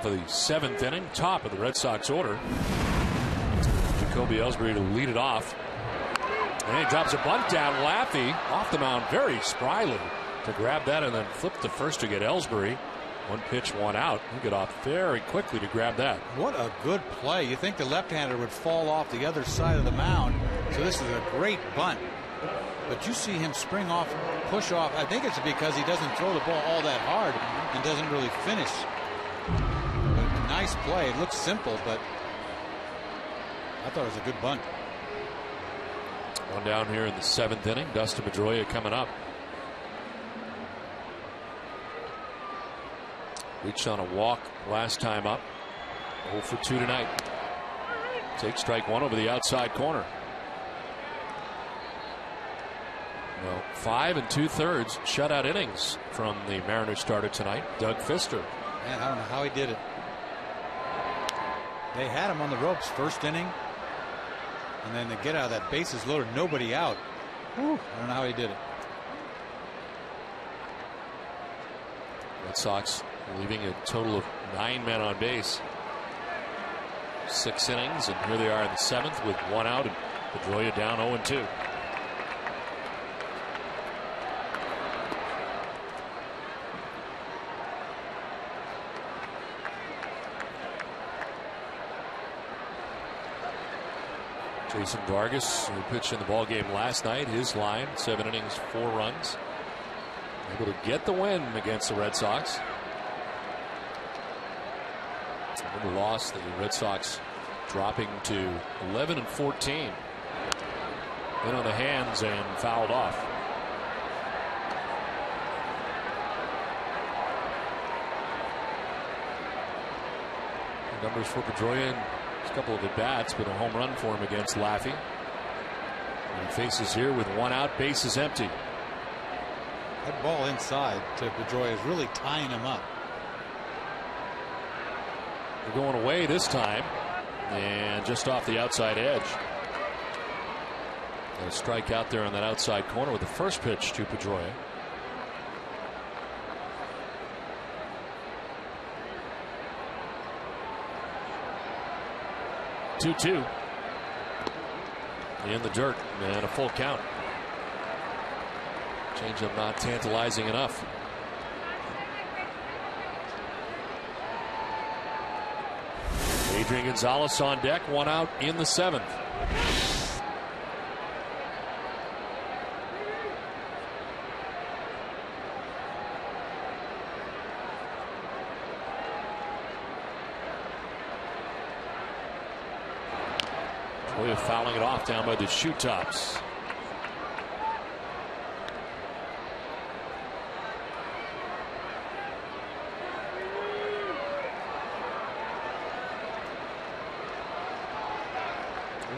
of the 7th inning, top of the Red Sox order. Jacoby Ellsbury to lead it off. And he drops a bunt down. Laffey off the mound very spryly to grab that and then flip to first to get Ellsbury. 1 pitch, 1 out. He got off very quickly to grab that. What a good play. You think the left-hander would fall off the other side of the mound. So this is a great bunt. But you see him spring off, push off. I think it's because he doesn't throw the ball all that hard and doesn't really finish. But nice play. It looks simple, but I thought it was a good bunt. One down here in the 7th inning. Dustin Pedroia coming up. Reached on a walk last time up. 0 for 2 tonight. Take strike 1 over the outside corner. Well, 5 2/3 shutout innings from the Mariners starter tonight, Doug Fister. Man, I don't know how he did it. They had him on the ropes first inning, and then to get out of that bases loaded, nobody out. Whew, I don't know how he did it. Red Sox leaving a total of 9 men on base. 6 innings, and here they are in the 7th with 1 out, and Pedroia down 0-2. Jason Vargas, who pitched in the ball game last night, his line 7 innings, 4 runs, able to get the win against the Red Sox. The loss, the Red Sox dropping to 11-14. In on the hands and fouled off. The numbers for Pedroia, a couple of at-bats, but a home run for him against Laffey. And he faces here with 1 out, bases empty. That ball inside to Pedroia is really tying him up. They're going away this time, and just off the outside edge. A strike out there on that outside corner with the first pitch to Pedroia. Two in the dirt and a full count. Changeup not tantalizing enough. Adrian Gonzalez on deck, 1 out in the 7th. Boy, fouling it off down by the shoe tops.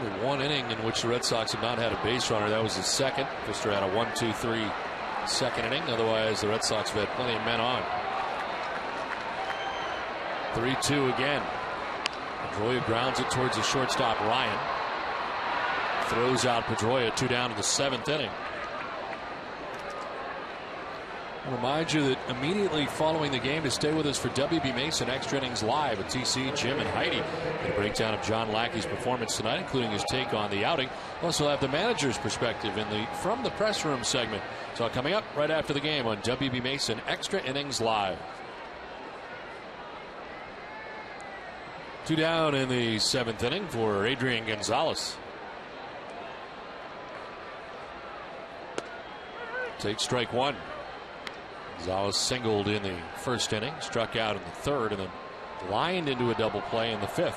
Only 1 inning in which the Red Sox have not had a base runner. That was the 2nd. Fister had a 1-2-3 second inning. Otherwise, the Red Sox have had plenty of men on. 3-2 again. Pedroia grounds it towards the shortstop, Ryan. Throws out Pedroia, 2 down to the 7th inning. I'll remind you that immediately following the game, to stay with us for WB Mason Extra Innings Live with TC, Jim, and Heidi. A breakdown of John Lackey's performance tonight, including his take on the outing. We'll also have the manager's perspective in the From the Press Room segment. It's all coming up right after the game on WB Mason Extra Innings Live. 2 down in the 7th inning for Adrian Gonzalez. Take strike 1. Gonzalez singled in the 1st inning, struck out in the 3rd, and then lined into a double play in the 5th.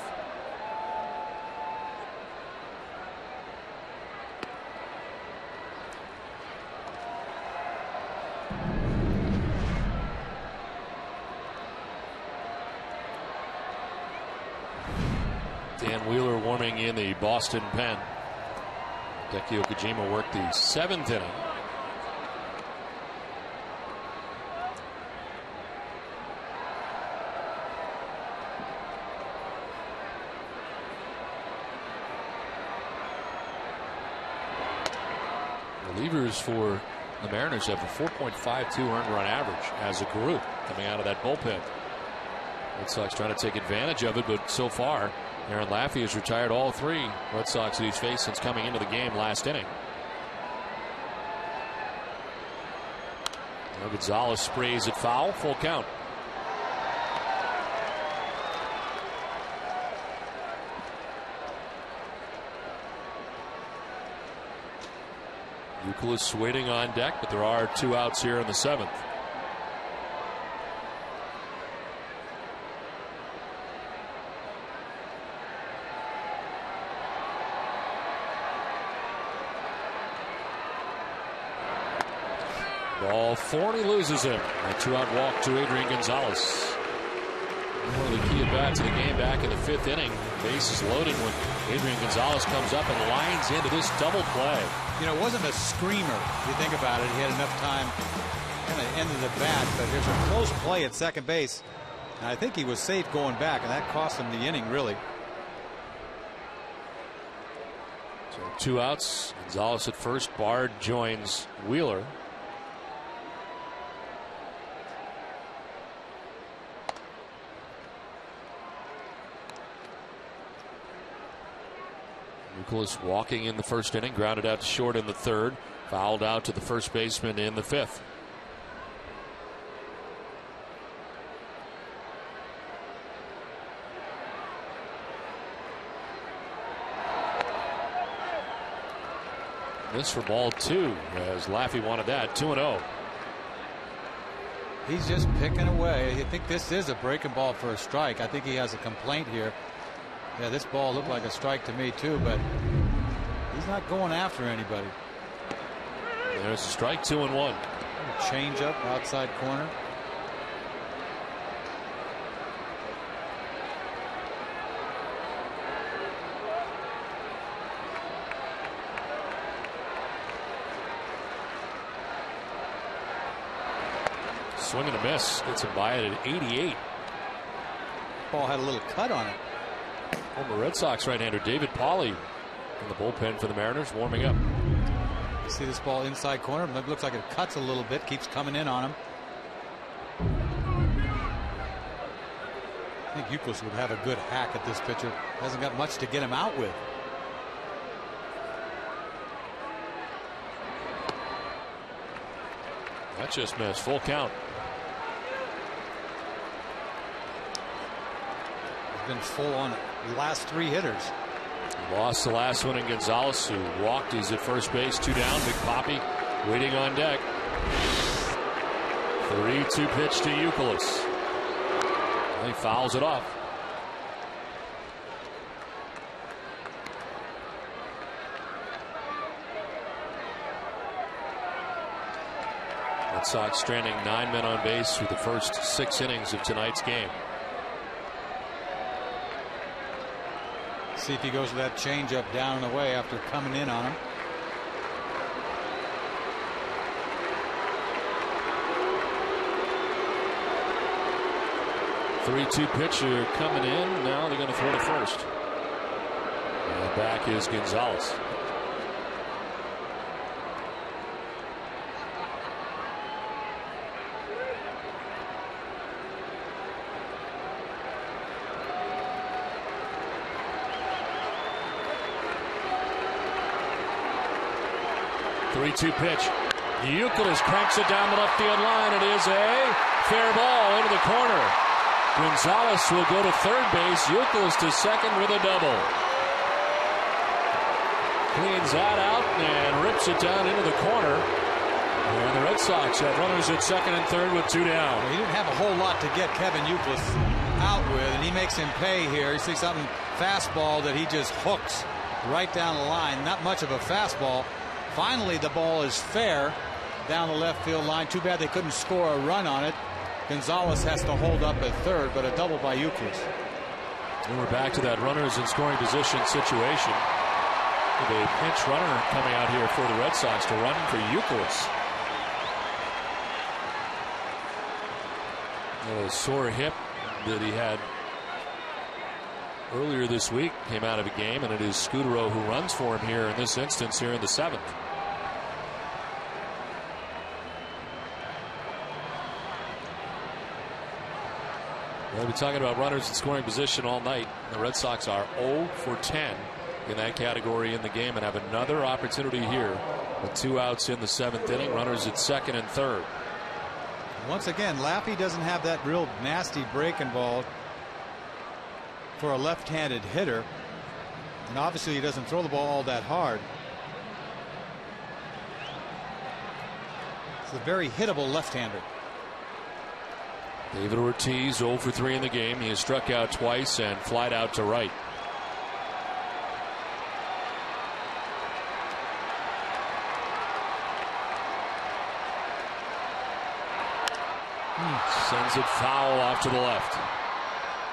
Dan Wheeler warming in the Boston pen. Hideki Okajima worked the 7th inning. Relievers for the Mariners have a 4.52 earned run average as a group coming out of that bullpen. Red Sox trying to take advantage of it, but so far, Aaron Laffey has retired all 3 Red Sox that he's faced since coming into the game last inning. Now Gonzalez sprays it foul, full count. Youkilis waiting on deck, but there are 2 outs here in the 7th. Ball 4, and he loses him. A 2-out walk to Adrian Gonzalez. One of the key at-bats of the game back in the 5th inning. Bases loaded when Adrian Gonzalez comes up and lines into this double play. You know, it wasn't a screamer. If you think about it, he had enough time kind of ended the bat, but there's a close play at second base. And I think he was safe going back, and that cost him the inning, really. So 2 outs. Gonzalez at first. Bard joins Wheeler. Youkilis walking in the 1st inning, grounded out to short in the 3rd, fouled out to the first baseman in the 5th. This for ball 2, as Laffey wanted that. 2-0. He's just picking away. I think this is a breaking ball for a strike. I think he has a complaint here. Yeah, this ball looked like a strike to me too, but he's not going after anybody. There's a strike, 2-1. Change up outside corner. Swing and a miss. Gets him by it at 88. Ball had a little cut on it. Former Red Sox right-hander David Pauly in the bullpen for the Mariners, warming up. You see this ball inside corner. It looks like it cuts a little bit. Keeps coming in on him. I think Youkilis would have a good hack at this pitcher. Hasn't got much to get him out with. That just missed. Full count. Been full on the last 3 hitters. Lost the last one in Gonzalez, who walked. He's at first base, 2 down. Big Poppy waiting on deck. 3-2 pitch to Youkilis. He fouls it off. Red Sox stranding 9 men on base through the first 6 innings of tonight's game. See if he goes with that changeup down and away after coming in on him. Three-two pitcher coming in. Now they're going to throw to first. And back is Gonzalez. Three-two pitch. Youkilis cranks it down the left field line. It is a fair ball into the corner. Gonzalez will go to third base. Youkilis to second with a double. Cleans that out and rips it down into the corner. And the Red Sox have runners at second and third with 2 down. Well, he didn't have a whole lot to get Kevin Youkilis out with, and he makes him pay here. You see something fastball that he just hooks right down the line. Not much of a fastball. Finally, the ball is fair down the left field line. Too bad they couldn't score a run on it. Gonzalez has to hold up at third, but a double by Youkilis. And we're back to that runners in scoring position situation. With a pinch runner coming out here for the Red Sox to run for Youkilis. A sore hip that he had earlier this week came out of a game, and it is Scudero who runs for him here in this instance here in the 7th. We'll be talking about runners in scoring position all night. The Red Sox are 0 for 10 in that category in the game and have another opportunity here with 2 outs in the 7th inning. Runners at 2nd and 3rd. Once again, Laffey doesn't have that real nasty breaking ball for a left-handed hitter, and obviously he doesn't throw the ball all that hard. It's a very hittable left-hander. David Ortiz 0 for 3 in the game. He has struck out twice and flied out to right. Sends it foul off to the left.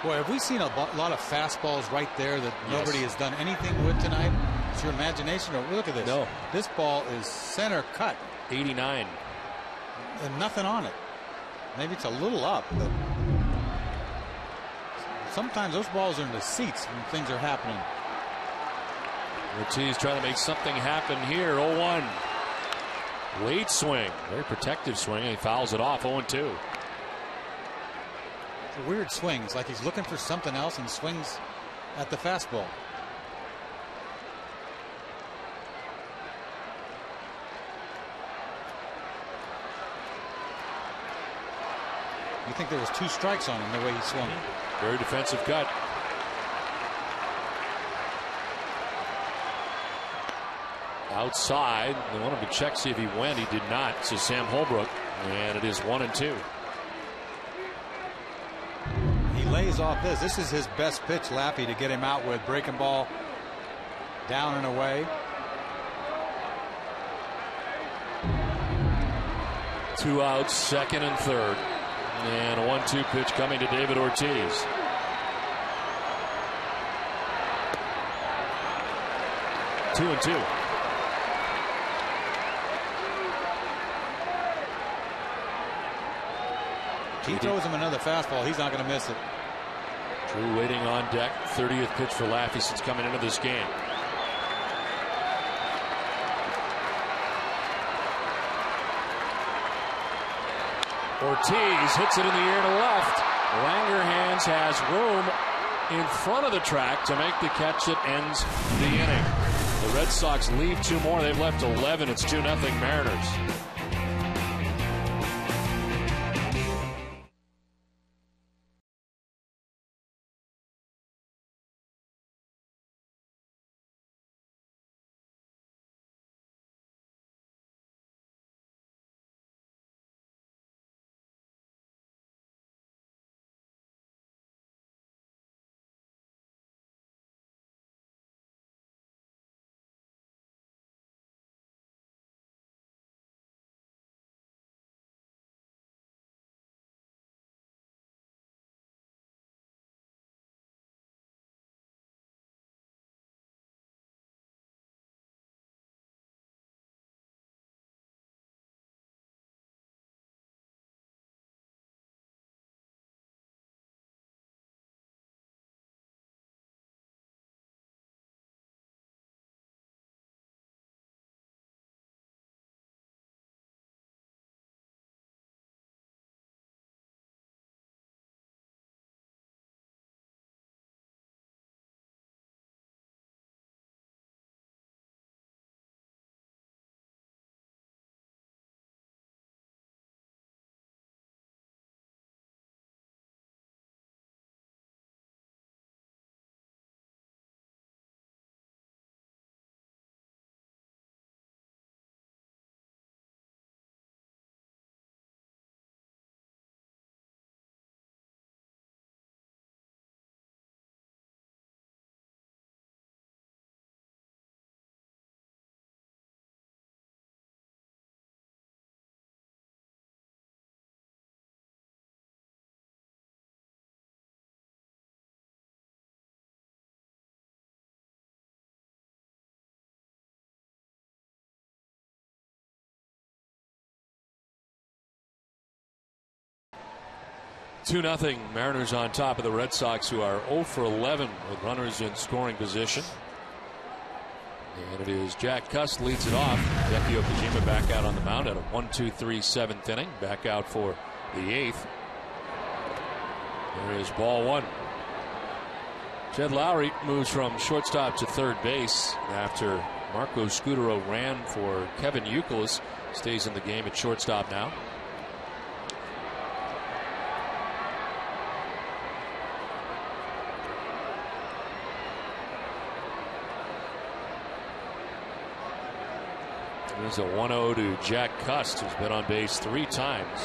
Boy, have we seen a lot of fastballs right there that nobody has done anything with tonight? It's your imagination. Or look at this. No. This ball is center cut. 89. And nothing on it. Maybe it's a little up, but sometimes those balls are in the seats when things are happening. Ortiz trying to make something happen here. 0-1. Late swing. Very protective swing. And he fouls it off. 0-2. It's a weird swing. It's like he's looking for something else and swings at the fastball. You think there was 2 strikes on him the way he swung. Very defensive cut. Outside. They wanted to check, see if he went. He did not. So Sam Holbrook. And it is 1-2. He lays off this. This is his best pitch, Laffey, to get him out with. Breaking ball down and away. 2 outs, 2nd and 3rd. And a 1-2 pitch coming to David Ortiz. Two and 2. He throws him another fastball. He's not going to miss it. Drew waiting on deck. 30th pitch for Laffey since coming into this game. Ortiz hits it in the air to left. Langerhans has room in front of the track to make the catch that ends the inning. The Red Sox leave 2 more. They've left 11. It's 2-0 Mariners. Two 0 Mariners on top of the Red Sox, who are 0 for 11 with runners in scoring position. And it is Jack Cust leads it off. Hideki Okajima back out on the mound at a 1-2-3 7th inning. Back out for the 8th. There is ball one. Jed Lowry moves from shortstop to third base after Marco Scudero ran for Kevin Youkilis. Stays in the game at shortstop now. There's a 1-0 to Jack Cust, who's been on base 3 times.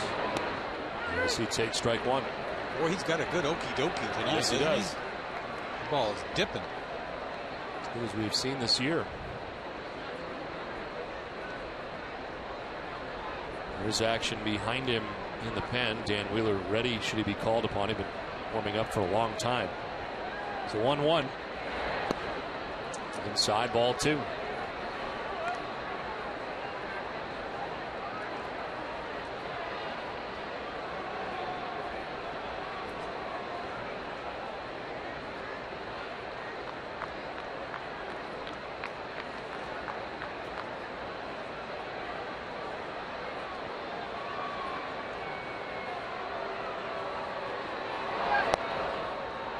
As he takes strike one. Boy, he's got a good okey dokey tonight. Yes, he does. The ball is dipping. As good as we've seen this year. There's action behind him in the pen. Dan Wheeler ready should he be called upon. He's been warming up for a long time. It's a 1-1. Inside, ball 2.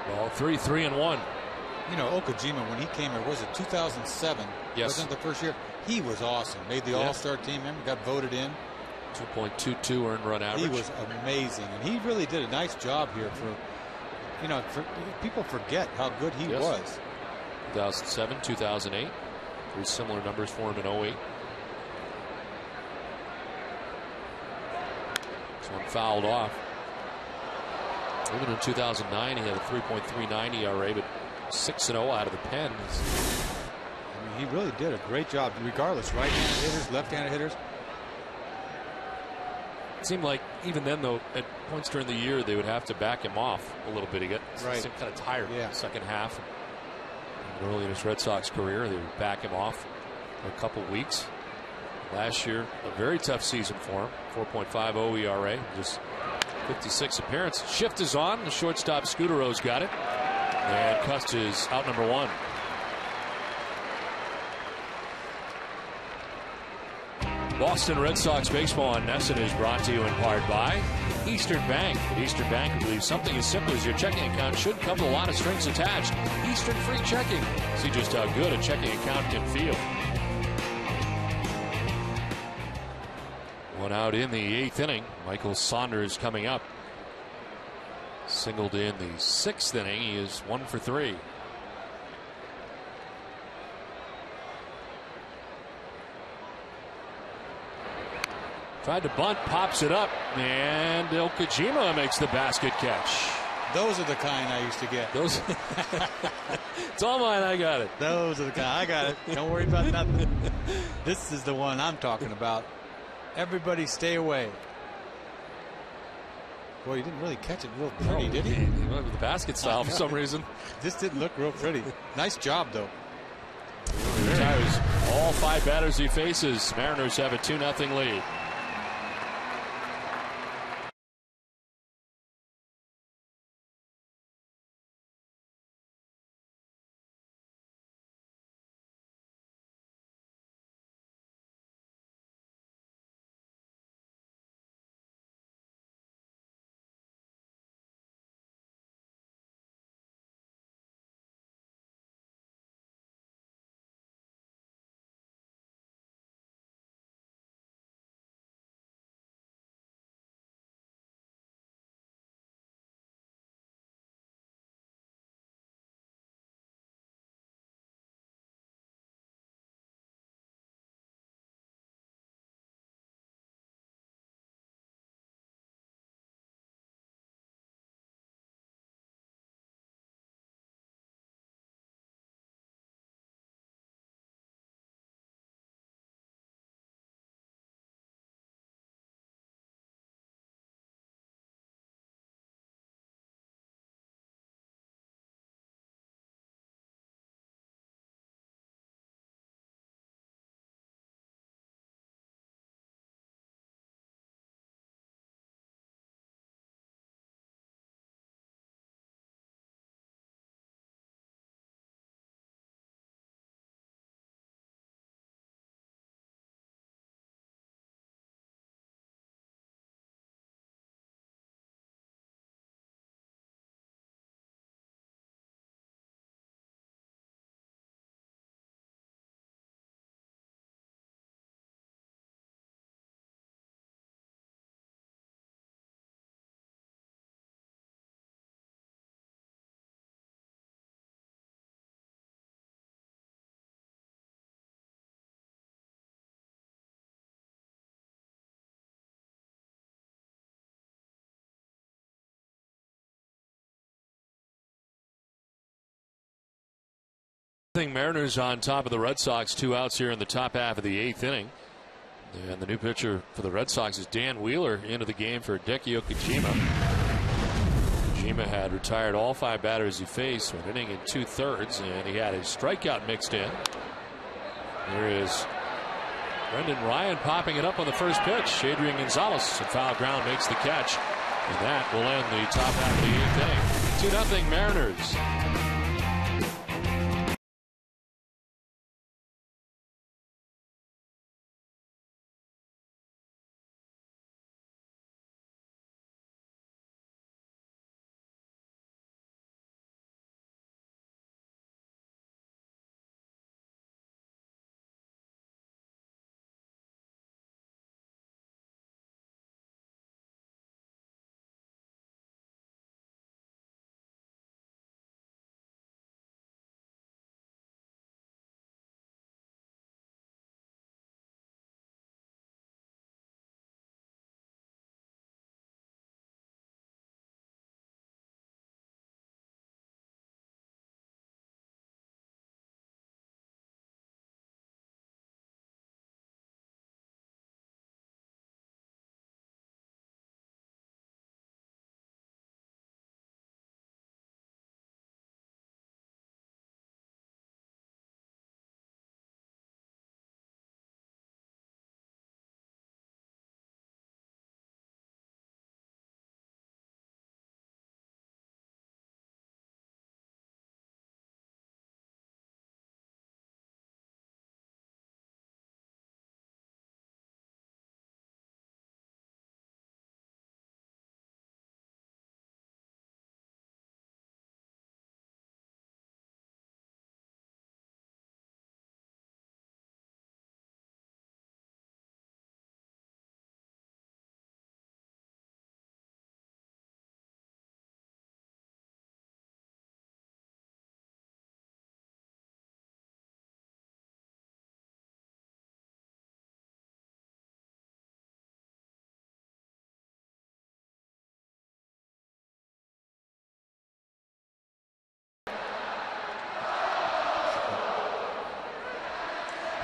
Ball 3, 3-1. You know, Okajima, when he came here, was it 2007? Yes. Wasn't it the first year? He was awesome. Made the All-Star team. Remember, got voted in. 2.22 earned run average. He was amazing, and he really did a nice job here for, you know, people forget how good he was. 2007, 2008. 3 similar numbers for him in 08. This one fouled off. Even in 2009, he had a 3.39 ERA, but 6-0 out of the pen. I mean, he really did a great job, regardless. Right-handed hitters, left-handed hitters. It seemed like even then, though, at points during the year, they would have to back him off a little bit. He got kind of tired in the second half. And early in his Red Sox career, they would back him off for a couple weeks. Last year, a very tough season for him. 4.50 ERA, just 56 appearances. Shift is on. The shortstop Scudero's got it. And Cust is out number 1. Boston Red Sox baseball on NESN is brought to you in part by Eastern Bank. At Eastern Bank, believes something as simple as your checking account should come with a lot of strings attached. Eastern Free Checking. See just how good a checking account can feel. One out in the 8th inning. Michael Saunders coming up. Singled in the 6th inning. He is 1 for 3. Tried to bunt, pops it up, and Okajima makes the basket catch. Those are the kind I used to get. Those. It's all mine. I got it. Those are the kind. I got it. Don't worry about nothing. This is the one I'm talking about. Everybody stay away. Boy, he didn't really catch it real pretty, did he? He went with the basket style for some reason. This didn't look real pretty. Nice job, though. He retires all 5 batters he faces. Mariners have a 2-0 lead. Mariners on top of the Red Sox. 2 outs here in the top half of the 8th inning. And the new pitcher for the Red Sox is Dan Wheeler into the game for Hideki Okajima. Okajima had retired all 5 batters he faced, an inning in 2/3, and he had his strikeout mixed in. There is Brendan Ryan popping it up on the first pitch. Adrian Gonzalez, and foul ground, makes the catch. And that will end the top half of the 8th inning. 2-0 Mariners.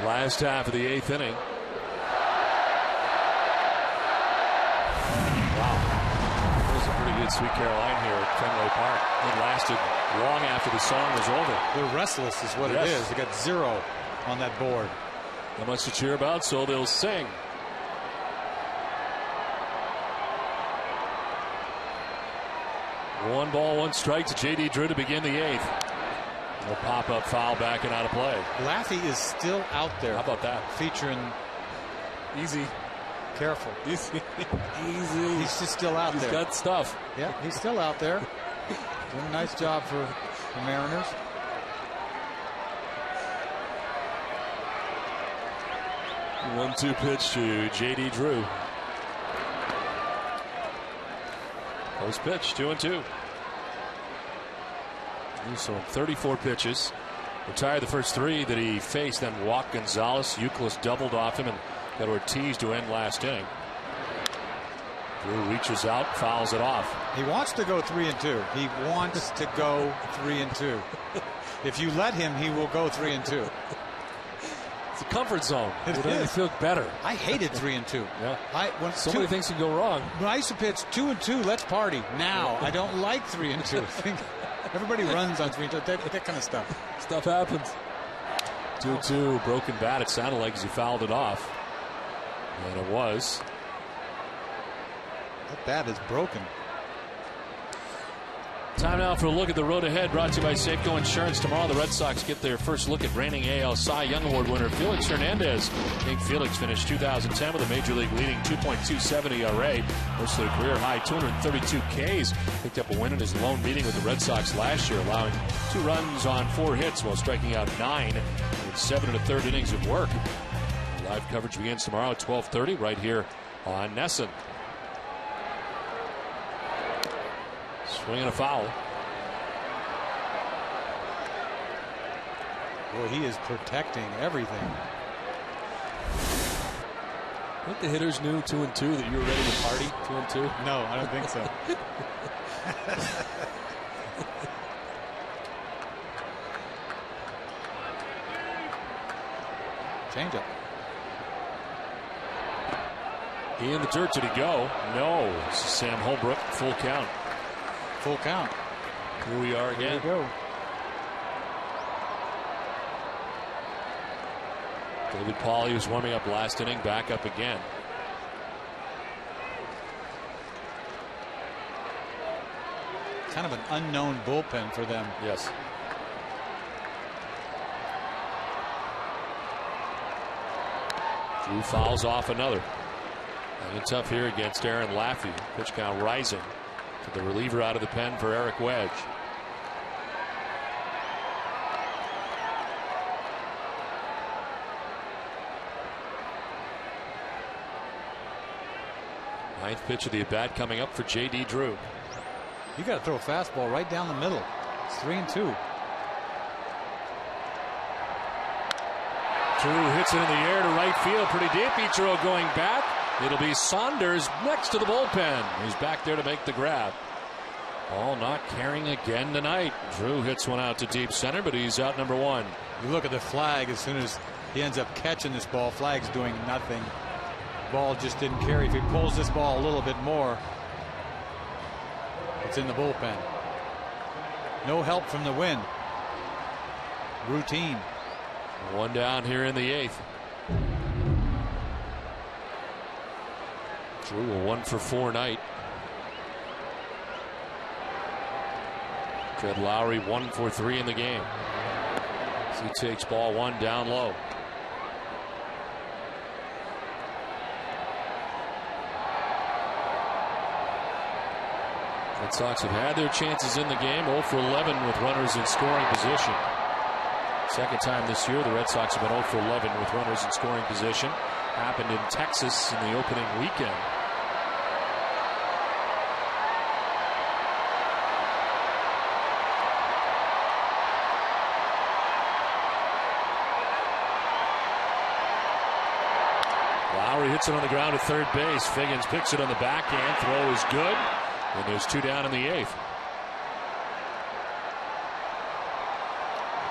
Last half of the 8th inning. Wow. That was a pretty good Sweet Caroline here at Fenway Park. It lasted long after the song was over. They're restless is what it is. They got 0 on that board. Not much to cheer about, so they'll sing. One ball, 1 strike to J.D. Drew to begin the 8th. A pop-up foul back and out of play. Laffey is still out there. How about that? Featuring. Easy. Careful. Easy. He's just still out there. He's got stuff. Yeah, he's still out there. Doing a nice job for the Mariners. One-two pitch to J.D. Drew. Post pitch, 2-2. So 34 pitches. Retired the first 3 that he faced, then walked Gonzalez. Euclid doubled off him and got Ortiz to end last inning. Drew reaches out, fouls it off. He wants to go 3-2. He wants to go 3-2. If you let him, he will go 3-2. It's a comfort zone. It is. Feel better. I hated 3-2. Yeah. When many things can go wrong. When I used to pitch 2-2, let's party. Now I don't like 3-2. Everybody runs on 3-2. That kind of stuff. Stuff happens. 2-2, broken bat. It sounded like as he fouled it off, and it was. That bat is broken. Time now for a look at the road ahead, brought to you by Safeco Insurance. Tomorrow the Red Sox get their first look at reigning AL Cy Young Award winner Felix Hernandez. King Felix finished 2010 with a Major League leading 2.27 ERA, posted a career high 232 Ks. Picked up a win in his lone meeting with the Red Sox last year, allowing 2 runs on 4 hits while striking out 9 in 7 1/3 innings of work. Live coverage begins tomorrow at 12:30 right here on NESN. Swing and a foul. Boy, he is protecting everything. I think the hitters knew 2-2 that you were ready to party 2-2. No, I don't think so. Changeup. In the dirt, did he go? No. This is Sam Holbrook. Full count. Full count. Here we are again. Here we go. David Pauly was warming up last inning, back up again. Kind of an unknown bullpen for them. Yes. Drew fouls off another. And tough here against Aaron Laffey. Pitch count rising to the reliever out of the pen for Eric Wedge. Ninth pitch of the at-bat coming up for J.D. Drew. You got to throw a fastball right down the middle. It's 3-2. Drew hits it in the air to right field, pretty deep. Ichiro going back. It'll be Saunders next to the bullpen. He's back there to make the grab. Ball not carrying again tonight. Drew hits one out to deep center, but he's out number one. You look at the flag as soon as he ends up catching this ball. Flag's doing nothing. Ball just didn't carry. If he pulls this ball a little bit more, it's in the bullpen. No help from the wind. Routine. One down here in the eighth. Drew a 1-for-4 night. Jed Lowry 1-for-3 in the game. As he takes ball one down low. Red Sox have had their chances in the game. 0-for-11 with runners in scoring position. Second time this year the Red Sox have been 0-for-11 with runners in scoring position. Happened in Texas in the opening weekend. Lowry hits it on the ground at third base. Figgins picks it on the backhand. Throw is good. And there's two down in the eighth.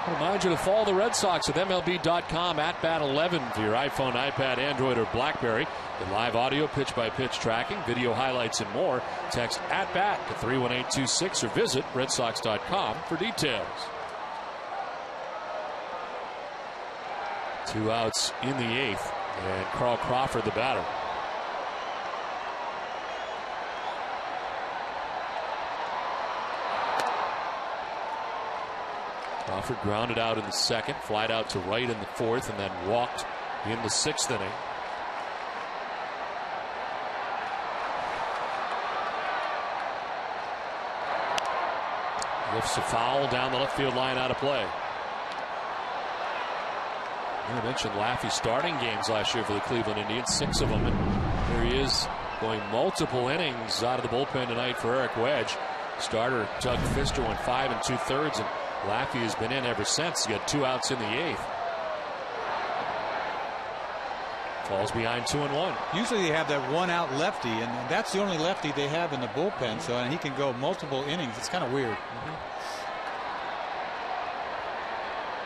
I remind you to follow the Red Sox at MLB.com @bat11 for your iPhone, iPad, Android, or BlackBerry. Get live audio, pitch-by-pitch tracking, video highlights, and more. Text @bat to 31826 or visit RedSox.com for details. Two outs in the eighth, and Carl Crawford the batter. Crawford grounded out in the second, flied out to right in the fourth, and then walked in the sixth inning. Lifts a foul down the left field line, out of play. I mentioned Laffey starting games last year for the Cleveland Indians, 6 of them, and here he is going multiple innings out of the bullpen tonight for Eric Wedge. Starter Doug Fister went 5 2/3, and Laffey has been in ever since. He got 2 outs in the eighth. Falls behind 2-1. Usually they have that 1-out lefty, and that's the only lefty they have in the bullpen. So and he can go multiple innings. It's kind of weird.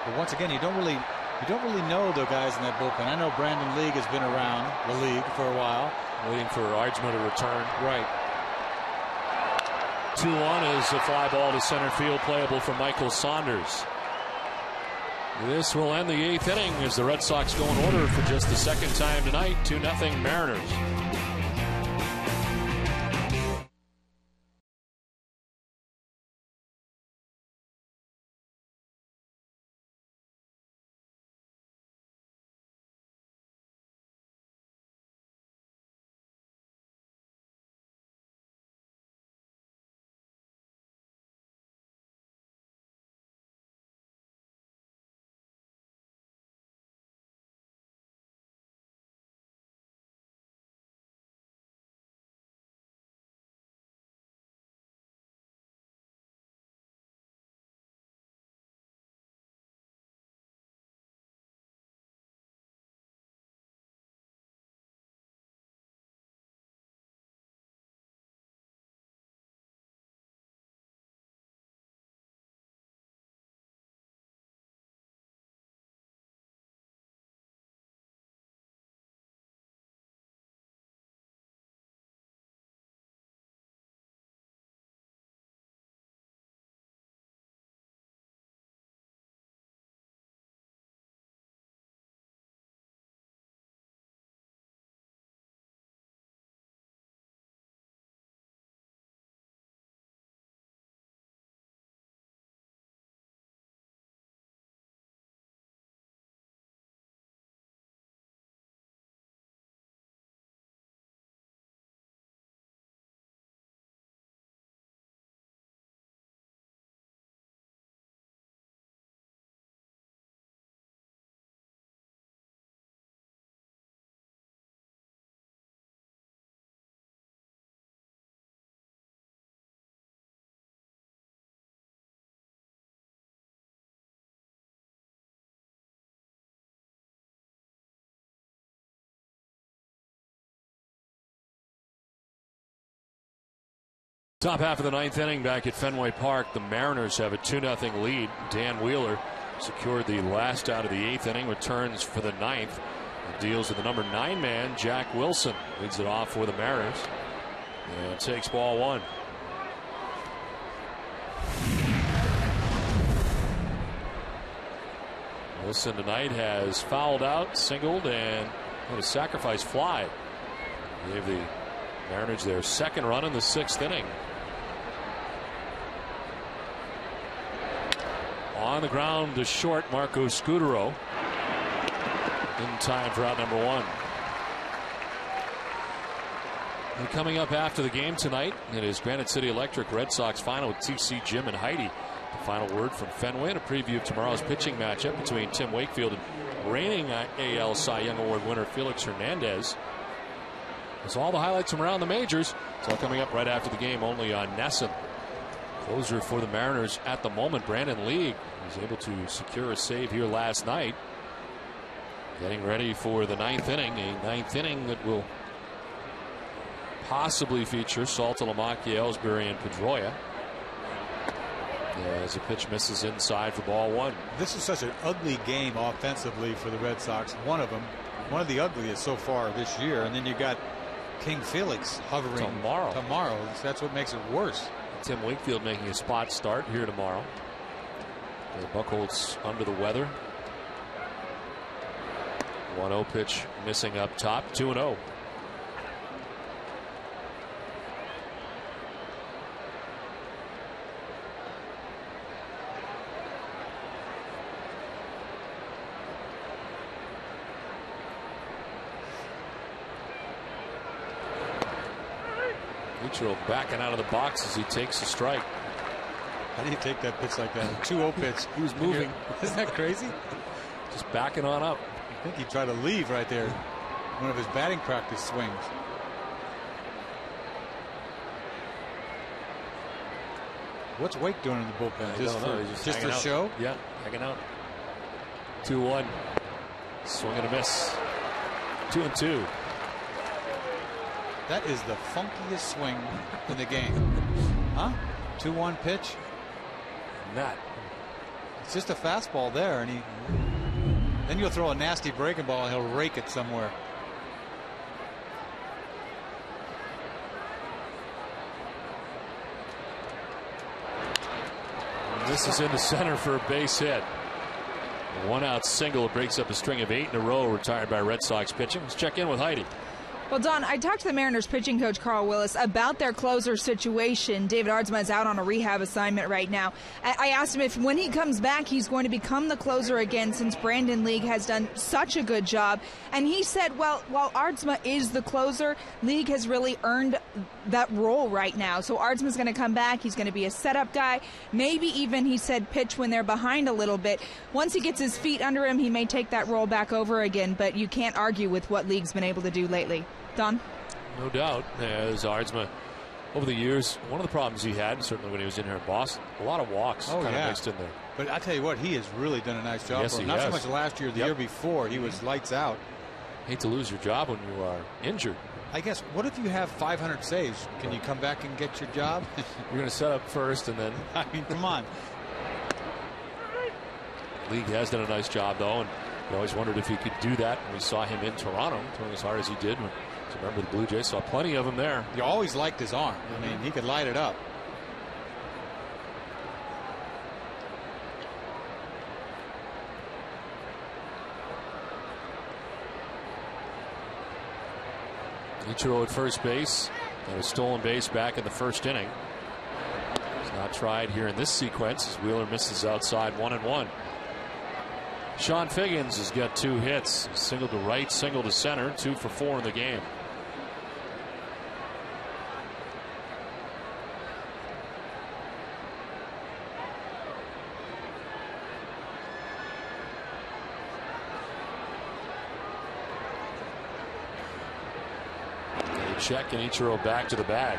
But once again, you don't really know the guys in that bullpen. I know Brandon League has been around the league for a while, Waiting for Ardsma to return. right? 2-1 is a fly ball to center field, playable for Michael Saunders. This will end the eighth inning as the Red Sox go in order for just the second time tonight. 2-0 Mariners. Top half of the ninth inning back at Fenway Park. The Mariners have a 2-0 lead. Dan Wheeler secured the last out of the eighth inning, returns for the ninth, and deals with the number 9 man, Jack Wilson. Leads it off for the Mariners and takes ball one. Wilson tonight has fouled out, singled, and a sacrifice fly. Gave the Mariners their second run in the 6th inning. On the ground to short, Marco Scudero in time for out number 1. And coming up after the game tonight, it is Granite City Electric Red Sox final with TC Jim and Heidi. The final word from Fenway and a preview of tomorrow's pitching matchup between Tim Wakefield and reigning AL Cy Young Award winner Felix Hernandez. That's all the highlights from around the majors. It's all coming up right after the game, only on NESN. Closer for the Mariners at the moment, Brandon League was able to secure a save here last night. Getting ready for the 9th inning, a 9th inning that will possibly feature Salta, Lamacchia, Ellsbury, and Pedroia. As a pitch misses inside for ball 1. This is such an ugly game offensively for the Red Sox. One of the ugliest so far this year. And then you got King Felix hovering tomorrow. That's what makes it worse. Tim Wakefield making a spot start here tomorrow. The Buckholz under the weather. 1-0 pitch missing up top. 2-0. Ichiro backing out of the box as he takes a strike. How do you take that pitch like that? A 2-0 pitch. He was moving. Isn't that crazy? Just backing on up. I think he tried to leave right there. One of his batting practice swings. What's Wake doing in the bullpen? Just for show? Yeah, hanging out. 2-1. Swing and a miss. 2-2. That is the funkiest swing in the game. Huh? 2-1 pitch? Not. It's just a fastball there, and then you'll throw a nasty breaking ball and he'll rake it somewhere. And this is in the center for a base hit. A 1-out single breaks up a string of 8 in a row retired by Red Sox pitching. Let's check in with Heidi. Well, Don, I talked to the Mariners pitching coach Carl Willis about their closer situation. David Aardsma is out on a rehab assignment right now. I asked him if when he comes back he's going to become the closer again since Brandon League has done such a good job. And he said, well, while Aardsma is the closer, League has really earned that role right now. So Aardsma's going to come back. He's going to be a setup guy. Maybe even, he said, pitch when they're behind a little bit. Once he gets his feet under him, he may take that role back over again. But you can't argue with what League's been able to do lately. Don? No doubt. As Aardsma, over the years, one of the problems he had, certainly when he was in here in Boston, a lot of walks mixed in there. But I tell you what, he has really done a nice job. Yes, he Not has. so much last year, the year before, he was lights out. Hate to lose your job when you are injured. I guess, what if you have 500 saves? Can you come back and get your job? You're going to set up first and then. I mean, come on. League has done a nice job, though, and we always wondered if he could do that when we saw him in Toronto, throwing as hard as he did. Remember, the Blue Jays saw plenty of him there. You always liked his arm. I mean, he could light it up. Ichiro at first base. And a stolen base back in the first inning. He's not tried here in this sequence as Wheeler misses outside 1-1. Sean Figgins has got 2 hits. Single to right, single to center. 2 for 4 in the game. Check and Ichiro back to the bag.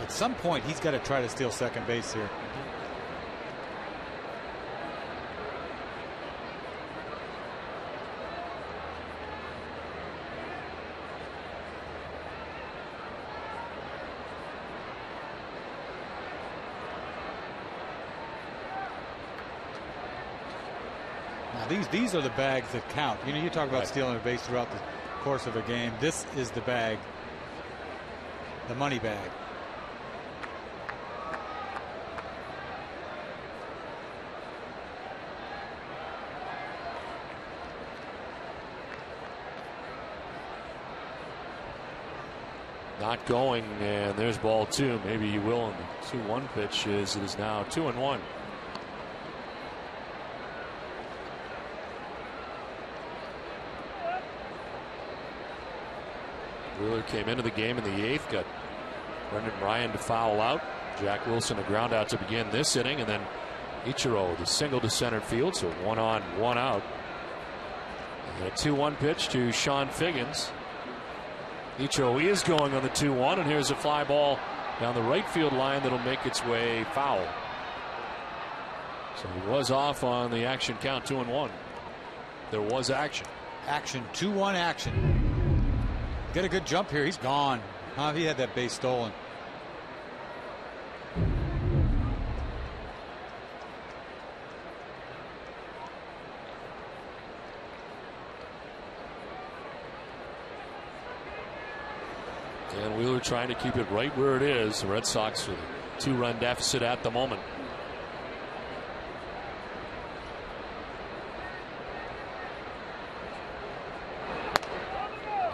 At some point, he's got to try to steal second base here. Now these are the bags that count. You know, you talk about stealing a base throughout the course of a game. This is the bag, the money bag. Not going, and there's ball 2. Maybe he will. And the 2-1 pitch is it is now 2-1. Wheeler came into the game in the 8th, got Brendan Ryan to foul out. Jack Wilson a ground out to begin this inning, and then Ichiro the single to center field, so 1 on, 1 out. And a 2-1 pitch to Sean Figgins. Ichiro is going on the 2-1, and here's a fly ball down the right field line that'll make its way foul. So he was off on the action count, 2-1. There was action. Action, 2-1 action. Get a good jump here. He's gone. He had that base stolen. And Wheeler trying to keep it right where it is. The Red Sox with a 2-run deficit at the moment.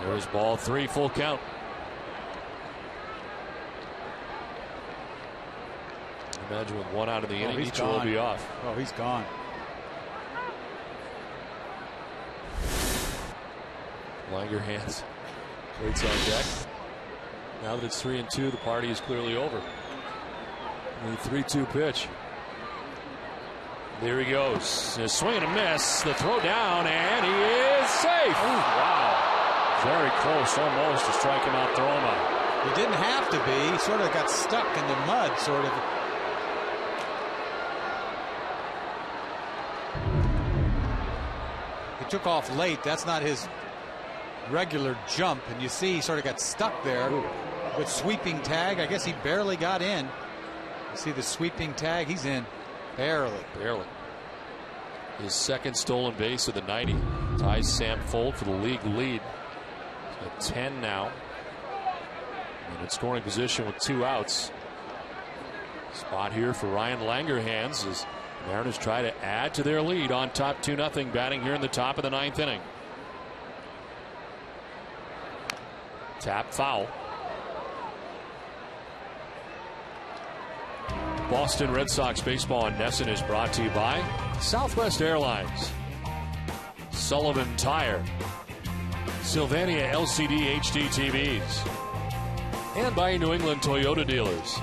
There's ball 3, full count. Imagine with 1 out of the inning, each will be off. Oh, he's gone. Langer hands waits on deck. Now that it's 3-2, the party is clearly over. The 3-2 pitch. There he goes. A swing and a miss. The throw down, and he is safe. Oh, wow. Very close, almost to strike him out, throw him out. He didn't have to be. He sort of got stuck in the mud, sort of. He took off late. That's not his regular jump, and you see he sort of got stuck there. Ooh. With sweeping tag. I guess he barely got in. You see the sweeping tag? He's in. Barely. Barely. His second stolen base of the 90. Ties Sam Fold for the league lead. He's got 10 now. And in scoring position with 2 outs. Spot here for Ryan Langerhans as Mariners try to add to their lead on top 2-0 batting here in the top of the 9th inning. Tap foul. Boston Red Sox baseball on NESN is brought to you by Southwest Airlines, Sullivan Tire, Sylvania LCD HD TVs, and by New England Toyota dealers.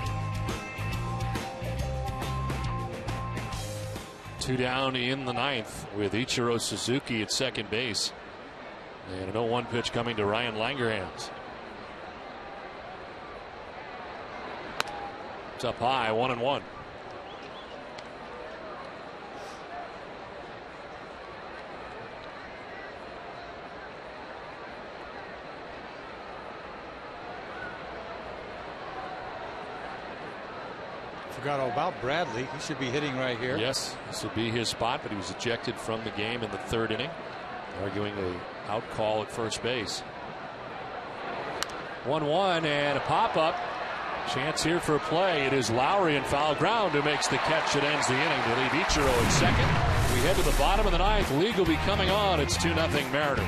2 down in the 9th with Ichiro Suzuki at second base. And an 0-1 pitch coming to Ryan Langerhans. It's up high, 1-1. Forgot all about Bradley. He should be hitting right here. Yes, this would be his spot, but he was ejected from the game in the 3rd inning, arguing a out call at first base. 1-1 and a pop-up. Chance here for a play. It is Lowry in foul ground who makes the catch that ends the inning to leave Ichiro at second. We head to the bottom of the 9th. League will be coming on. It's 2-0 Mariners.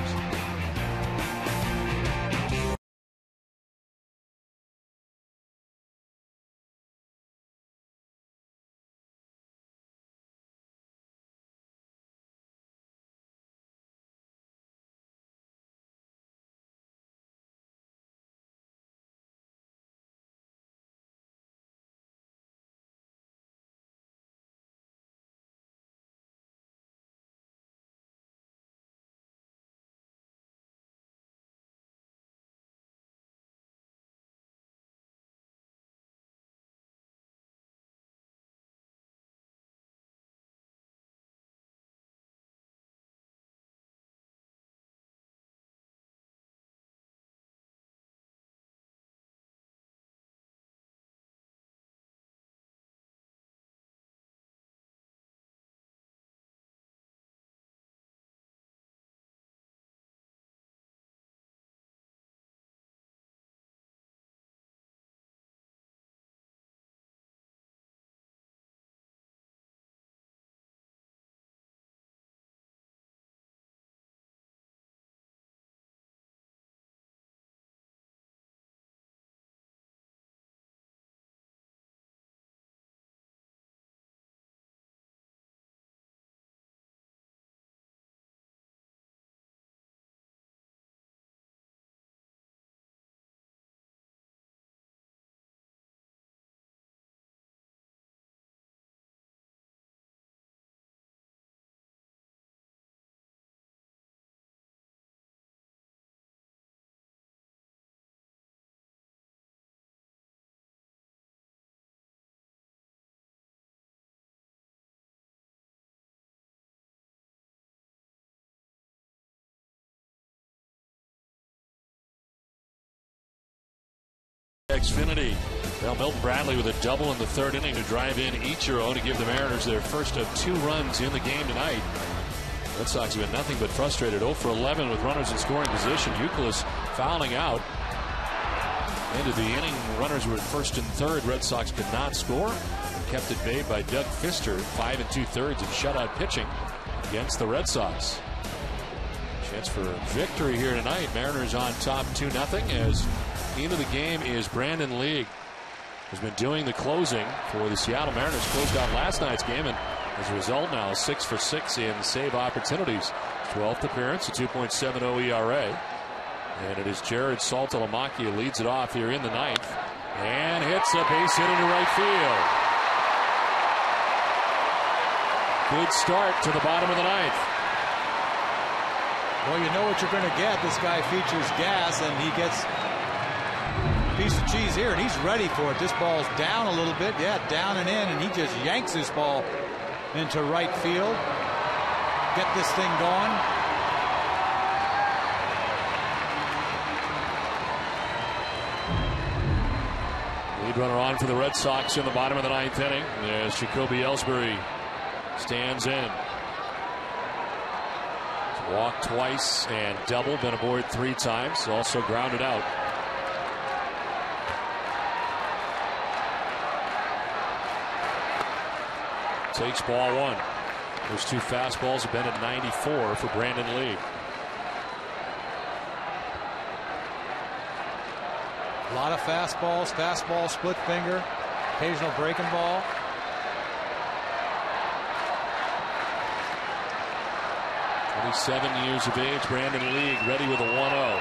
Xfinity. Well, Milton Bradley with a double in the third inning to drive in Ichiro to give the Mariners their first of 2 runs in the game tonight. Red Sox have been nothing but frustrated. 0 for 11 with runners in scoring position. Youkilis fouling out. End of the inning, runners were at first and third. Red Sox could not score. Kept at bay by Doug Fister. 5 2/3 of shutout pitching against the Red Sox. Chance for victory here tonight. Mariners on top 2-0 as into the game is Brandon League. Has been doing the closing for the Seattle Mariners. Closed out last night's game, and as a result now 6 for 6 in save opportunities. 12th appearance, a 2.70 ERA. And it is Jared Saltalamacchia who leads it off here in the 9th and hits a base hit into right field. Good start to the bottom of the 9th. Well, you know what you're going to get. This guy features gas, and he gets a piece of cheese here, and he's ready for it. This ball's down a little bit. Yeah, down and in, and he just yanks this ball into right field. Get this thing going. Lead runner on for the Red Sox in the bottom of the 9th inning as Jacoby Ellsbury stands in. Walked twice and double, been aboard 3 times, also grounded out. Takes ball 1. Those 2 fastballs have been at 94 for Brandon Lee. A lot of fastballs, fastball, split finger, occasional breaking ball. He's 7 years of age. Brandon League ready with a 1-0.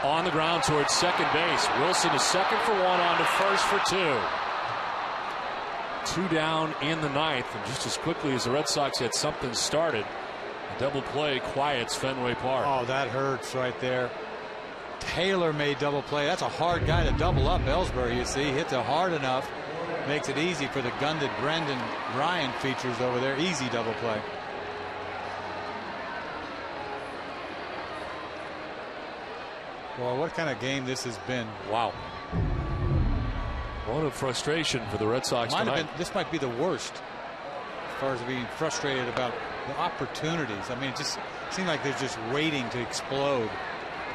On the ground towards second base. Wilson is second for 1, on to first for 2. 2 down in the 9th, and just as quickly as the Red Sox had something started, a double play quiets Fenway Park. Oh, that hurts right there. Taylor made double play. That's a hard guy to double up. Ellsbury, you see, hits it hard enough. Makes it easy for the gun that Brendan Ryan features over there. Easy double play. Well, what kind of game this has been. Wow. What a frustration for the Red Sox tonight. This might be the worst as far as being frustrated about the opportunities. I mean, it just seemed like they're just waiting to explode,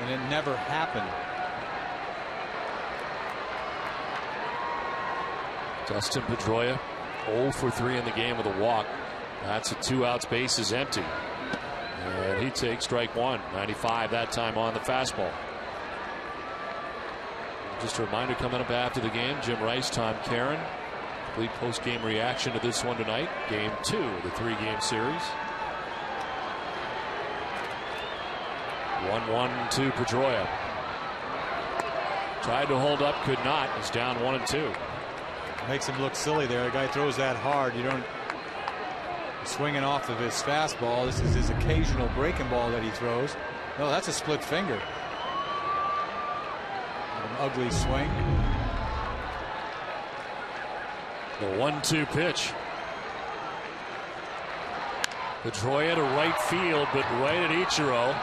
and it never happened. Dustin Pedroia 0 for 3 in the game with a walk. That's a 2 outs, base is empty. And he takes strike 1. 95 that time on the fastball. Just a reminder, coming up after the game, Jim Rice, Tom Caron. Complete post-game reaction to this one tonight. Game 2 of the 3-game series. 1-1 to Pedroia. Tried to hold up, could not. He's down 1-2. Makes him look silly there. The guy throws that hard. You don't swinging off of his fastball. This is his occasional breaking ball that he throws. No, that's a split finger. An ugly swing. The 1-2 pitch. Pedroia to right field, but right at Ichiro.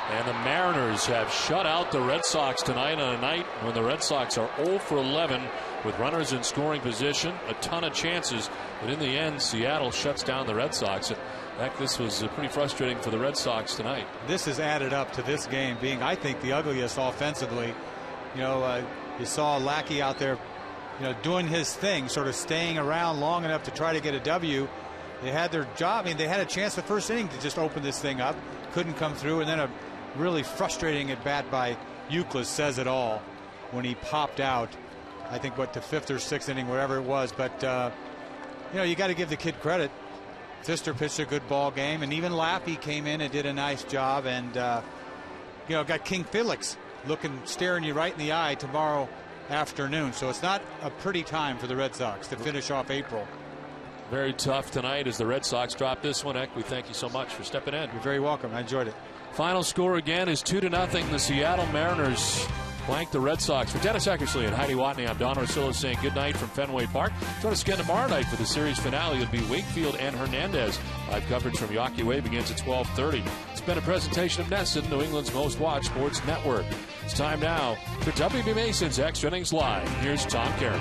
And the Mariners have shut out the Red Sox tonight on a night when the Red Sox are 0 for 11 with runners in scoring position. A ton of chances, but in the end, Seattle shuts down the Red Sox. In fact, this was pretty frustrating for the Red Sox tonight. This has added up to this game being, I think, the ugliest offensively. You know, you saw Lackey out there, you know, doing his thing, sort of staying around long enough to try to get a W. They had their job. I mean, they had a chance the first inning to just open this thing up. Couldn't come through, and then a really frustrating at bat by Youkilis says it all when he popped out. I think what, the 5th or 6th inning, whatever it was. But you know, you got to give the kid credit. Fister pitched a good ball game, and even Lappy came in and did a nice job. And you know, got King Felix staring you right in the eye tomorrow afternoon. So it's not a pretty time for the Red Sox to finish off April. Very tough tonight as the Red Sox drop this one. Eck, we thank you so much for stepping in. You're very welcome. I enjoyed it. Final score again is 2-0. The Seattle Mariners blank the Red Sox. For Dennis Eckersley and Heidi Watney, I'm Don Orsillo saying good night from Fenway Park. Join us again tomorrow night for the series finale. It'll be Wakefield and Hernandez. Live coverage from Yawkey Way begins at 12:30. It's been a presentation of Nesson, New England's most watched sports network. It's time now for WB Mason's Extra Innings Live. Here's Tom Carroll.